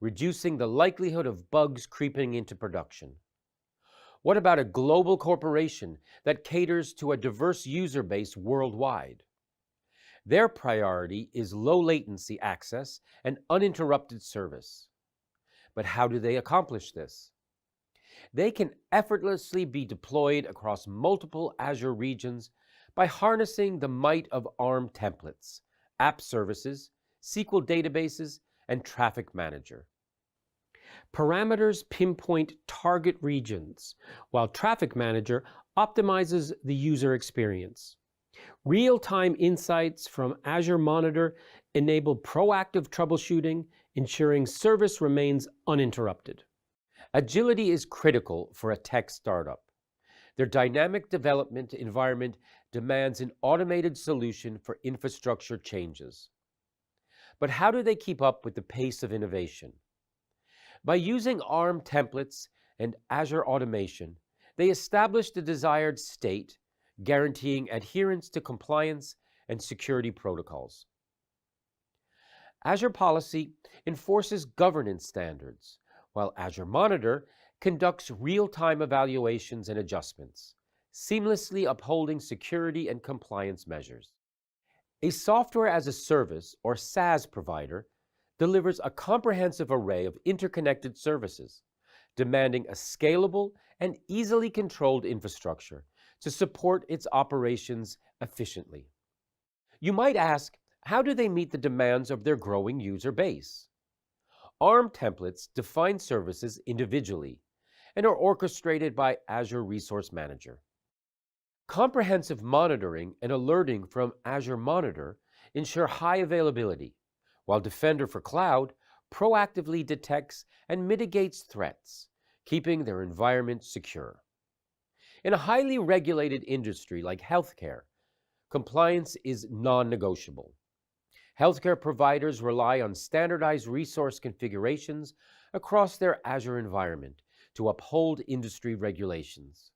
G: reducing the likelihood of bugs creeping into production. What about a global corporation that caters to a diverse user base worldwide? Their priority is low latency access and uninterrupted service. But how do they accomplish this? They can effortlessly be deployed across multiple Azure regions by harnessing the might of ARM templates, app services, SQL databases, and Traffic Manager.
F: Parameters pinpoint target regions, while Traffic Manager optimizes the user experience. Real-time insights from Azure Monitor enable proactive troubleshooting, ensuring service remains uninterrupted. Agility is critical for a tech startup. Their dynamic development environment demands an automated solution for infrastructure changes. But how do they keep up with the pace of innovation? By using ARM templates and Azure automation, they establish the desired state, guaranteeing adherence to compliance and security protocols. Azure Policy enforces governance standards, while Azure Monitor conducts real-time evaluations and adjustments, seamlessly upholding security and compliance measures. A software as a service, or SaaS provider, delivers a comprehensive array of interconnected services, demanding a scalable and easily controlled infrastructure to support its operations efficiently. You might ask, how do they meet the demands of their growing user base? ARM templates define services individually and are orchestrated by Azure Resource Manager. Comprehensive monitoring and alerting from Azure Monitor ensure high availability, while Defender for Cloud proactively detects and mitigates threats, keeping their environment secure. In a highly regulated industry like healthcare, compliance is non-negotiable. Healthcare providers rely on standardized resource configurations across their Azure environment to uphold industry regulations.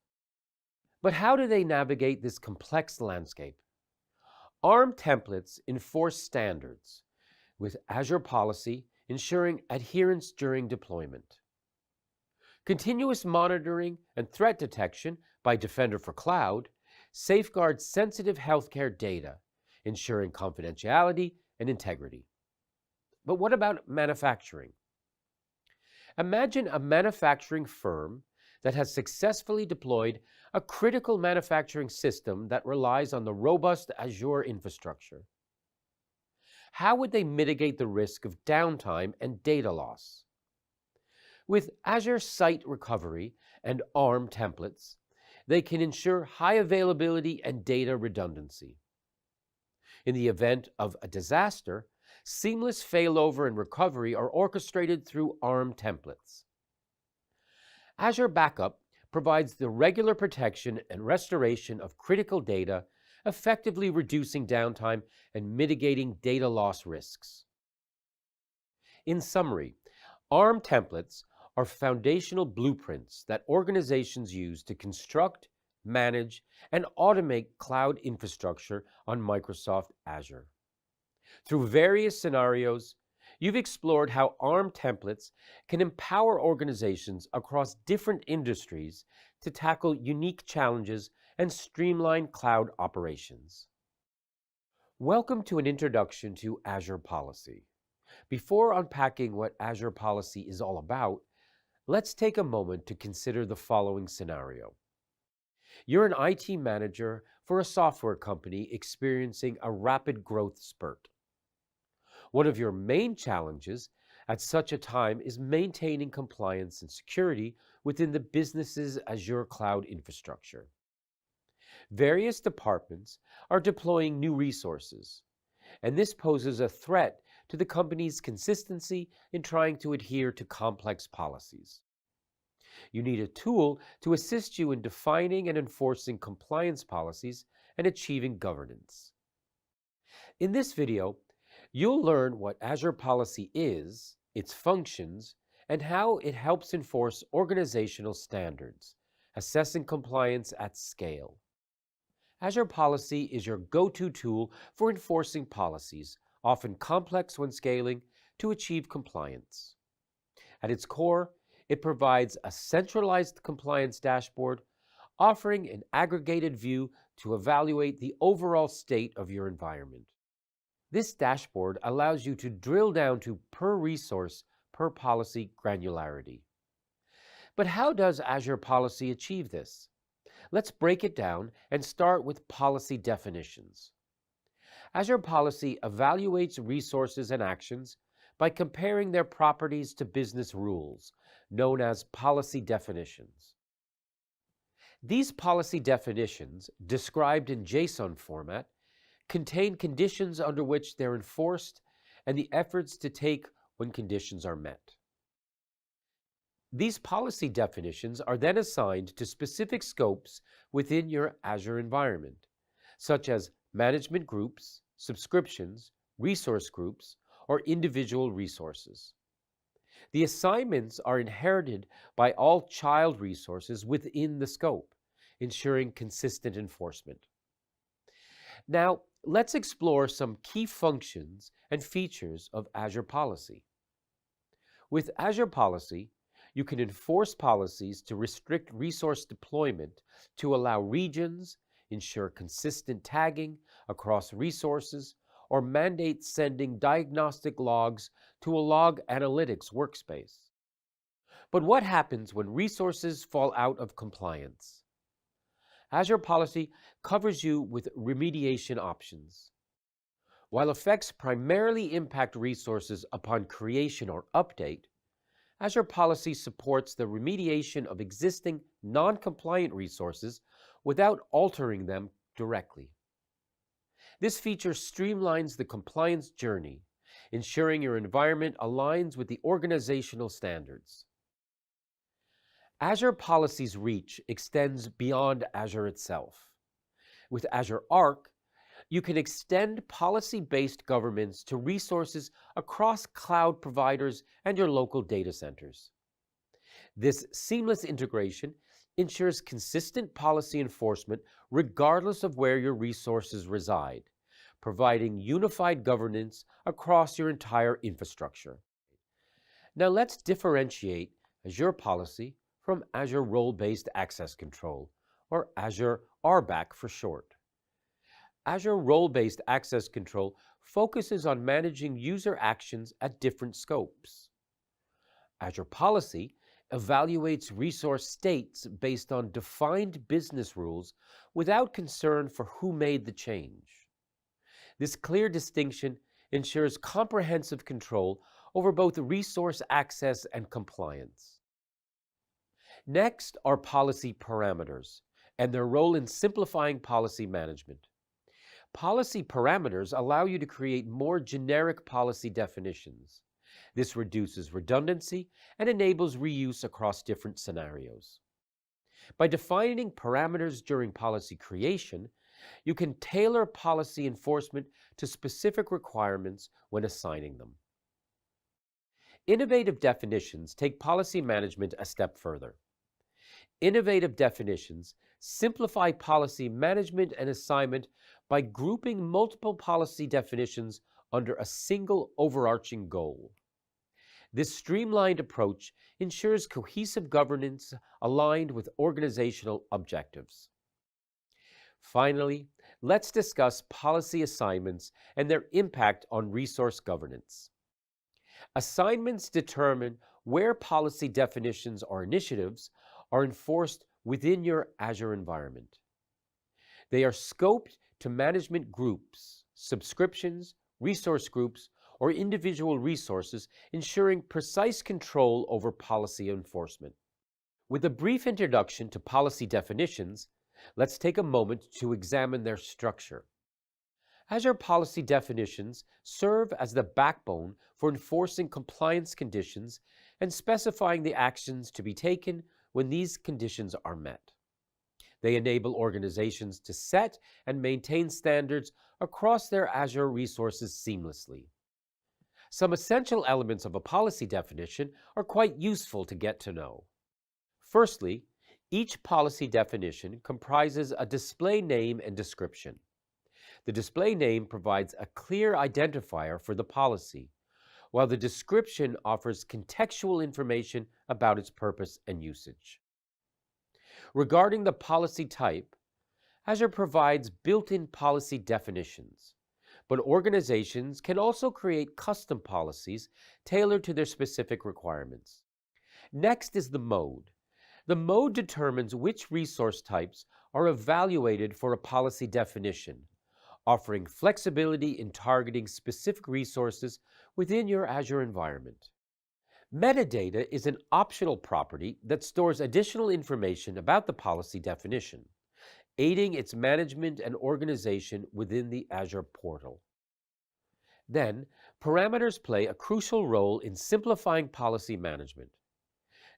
F: But how do they navigate this complex landscape? ARM templates enforce standards, with Azure Policy ensuring adherence during deployment. Continuous monitoring and threat detection by Defender for Cloud safeguards sensitive healthcare data, ensuring confidentiality and integrity. But what about manufacturing? Imagine a manufacturing firm that has successfully deployed a critical manufacturing system that relies on the robust Azure infrastructure. How would they mitigate the risk of downtime and data loss? With Azure Site Recovery and ARM templates, they can ensure high availability and data redundancy. In the event of a disaster, seamless failover and recovery are orchestrated through ARM templates. Azure Backup provides the regular protection and restoration of critical data, effectively reducing downtime and mitigating data loss risks. In summary, ARM templates are foundational blueprints that organizations use to construct, manage, and automate cloud infrastructure on Microsoft Azure. Through various scenarios, you've explored how ARM templates can empower organizations across different industries to tackle unique challenges and streamline cloud operations. Welcome to an introduction to Azure Policy. Before unpacking what Azure Policy is all about, let's take a moment to consider the following scenario. You're an IT manager for a software company experiencing a rapid growth spurt. One of your main challenges at such a time is maintaining compliance and security within the business's Azure cloud infrastructure. Various departments are deploying new resources, and this poses a threat to the company's consistency in trying to adhere to complex policies. You need a tool to assist you in defining and enforcing compliance policies and achieving governance. In this video, you'll learn what Azure Policy is, its functions, and how it helps enforce organizational standards, assessing compliance at scale. Azure Policy is your go-to tool for enforcing policies, often complex when scaling, to achieve compliance. At its core, it provides a centralized compliance dashboard, offering an aggregated view to evaluate the overall state of your environment. This dashboard allows you to drill down to per resource, per policy granularity. But how does Azure Policy achieve this? Let's break it down and start with policy definitions. Azure Policy evaluates resources and actions
G: by comparing their properties to business rules, known as policy definitions. These policy definitions, described in JSON format, contain conditions under which they're enforced and the efforts to take when conditions are met. These policy definitions are then assigned to specific scopes within your Azure environment, such as management groups, subscriptions, resource groups, or individual resources. The assignments are inherited by all child resources within the scope, ensuring consistent enforcement. Now, let's explore some key functions and features of Azure Policy. With Azure Policy, you can enforce policies to restrict resource deployment to allow regions, ensure consistent tagging across resources, or mandate sending diagnostic logs to a log analytics workspace. But what happens when resources fall out of compliance? Azure Policy covers you with remediation options. While effects primarily impact resources upon creation or update, Azure Policy supports the remediation of existing non-compliant resources without altering them directly. This feature streamlines the compliance journey, ensuring your environment aligns with the organizational standards. Azure Policy's reach extends beyond Azure itself. With Azure Arc, you can extend policy-based governance to resources across cloud providers and your local data centers. This seamless integration ensures consistent policy enforcement regardless of where your resources reside, providing unified governance across your entire infrastructure. Now let's differentiate Azure Policy from Azure Role-Based Access Control, or Azure RBAC for short. Azure Role-Based Access Control focuses on managing user actions at different scopes. Azure Policy evaluates resource states based on defined business rules without concern for who made the change. This clear distinction ensures comprehensive control over both resource access and compliance. Next are policy parameters and their role in simplifying policy management. Policy parameters allow you to create more generic policy definitions. This reduces redundancy and enables reuse across different scenarios. By defining parameters during policy creation, you can tailor policy enforcement to specific requirements when assigning them. Innovative definitions take policy management a step further. Innovative definitions simplify policy management and assignment by grouping multiple policy definitions under a single overarching goal. This streamlined approach ensures cohesive governance aligned with organizational objectives. Finally, let's discuss policy assignments and their impact on resource governance. Assignments determine where policy definitions or initiatives are enforced within your Azure environment. They are scoped to management groups, subscriptions, resource groups, or individual resources, ensuring precise control over policy enforcement. With a brief introduction to policy definitions, let's take a moment to examine their structure. Azure policy definitions serve as the backbone for enforcing compliance conditions and specifying the actions to be taken when these conditions are met. They enable organizations to set and maintain standards across their Azure resources seamlessly. Some essential elements of a policy definition are quite useful to get to know. Firstly, each policy definition comprises a display name and description. The display name provides a clear identifier for the policy, while the description offers contextual information about its purpose and usage. Regarding the policy type, Azure provides built-in policy definitions, but organizations can also create custom policies tailored to their specific requirements. Next is the mode. The mode determines which resource types are evaluated for a policy definition. offering flexibility in targeting specific resources within your Azure environment. Metadata is an optional property that stores additional information about the policy definition, aiding its management and organization within the Azure portal. Then, parameters play a crucial role in simplifying policy management.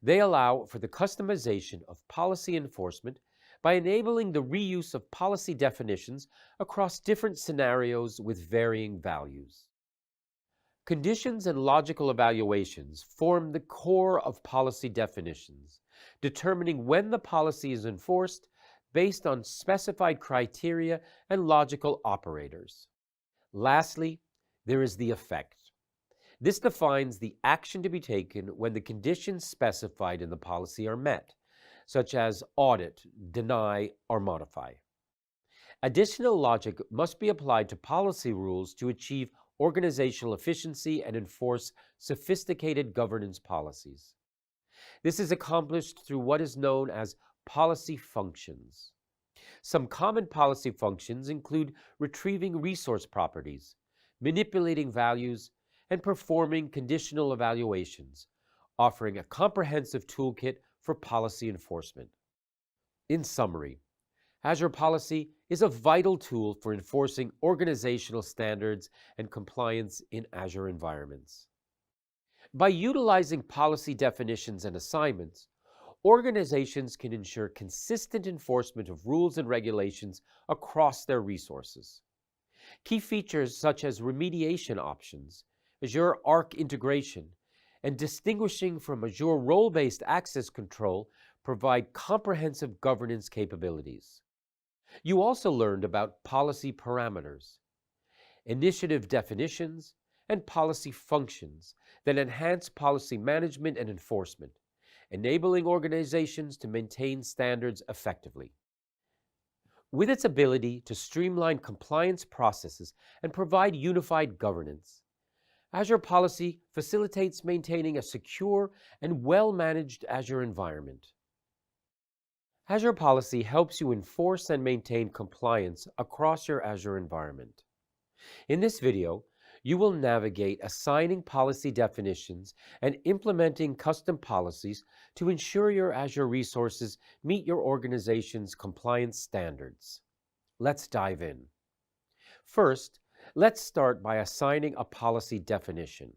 G: They allow for the customization of policy enforcement by enabling the reuse of policy definitions across different scenarios with varying values. Conditions and logical evaluations form the core of policy definitions, determining when the policy is enforced based on specified criteria and logical operators. Lastly, there is the effect. This defines the action to be taken when the conditions specified in the policy are met, such as audit, deny, or modify. Additional logic must be applied to policy rules to achieve organizational efficiency and enforce sophisticated governance policies. This is accomplished through what is known as policy functions. Some common policy functions include retrieving resource properties, manipulating values, and performing conditional evaluations, offering a comprehensive toolkit for policy enforcement. In summary, Azure Policy is a vital tool for enforcing organizational standards and compliance in Azure environments. By utilizing policy definitions and assignments, organizations can ensure consistent enforcement of rules and regulations across their resources. Key features such as remediation options, Azure Arc integration, and distinguishing from Azure role-based access control provide comprehensive governance capabilities. You also learned about policy parameters, initiative definitions, and policy functions that enhance policy management and enforcement, enabling organizations to maintain standards effectively. With its ability to streamline compliance processes and provide unified governance, Azure Policy facilitates maintaining a secure and well-managed Azure environment. Azure Policy helps you enforce and maintain compliance across your Azure environment. In this video, you will navigate assigning policy definitions and implementing custom policies to ensure your Azure resources meet your organization's compliance standards. Let's dive in. First, let's start by assigning a policy definition.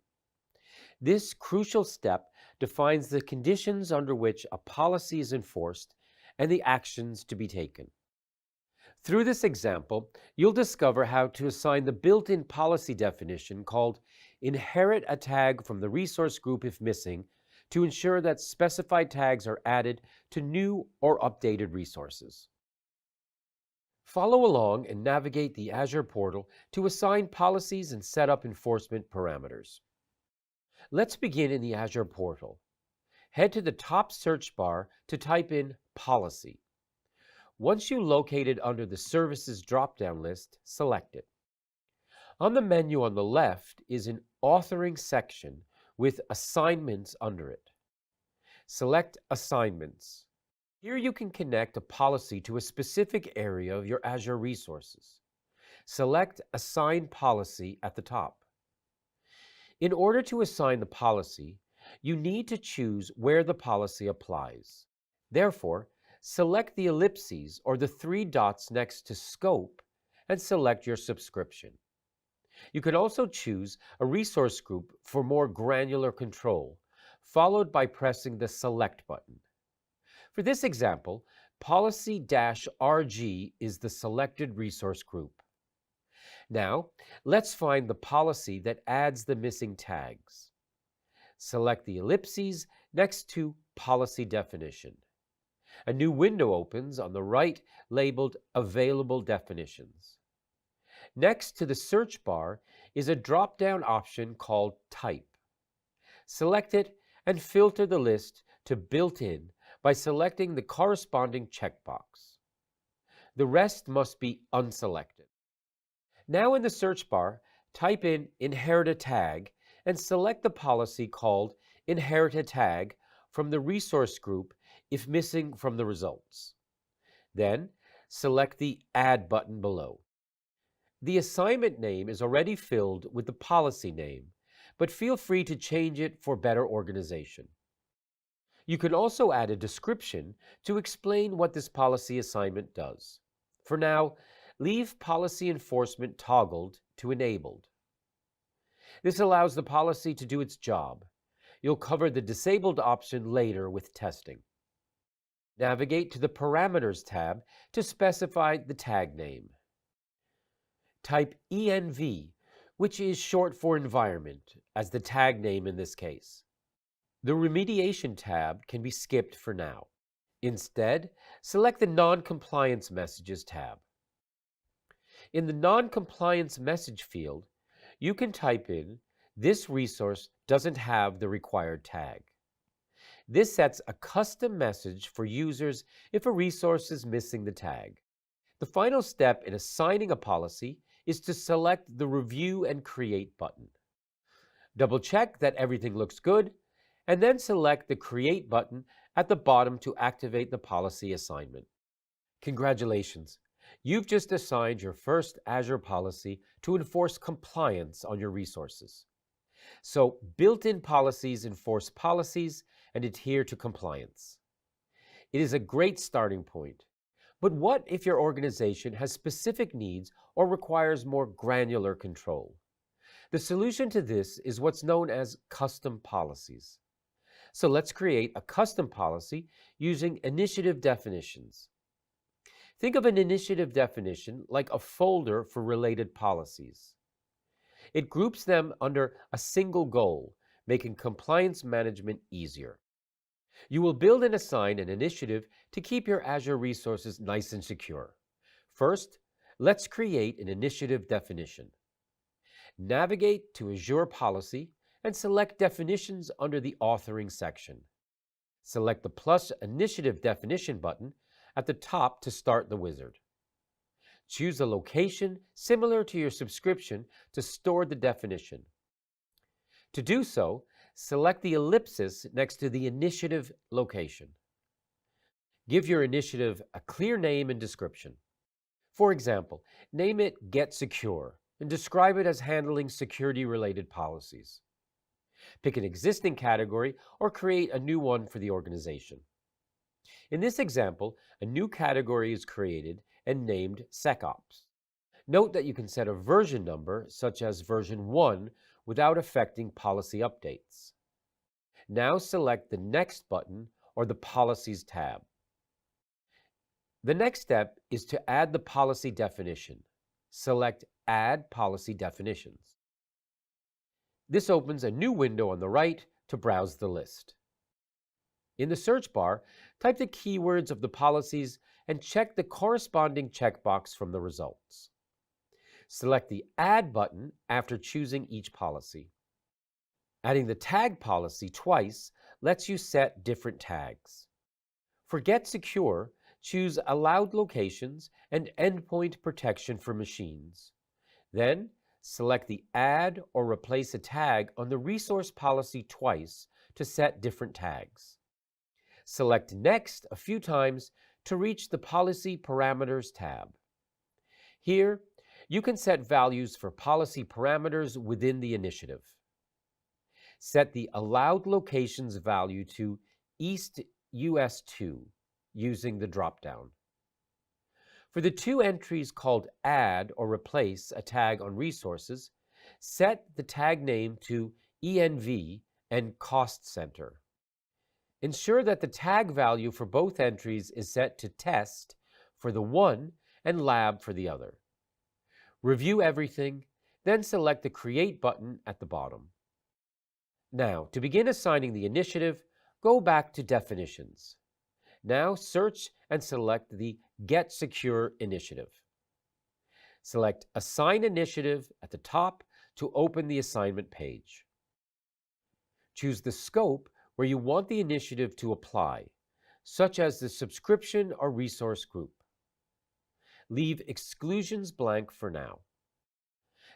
G: This crucial step defines the conditions under which a policy is enforced and the actions to be taken. Through this example, you'll discover how to assign the built-in policy definition called inherit a tag from the resource group if missing to ensure that specified tags are added to new or updated resources. Follow along and navigate the Azure portal to assign policies and set up enforcement parameters. Let's begin in the Azure portal. Head to the top search bar to type in Policy. Once you locate it under the Services drop-down list, select it. On the menu on the left is an Authoring section with Assignments under it. Select Assignments. Here you can connect a policy to a specific area of your Azure resources. Select Assign Policy at the top. In order to assign the policy, you need to choose where the policy applies. Therefore, select the ellipses or the three dots next to Scope and select your subscription. You can also choose a resource group for more granular control, followed by pressing the Select button. For this example, Policy-RG is the selected resource group. Now, let's find the policy that adds the missing tags. Select the ellipses next to Policy Definition. A new window opens on the right labeled Available Definitions. Next to the search bar is a drop-down option called Type. Select it and filter the list to Built-in by selecting the corresponding checkbox. The rest must be unselected. Now in the search bar, type in Inherit a Tag and select the policy called Inherit a Tag from the resource group if missing from the results. Then, select the Add button below.
F: The assignment name is already filled with the policy name, but feel free to change it for better organization. You can also add a description to explain what this policy assignment does. For now, leave policy enforcement toggled to enabled. This allows the policy to do its job. You'll cover the disabled option later with testing. Navigate to the Parameters tab to specify the tag name. Type ENV, which is short for environment, as the tag name in this case. The Remediation tab can be skipped for now. Instead, select the Non-Compliance Messages tab. In the Non-Compliance Message field, you can type in, "This resource doesn't have the required tag." This sets a custom message for users if a resource is missing the tag. The final step in assigning a policy is to select the Review and Create button. Double-check that everything looks good, and then select the Create button at the bottom to activate the policy assignment. Congratulations! You've just assigned your first Azure policy to enforce compliance on your resources. So, built-in policies enforce policies and adhere to compliance. It is a great starting point. But what if your organization has specific needs or requires more granular control? The solution to this is what's known as custom policies. So let's create a custom policy using initiative definitions. Think of an initiative definition like a folder for related policies. It groups them under a single goal, making compliance management easier. You will build and assign an initiative to keep your Azure resources nice and secure. First, let's create an initiative definition. Navigate to Azure Policy and select Definitions under the Authoring section. Select the plus Initiative Definition button at the top to start the wizard. Choose a location similar to your subscription to store the definition. To do so, select the ellipsis next to the initiative location. Give your initiative a clear name and description. For example, name it Get Secure and describe it as handling security-related policies. Pick an existing category or create a new one for the organization. In this example, a new category is created and named SecOps. Note that you can set a version number, such as version 1, without affecting policy updates. Now select the Next button or the Policies tab. The next step is to add the policy definition. Select Add Policy Definitions. This opens a new window on the right to browse the list. In the search bar, type the keywords of the policies and check the corresponding checkbox from the results. Select the Add button after choosing each policy. Adding the tag policy twice lets you set different tags. For Get Secure, choose Allowed Locations and Endpoint Protection for Machines. Then, select the Add or Replace a tag on the resource policy twice to set different tags. Select Next a few times to reach the Policy Parameters tab. Here, you can set values for policy parameters within the initiative. Set the Allowed Locations value to East US2 using the dropdown. For the two entries called Add or Replace a tag on resources, set the tag name to ENV and Cost Center. Ensure that the tag value for both entries is set to Test for the one and Lab for the other. Review everything, then select the Create button at the bottom. Now, to begin assigning the initiative, go back to Definitions. Now search and select the Get Secure initiative. Select Assign Initiative at the top to open the assignment page. Choose the scope where you want the initiative to apply, such as the subscription or resource group. Leave exclusions blank for now.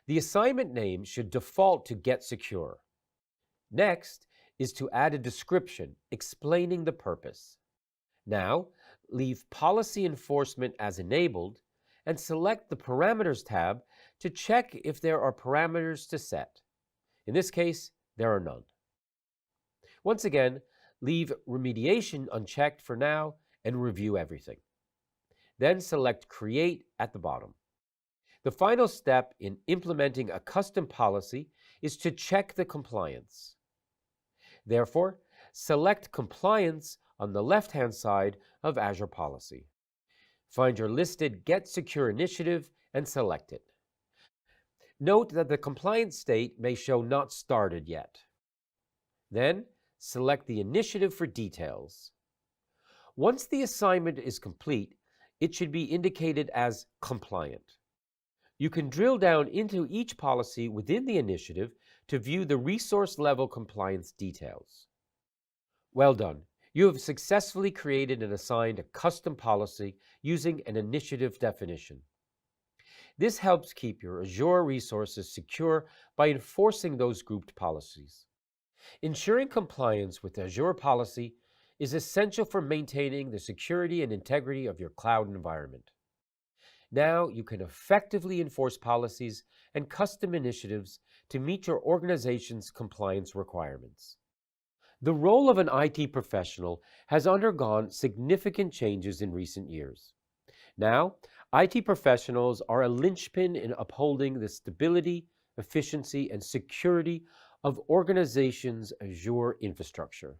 F: The assignment name should default to Get Secure. Next is to add a description explaining the purpose. Now, leave Policy Enforcement as enabled and select the Parameters tab to check if there are parameters to set. In this case, there are none. Once again, leave remediation unchecked for now and review everything. Then select Create at the bottom. The final step in implementing a custom policy is to check the compliance. Therefore, select Compliance on the left-hand side of Azure Policy. Find your listed Get Secure initiative and select it. Note that the compliance state may show Not Started yet. Then, select the initiative for details. Once the assignment is complete, it should be indicated as compliant. You can drill down into each policy within the initiative to view the resource level compliance details. Well done. You have successfully created and assigned a custom policy using an initiative definition. This helps keep your Azure resources secure by enforcing those grouped policies. Ensuring compliance with Azure Policy is essential for maintaining the security and integrity of your cloud environment. Now you can effectively enforce policies and custom initiatives to meet your organization's compliance requirements. The role of an IT professional has undergone significant changes in recent years. Now, IT professionals are a linchpin in upholding the stability, efficiency, and security of organizations' Azure infrastructure.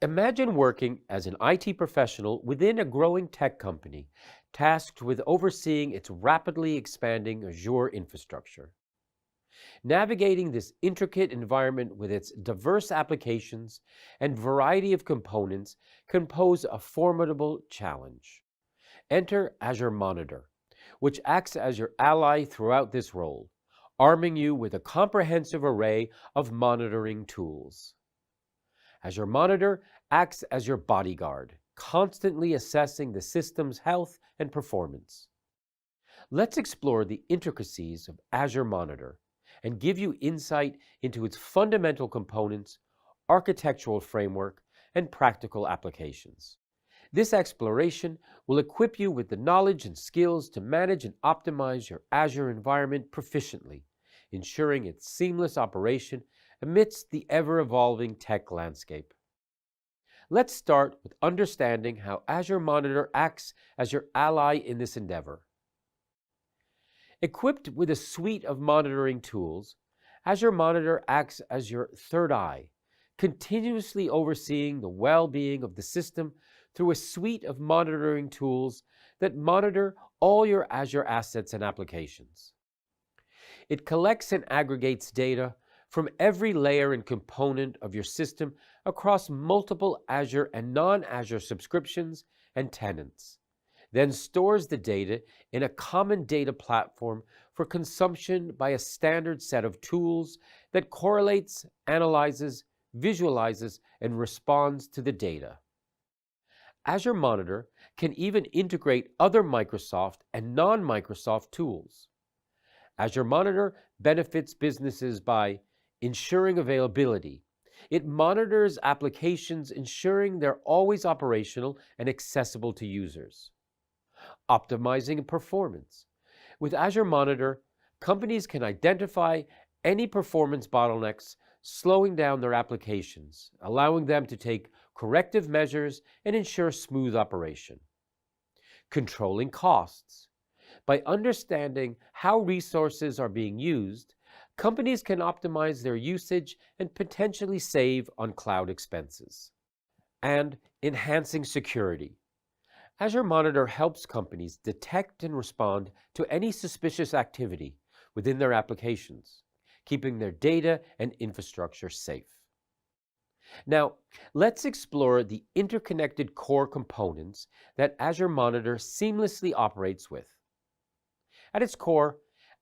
F: Imagine working as an IT professional within a growing tech company, tasked with overseeing its rapidly expanding Azure infrastructure. Navigating this intricate environment with its diverse applications and variety of components can pose a formidable challenge. Enter Azure Monitor, which acts as your ally throughout this role, arming you with a comprehensive array of monitoring tools. Azure Monitor acts as your bodyguard, constantly assessing the system's health and performance. Let's explore the intricacies of Azure Monitor and give you insight into its fundamental components, architectural framework, and practical applications. This exploration will equip you with the knowledge and skills to manage and optimize your Azure environment proficiently, ensuring its seamless operation amidst the ever-evolving tech landscape. Let's start with understanding how Azure Monitor acts as your ally in this endeavor. Equipped with a suite of monitoring tools, Azure Monitor acts as your third eye, continuously overseeing the well-being of the system through a suite of monitoring tools that monitor all your Azure assets and applications. It collects and aggregates data from every layer and component of your system across multiple Azure and non-Azure subscriptions and tenants, then stores the data in a common data platform for consumption by a standard set of tools that correlates, analyzes, visualizes, and responds to the data. Azure Monitor can even integrate other Microsoft and non-Microsoft tools. Azure Monitor benefits businesses by ensuring availability. It monitors applications, ensuring they're always operational and accessible to users. Optimizing performance. With Azure Monitor, companies can identify any performance bottlenecks, slowing down their applications, allowing them to take corrective measures and ensure smooth operation. Controlling costs. By understanding how resources are being used, companies can optimize their usage and potentially save on cloud expenses. And enhancing security. Azure Monitor helps companies detect and respond to any suspicious activity within their applications, keeping their data and infrastructure safe. Now, let's explore the interconnected core components that Azure Monitor seamlessly operates with. At its core,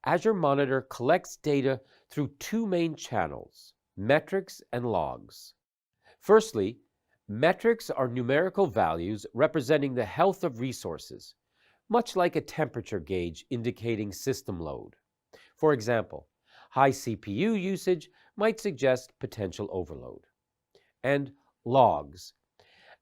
F: Azure Monitor collects data through two main channels, metrics and logs. Firstly, metrics are numerical values representing the health of resources, much like a temperature gauge indicating system load. For example, high CPU usage might suggest potential overload. And logs.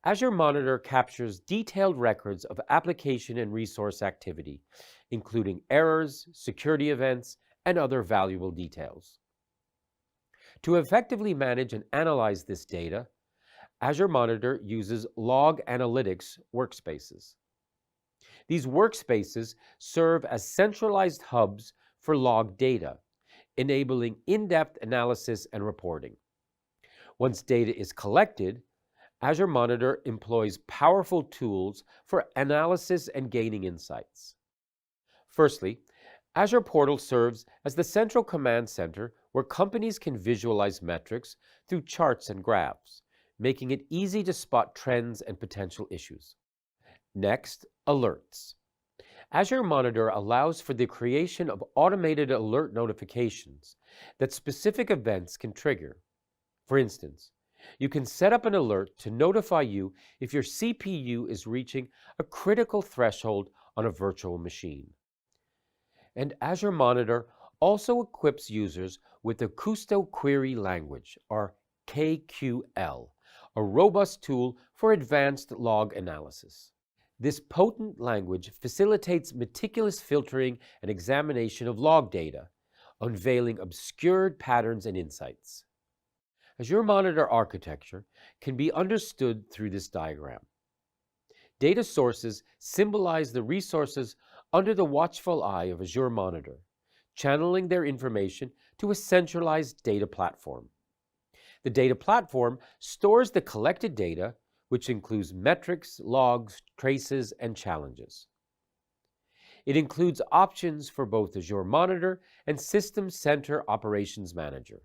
G: Azure Monitor captures detailed records of application and resource activity, including errors, security events, and other valuable details. To effectively manage and analyze this data, Azure Monitor uses log analytics workspaces. These workspaces serve as centralized hubs for log data, enabling in-depth analysis and reporting. Once data is collected, Azure Monitor employs powerful tools for analysis and gaining insights. Firstly, Azure Portal serves as the central command center where companies can visualize metrics through charts and graphs, making it easy to spot trends and potential issues. Next, alerts. Azure Monitor allows for the creation of automated alert notifications that specific events can trigger. For instance, you can set up an alert to notify you if your CPU is reaching a critical threshold on a virtual machine. And Azure Monitor also equips users with the Custo Query Language, or KQL, a robust tool for advanced log analysis. This potent language facilitates meticulous filtering and examination of log data, unveiling obscured patterns and insights. Azure Monitor architecture can be understood through this diagram. Data sources symbolize the resources under the watchful eye of Azure Monitor, channeling their information to a centralized data platform. The data platform stores the collected data, which includes metrics, logs, traces, and challenges. It includes options for both Azure Monitor and System Center Operations Manager.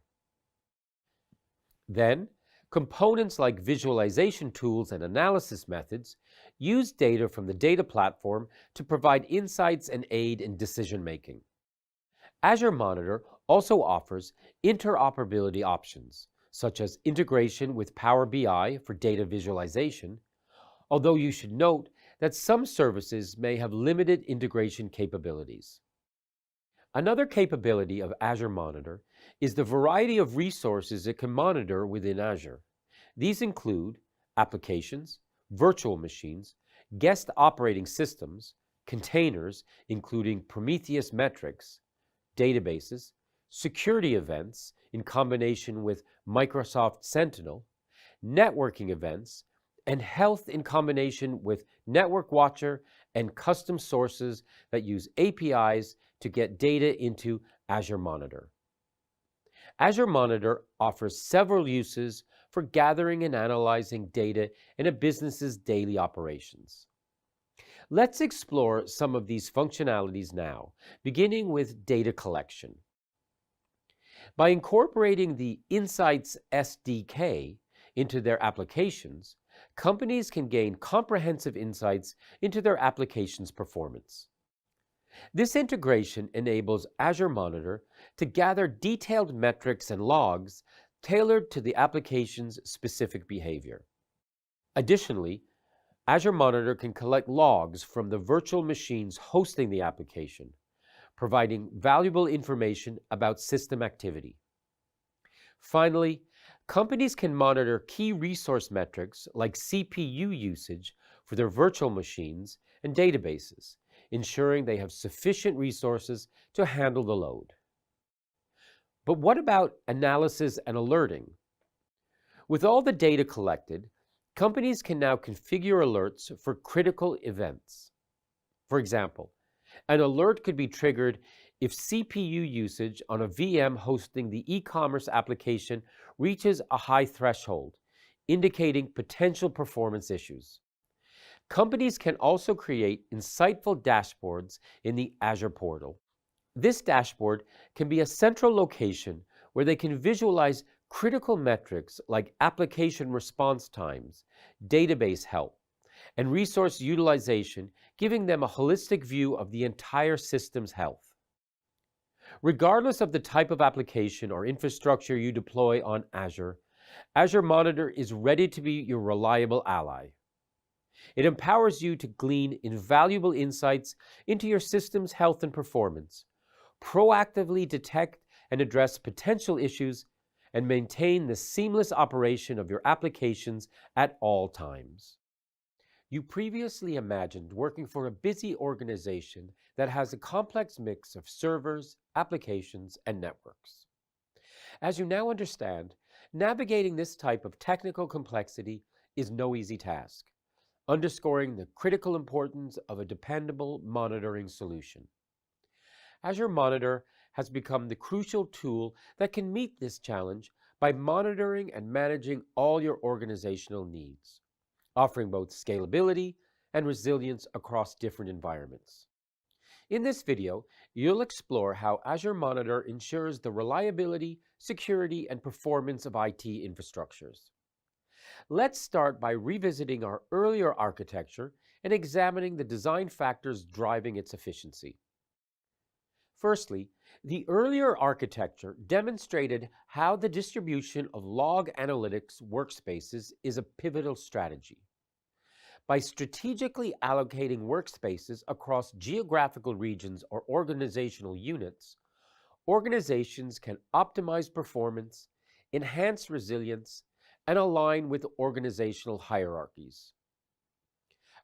G: Then, components like visualization tools and analysis methods use data from the data platform to provide insights and aid in decision-making. Azure Monitor also offers interoperability options, such as integration with Power BI for data visualization, although you should note that some services may have limited integration capabilities. Another capability of Azure Monitor is the variety of resources it can monitor within Azure. These include applications, virtual machines, guest operating systems, containers, including Prometheus metrics, databases, security events in combination with Microsoft Sentinel, networking events, and health in combination with Network Watcher and custom sources that use APIs to get data into Azure Monitor. Azure Monitor offers several uses for gathering and analyzing data in a business's daily operations. Let's explore some of these functionalities now, beginning with data collection. By incorporating the Insights SDK into their applications, companies can gain comprehensive insights into their application's performance. This integration enables Azure Monitor to gather detailed metrics and logs tailored to the application's specific behavior. Additionally, Azure Monitor can collect logs from the virtual machines hosting the application, providing valuable information about system activity. Finally, companies can monitor key resource metrics like CPU usage for their virtual machines and databases, ensuring they have sufficient resources to handle the load. But what about analysis and alerting? With all the data collected, companies can now configure alerts for critical events. For example, an alert could be triggered if CPU usage on a VM hosting the e-commerce application reaches a high threshold, indicating potential performance issues. Companies can also create insightful dashboards in the Azure portal. This dashboard can be a central location where they can visualize critical metrics like application response times, database health, and resource utilization, giving them a holistic view of the entire system's health. Regardless of the type of application or infrastructure you deploy on Azure, Azure Monitor is ready to be your reliable ally. It empowers you to glean invaluable insights into your system's health and performance, proactively detect and address potential issues,
F: and maintain the seamless operation of your applications at all times. You previously imagined working for a busy organization that has a complex mix of servers, applications, and networks. As you now understand, navigating this type of technical complexity is no easy task, underscoring the critical importance of a dependable monitoring solution. Azure Monitor has become the crucial tool that can meet this challenge by monitoring and managing all your organizational needs, offering both scalability and resilience across different environments. In this video, you'll explore how Azure Monitor ensures the reliability, security, and performance of IT infrastructures. Let's start by revisiting our earlier architecture and examining the design factors driving its efficiency. Firstly, the earlier architecture demonstrated how the distribution of log analytics workspaces is a pivotal strategy. By strategically allocating workspaces across geographical regions or organizational units, organizations can optimize performance, enhance resilience, and align with organizational hierarchies.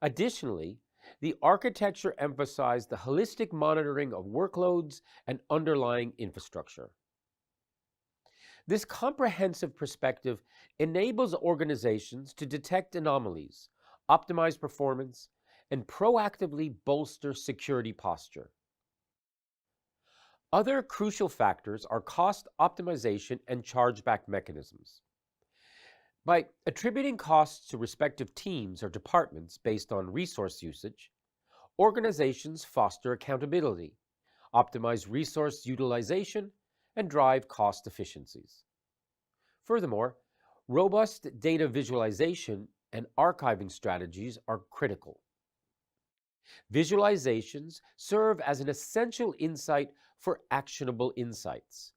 F: Additionally, the architecture emphasized the holistic monitoring of workloads and underlying infrastructure. This comprehensive perspective enables organizations to detect anomalies, optimize performance, and proactively bolster security posture. Other crucial factors are cost optimization and chargeback mechanisms. By attributing costs to respective teams or departments based on resource usage, organizations foster accountability, optimize resource utilization, and drive cost efficiencies. Furthermore, robust data visualization and archiving strategies are critical. Visualizations serve as an essential insight for actionable insights,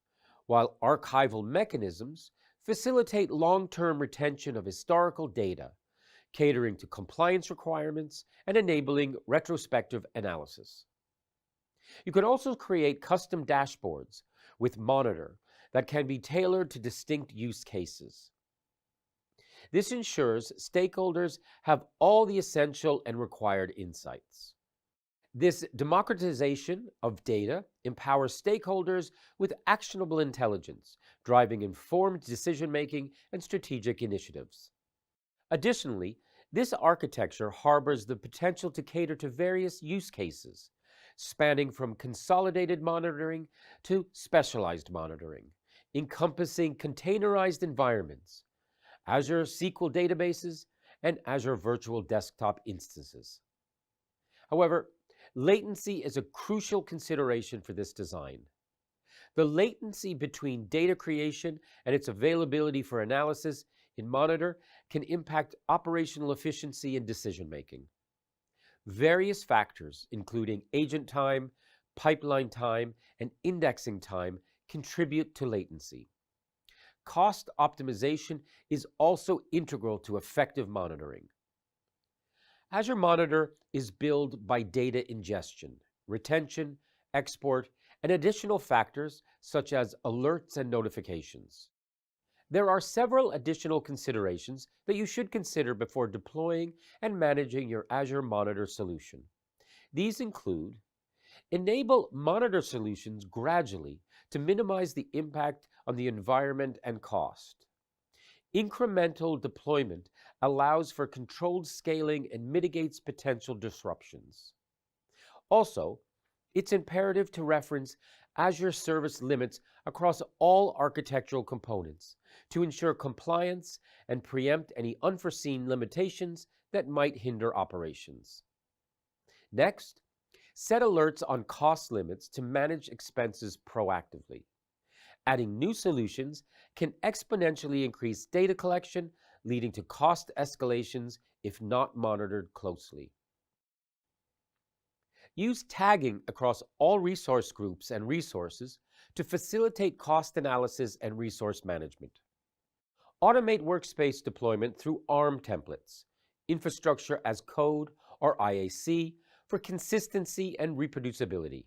F: while archival mechanisms facilitate long-term retention of historical data, catering to compliance requirements and enabling retrospective analysis. You can also create custom dashboards with Monitor that can be tailored to distinct use cases. This ensures stakeholders have all the essential and required insights. This democratization of data empowers stakeholders with actionable intelligence, driving informed decision-making and strategic initiatives. Additionally, this architecture harbors the potential to cater to various use cases, spanning from consolidated monitoring to specialized monitoring, encompassing containerized environments, Azure SQL databases, and Azure Virtual Desktop instances. However, latency is a crucial consideration for this design. The latency between data creation and its availability for analysis in Monitor can impact operational efficiency and decision-making. Various factors, including agent time, pipeline time, and indexing time, contribute to latency. Cost optimization is also integral to effective monitoring. Azure Monitor is built by data ingestion, retention, export, and additional factors such as alerts and notifications. There are several additional considerations that you should consider before deploying and managing your Azure Monitor solution. These include: enable Monitor solutions gradually to minimize the impact on the environment and cost. Incremental deployment allows for controlled scaling and mitigates potential disruptions. Also, it's imperative to reference Azure service limits across all architectural components to ensure compliance and preempt any unforeseen limitations that might hinder operations. Next, set alerts on cost limits to manage expenses proactively. Adding new solutions can exponentially increase data collection, leading to cost escalations if not monitored closely. Use tagging across all resource groups and resources to facilitate cost analysis and resource management. Automate workspace deployment through ARM templates, infrastructure as code, or IAC, for consistency and reproducibility.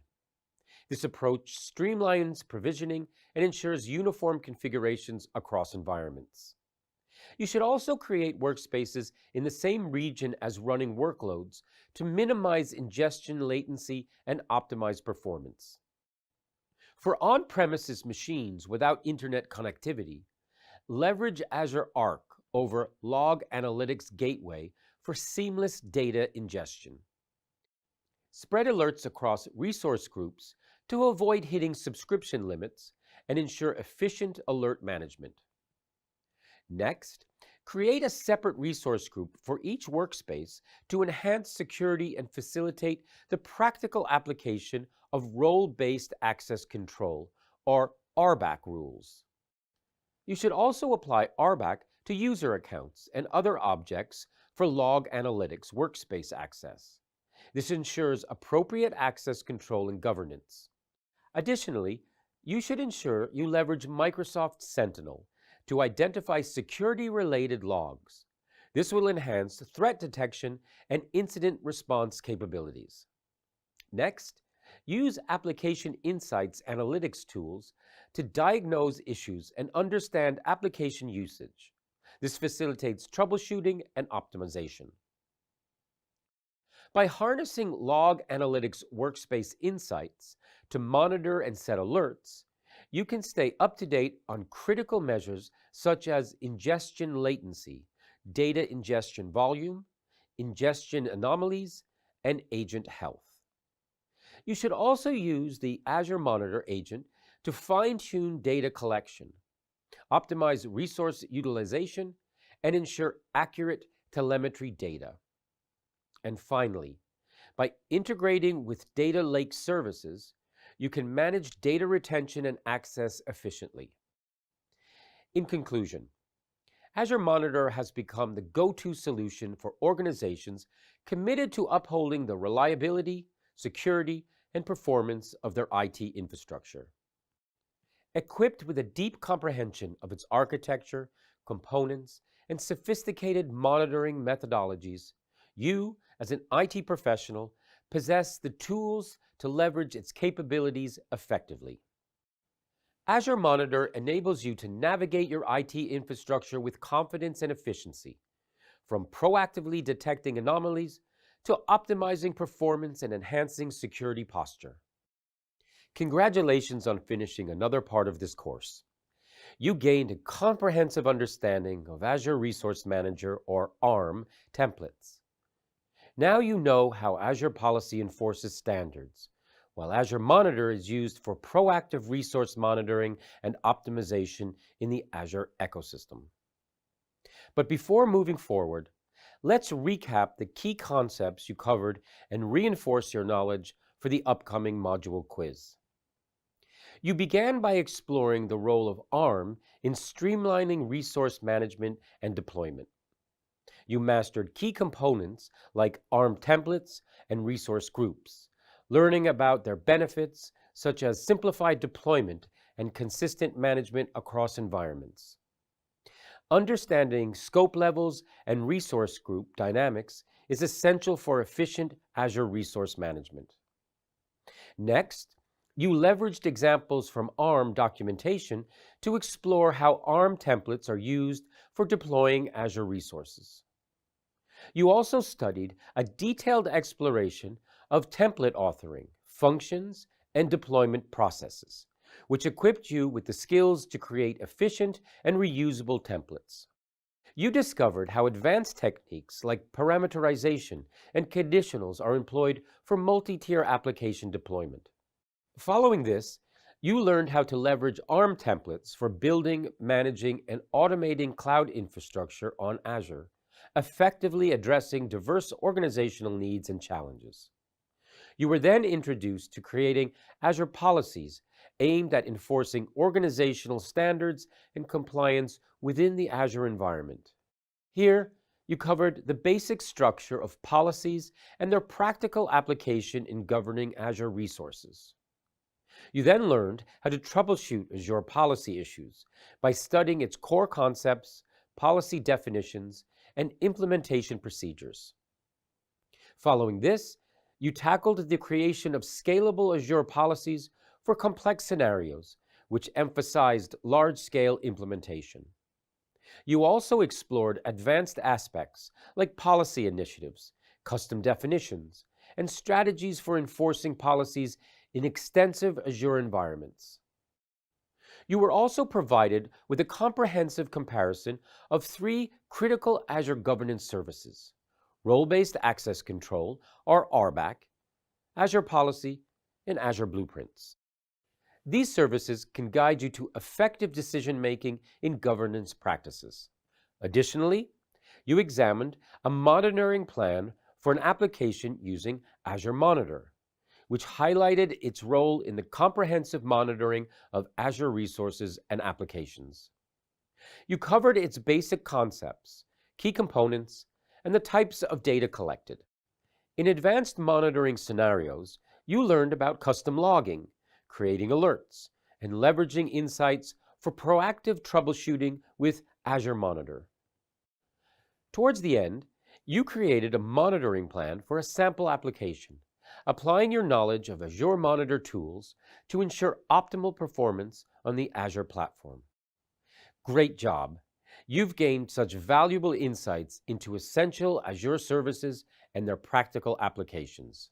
G: This approach streamlines provisioning and ensures uniform configurations across environments. You should also create workspaces in the same region as running workloads to minimize ingestion latency and optimize performance. For on-premises machines without internet connectivity, leverage Azure Arc over Log Analytics Gateway for seamless data ingestion. Spread alerts across resource groups to avoid hitting subscription limits and ensure efficient alert management. Next, create a separate resource group for each workspace to enhance security and facilitate the practical application of role-based access control, or RBAC rules. You should also apply RBAC to user accounts and other objects for log analytics workspace access. This ensures appropriate access control and governance. Additionally, you should ensure you leverage Microsoft Sentinel to identify security-related logs. This will enhance threat detection and incident response capabilities. Next, use Application Insights analytics tools to diagnose issues and understand application usage. This facilitates troubleshooting and optimization. By harnessing log analytics workspace insights to monitor and set alerts, you can stay up to date on critical measures such as ingestion latency, data ingestion volume, ingestion anomalies, and agent health. You should also use the Azure Monitor agent to fine-tune data collection, optimize resource utilization, and ensure accurate telemetry data. And finally, by integrating with data lake services, you can manage data retention and access efficiently. In conclusion, Azure Monitor has become the go-to solution for organizations committed to upholding the reliability, security, and performance of their IT infrastructure. Equipped with a deep comprehension of its architecture, components, and sophisticated monitoring methodologies, you, as an IT professional, possess the tools to leverage its capabilities effectively. Azure Monitor enables you to navigate your IT infrastructure with confidence and efficiency, from proactively detecting anomalies to optimizing performance and enhancing security posture. Congratulations on finishing another part of this course. You gained a comprehensive understanding of Azure Resource Manager, or ARM, templates. Now you know how Azure Policy enforces standards, while Azure Monitor is used for proactive resource monitoring and optimization in the Azure ecosystem. But before moving forward, let's recap the key concepts you covered and reinforce your knowledge for the upcoming module quiz. You began by exploring the role of ARM in streamlining resource management and deployment. You mastered key components like ARM templates and resource groups, learning about their benefits such as simplified deployment and consistent management across environments. Understanding scope levels and resource group dynamics is essential for efficient Azure resource management. Next, you leveraged examples from ARM documentation to explore how ARM templates are used for deploying Azure resources. You also studied a detailed exploration of template authoring, functions, and deployment processes, which equipped you with the skills to create efficient and reusable templates. You discovered how advanced techniques like parameterization and conditionals are employed for multi-tier application deployment. Following this, you learned how to leverage ARM templates for building, managing, and automating cloud infrastructure on Azure, effectively addressing diverse organizational needs and challenges. You were then introduced to creating Azure policies aimed at enforcing organizational standards and compliance within the Azure environment. Here, you covered the basic structure of policies and their practical application in governing Azure resources. You then learned how to troubleshoot Azure policy issues by studying its core concepts, policy definitions, and implementation procedures. Following this, you tackled the creation of scalable Azure policies
F: for complex scenarios, which emphasized large-scale implementation. You also explored advanced aspects like policy initiatives, custom definitions, and strategies for enforcing policies in extensive Azure environments. You were also provided with a comprehensive comparison of 3 critical Azure governance services: Role-Based Access Control, or RBAC, Azure Policy, and Azure Blueprints. These services can guide you to effective decision-making in governance practices. Additionally, you examined a monitoring plan for an application using Azure Monitor, which highlighted its role in the comprehensive monitoring of Azure resources and applications. You covered its basic concepts, key components, and the types of data collected. In advanced monitoring scenarios, you learned about custom logging, creating alerts, and leveraging insights for proactive troubleshooting with Azure Monitor. Towards the end, you created a monitoring plan for a sample application, applying your knowledge of Azure Monitor tools to ensure optimal performance on the Azure platform. Great job! You've gained such valuable insights into essential Azure services and their practical applications.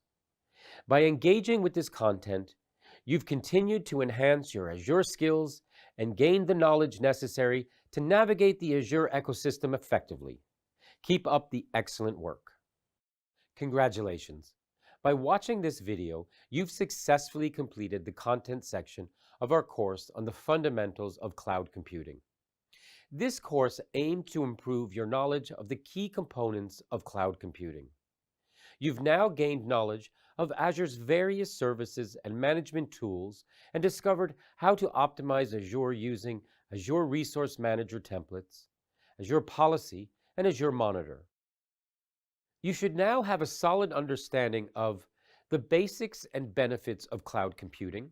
F: By engaging with this content, you've continued to enhance your Azure skills and gained the knowledge necessary to navigate the Azure ecosystem effectively. Keep up the excellent work. Congratulations! By watching this video, you've successfully completed the content section of our course on the fundamentals of cloud computing. This course aimed to improve your knowledge of the key components of cloud computing. You've now gained knowledge of Azure's various services and management tools and discovered how to optimize Azure using Azure Resource Manager templates, Azure Policy, and Azure Monitor. You should now have a solid understanding of the basics and benefits of cloud computing,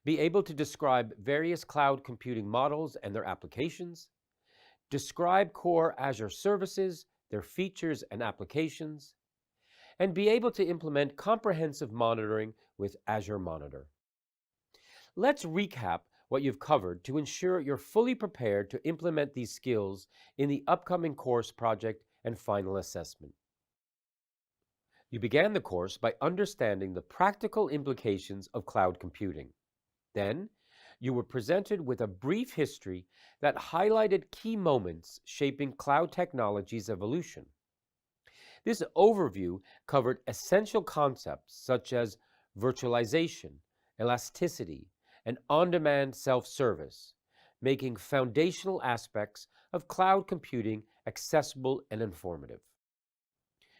F: be able to describe various cloud computing models and their applications, describe core Azure services, their features and applications, and be able to implement comprehensive monitoring with Azure Monitor. Let's recap what you've covered to ensure you're fully prepared to implement these skills in the upcoming course project and final assessment. You began the course by understanding the practical implications of cloud computing. Then, you were presented with a brief history that highlighted key moments shaping cloud technology's evolution. This overview covered essential concepts such as virtualization, elasticity, and on-demand self-service, making foundational aspects of cloud computing accessible and informative.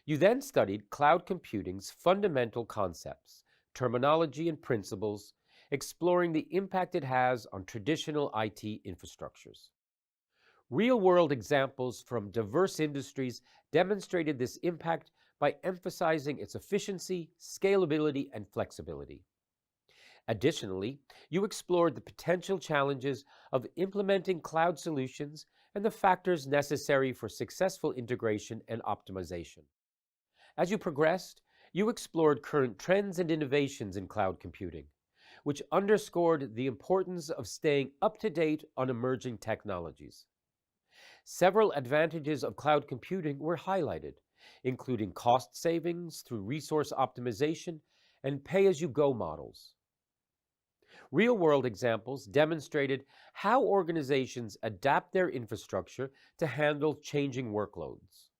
F: You then studied cloud computing's fundamental concepts, terminology, and principles, exploring the impact it has on traditional IT infrastructures. Real-world examples from diverse industries demonstrated this impact by emphasizing its efficiency, scalability, and flexibility. Additionally, you explored the potential challenges of implementing cloud solutions and the factors necessary for successful integration and optimization. As you progressed, you explored current trends and innovations in cloud computing, which underscored the importance of staying up to date on emerging technologies. Several advantages of cloud computing were highlighted, including cost savings through resource optimization and pay-as-you-go models. Real-world examples demonstrated how organizations adapt their infrastructure to handle changing workloads.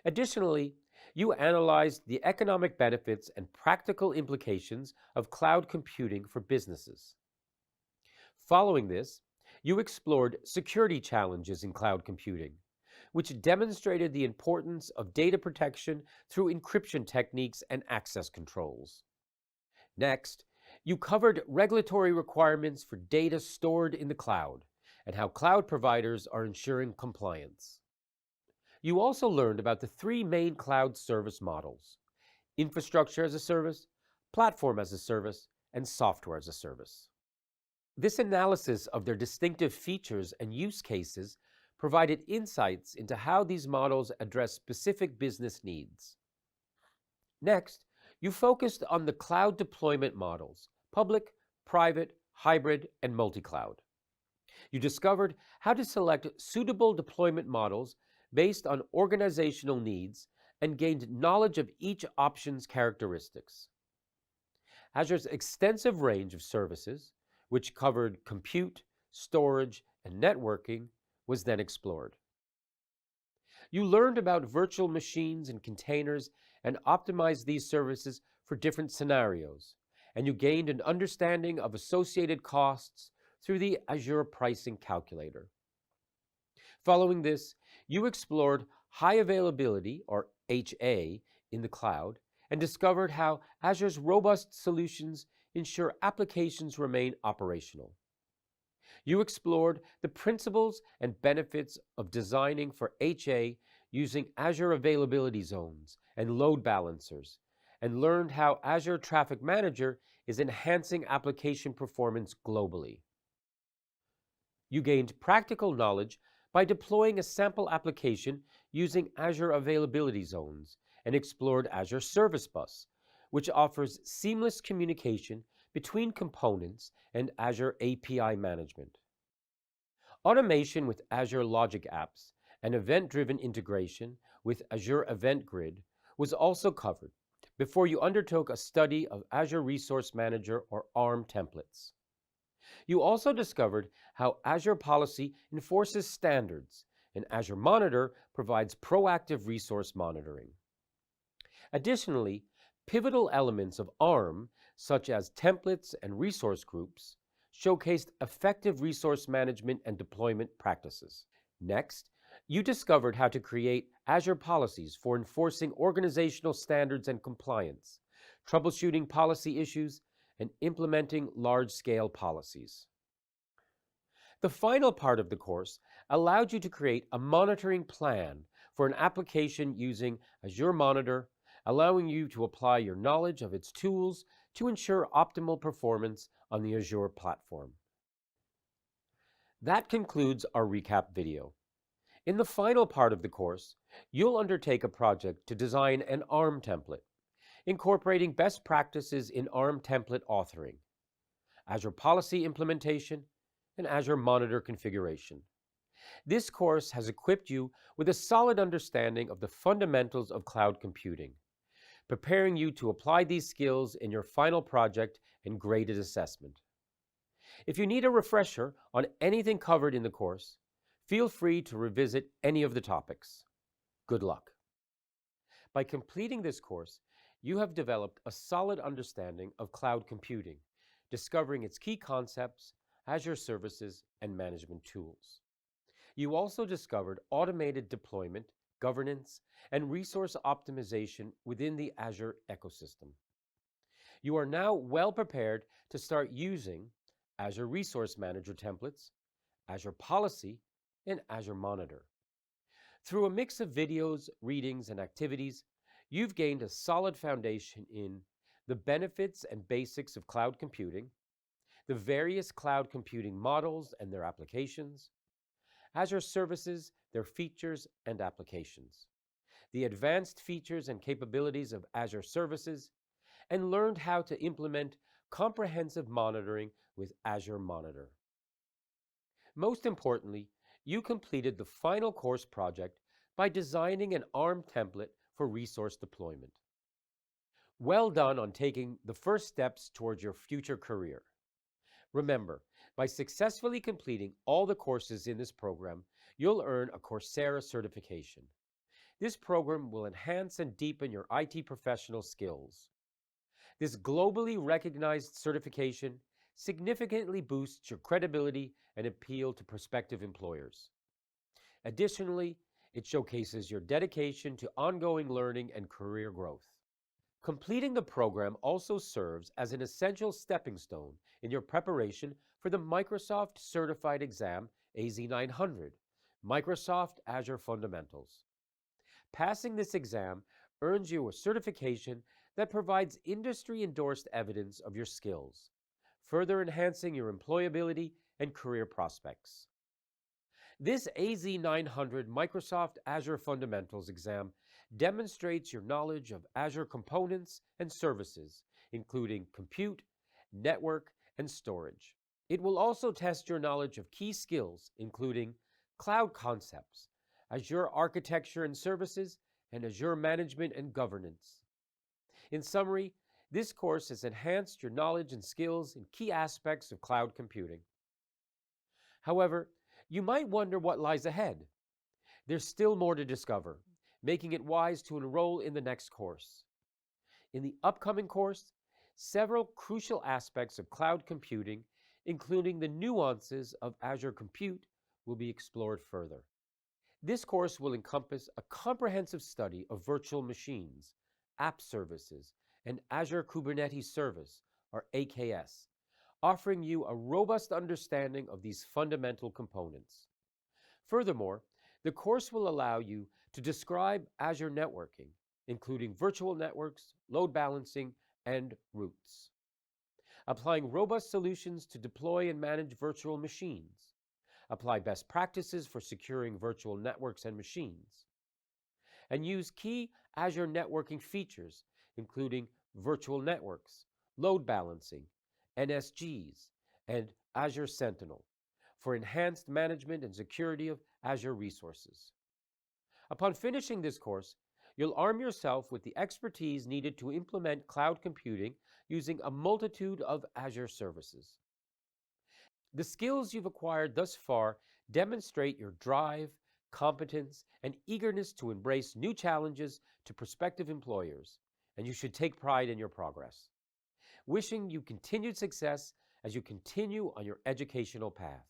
F: Additionally, you analyzed the economic benefits and practical implications of cloud computing for businesses. Following this, you explored security challenges in cloud computing, which demonstrated the importance of data protection through encryption techniques and access controls. Next, you covered regulatory requirements for data stored in the cloud and how cloud providers are ensuring compliance. You also learned about the 3 main cloud service models: infrastructure as a service, platform as a service, and software as a service. This analysis of their distinctive features and use cases provided insights into how these models address specific business needs. Next, you focused on the cloud deployment models: public, private, hybrid, and multi-cloud. You discovered how to select suitable deployment models based on organizational needs and gained knowledge of each option's characteristics. Azure's extensive range of services, which covered compute, storage, and networking, was then explored. You learned about virtual machines and containers and optimized these services for different scenarios, and you gained an understanding of associated costs through the Azure Pricing Calculator. Following this, you explored high availability, or HA, in the cloud and discovered how Azure's robust solutions ensure applications remain operational. You explored the principles and benefits of designing for HA using Azure Availability Zones and load balancers, and learned how Azure Traffic Manager is enhancing application performance globally. You gained practical knowledge by deploying a sample application using Azure Availability Zones and explored Azure Service Bus, which offers seamless communication between components and Azure API management. Automation with Azure Logic Apps and event-driven integration with Azure Event Grid was also covered before you undertook a study of Azure Resource Manager, or ARM, templates. You also discovered how Azure Policy enforces standards, and Azure Monitor provides proactive resource monitoring. Additionally, pivotal elements of ARM, such as templates and resource groups, showcased effective resource management and deployment practices. Next, you discovered how to create Azure policies for enforcing organizational standards and compliance, troubleshooting policy issues, and implementing large-scale policies. The final part of the course allowed you to create a monitoring plan for an application using Azure Monitor, allowing you to apply your knowledge of its tools to ensure optimal performance on the Azure platform. That concludes our recap video. In the final part of the course, you'll undertake a project to design an ARM template, incorporating best practices in ARM template authoring, Azure Policy implementation, and Azure Monitor configuration. This course has equipped you with a solid understanding of the fundamentals of cloud computing, preparing you to apply these skills in your final project and graded assessment. If you need a refresher on anything covered in the course, feel free to revisit any of the topics. Good luck. By completing this course, you have developed a solid understanding of cloud computing, discovering its key concepts, Azure services, and management tools. You also discovered automated deployment, governance, and resource optimization within the Azure ecosystem. You are now well prepared to start using Azure Resource Manager templates, Azure Policy, and Azure Monitor. Through a mix of videos, readings, and activities, you've gained a solid foundation in the benefits and basics of cloud computing, the various cloud computing models and their applications, Azure services, their features and applications, the advanced features and capabilities of Azure services, and learned how to implement comprehensive monitoring with Azure Monitor. Most importantly, you completed the final course project by designing an ARM template for resource deployment. Well done on taking the first steps towards your future career. Remember, by successfully completing all the courses in this program, you'll earn a Coursera certification. This program will enhance and deepen your IT professional skills. This globally recognized certification significantly boosts your credibility and appeal to prospective employers. Additionally, it showcases your dedication to ongoing learning and career growth. Completing the program also serves as an essential stepping stone in your preparation for the Microsoft Certified Exam AZ-900, Microsoft Azure Fundamentals. Passing this exam earns you a certification that provides industry-endorsed evidence of your skills, further enhancing your employability and career prospects. This AZ-900 Microsoft Azure Fundamentals exam demonstrates your knowledge of Azure components and services, including compute, network, and storage. It will also test your knowledge of key skills, including cloud concepts, Azure architecture and services, and Azure management and governance. In summary, this course has enhanced your knowledge and skills in key aspects of cloud computing. However, you might wonder what lies ahead. There's still more to discover, making it wise to enroll in the next course. In the upcoming course, several crucial aspects of cloud computing, including the nuances of Azure Compute, will be explored further. This course will encompass a comprehensive study of virtual machines, app services, and Azure Kubernetes Service, or AKS, offering you a robust understanding of these fundamental components. Furthermore, the course will allow you to describe Azure networking, including virtual networks, load balancing, and routes. Applying robust solutions to deploy and manage virtual machines. Apply best practices for securing virtual networks and machines. And use key Azure networking features, including virtual networks, load balancing, NSGs, and Azure Sentinel, for enhanced management and security of Azure resources. Upon finishing this course, you'll arm yourself with the expertise needed to implement cloud computing using a multitude of Azure services. The skills you've acquired thus far demonstrate your drive, competence, and eagerness to embrace new challenges to prospective employers, and you should take pride in your progress. Wishing you continued success as you continue on your educational path.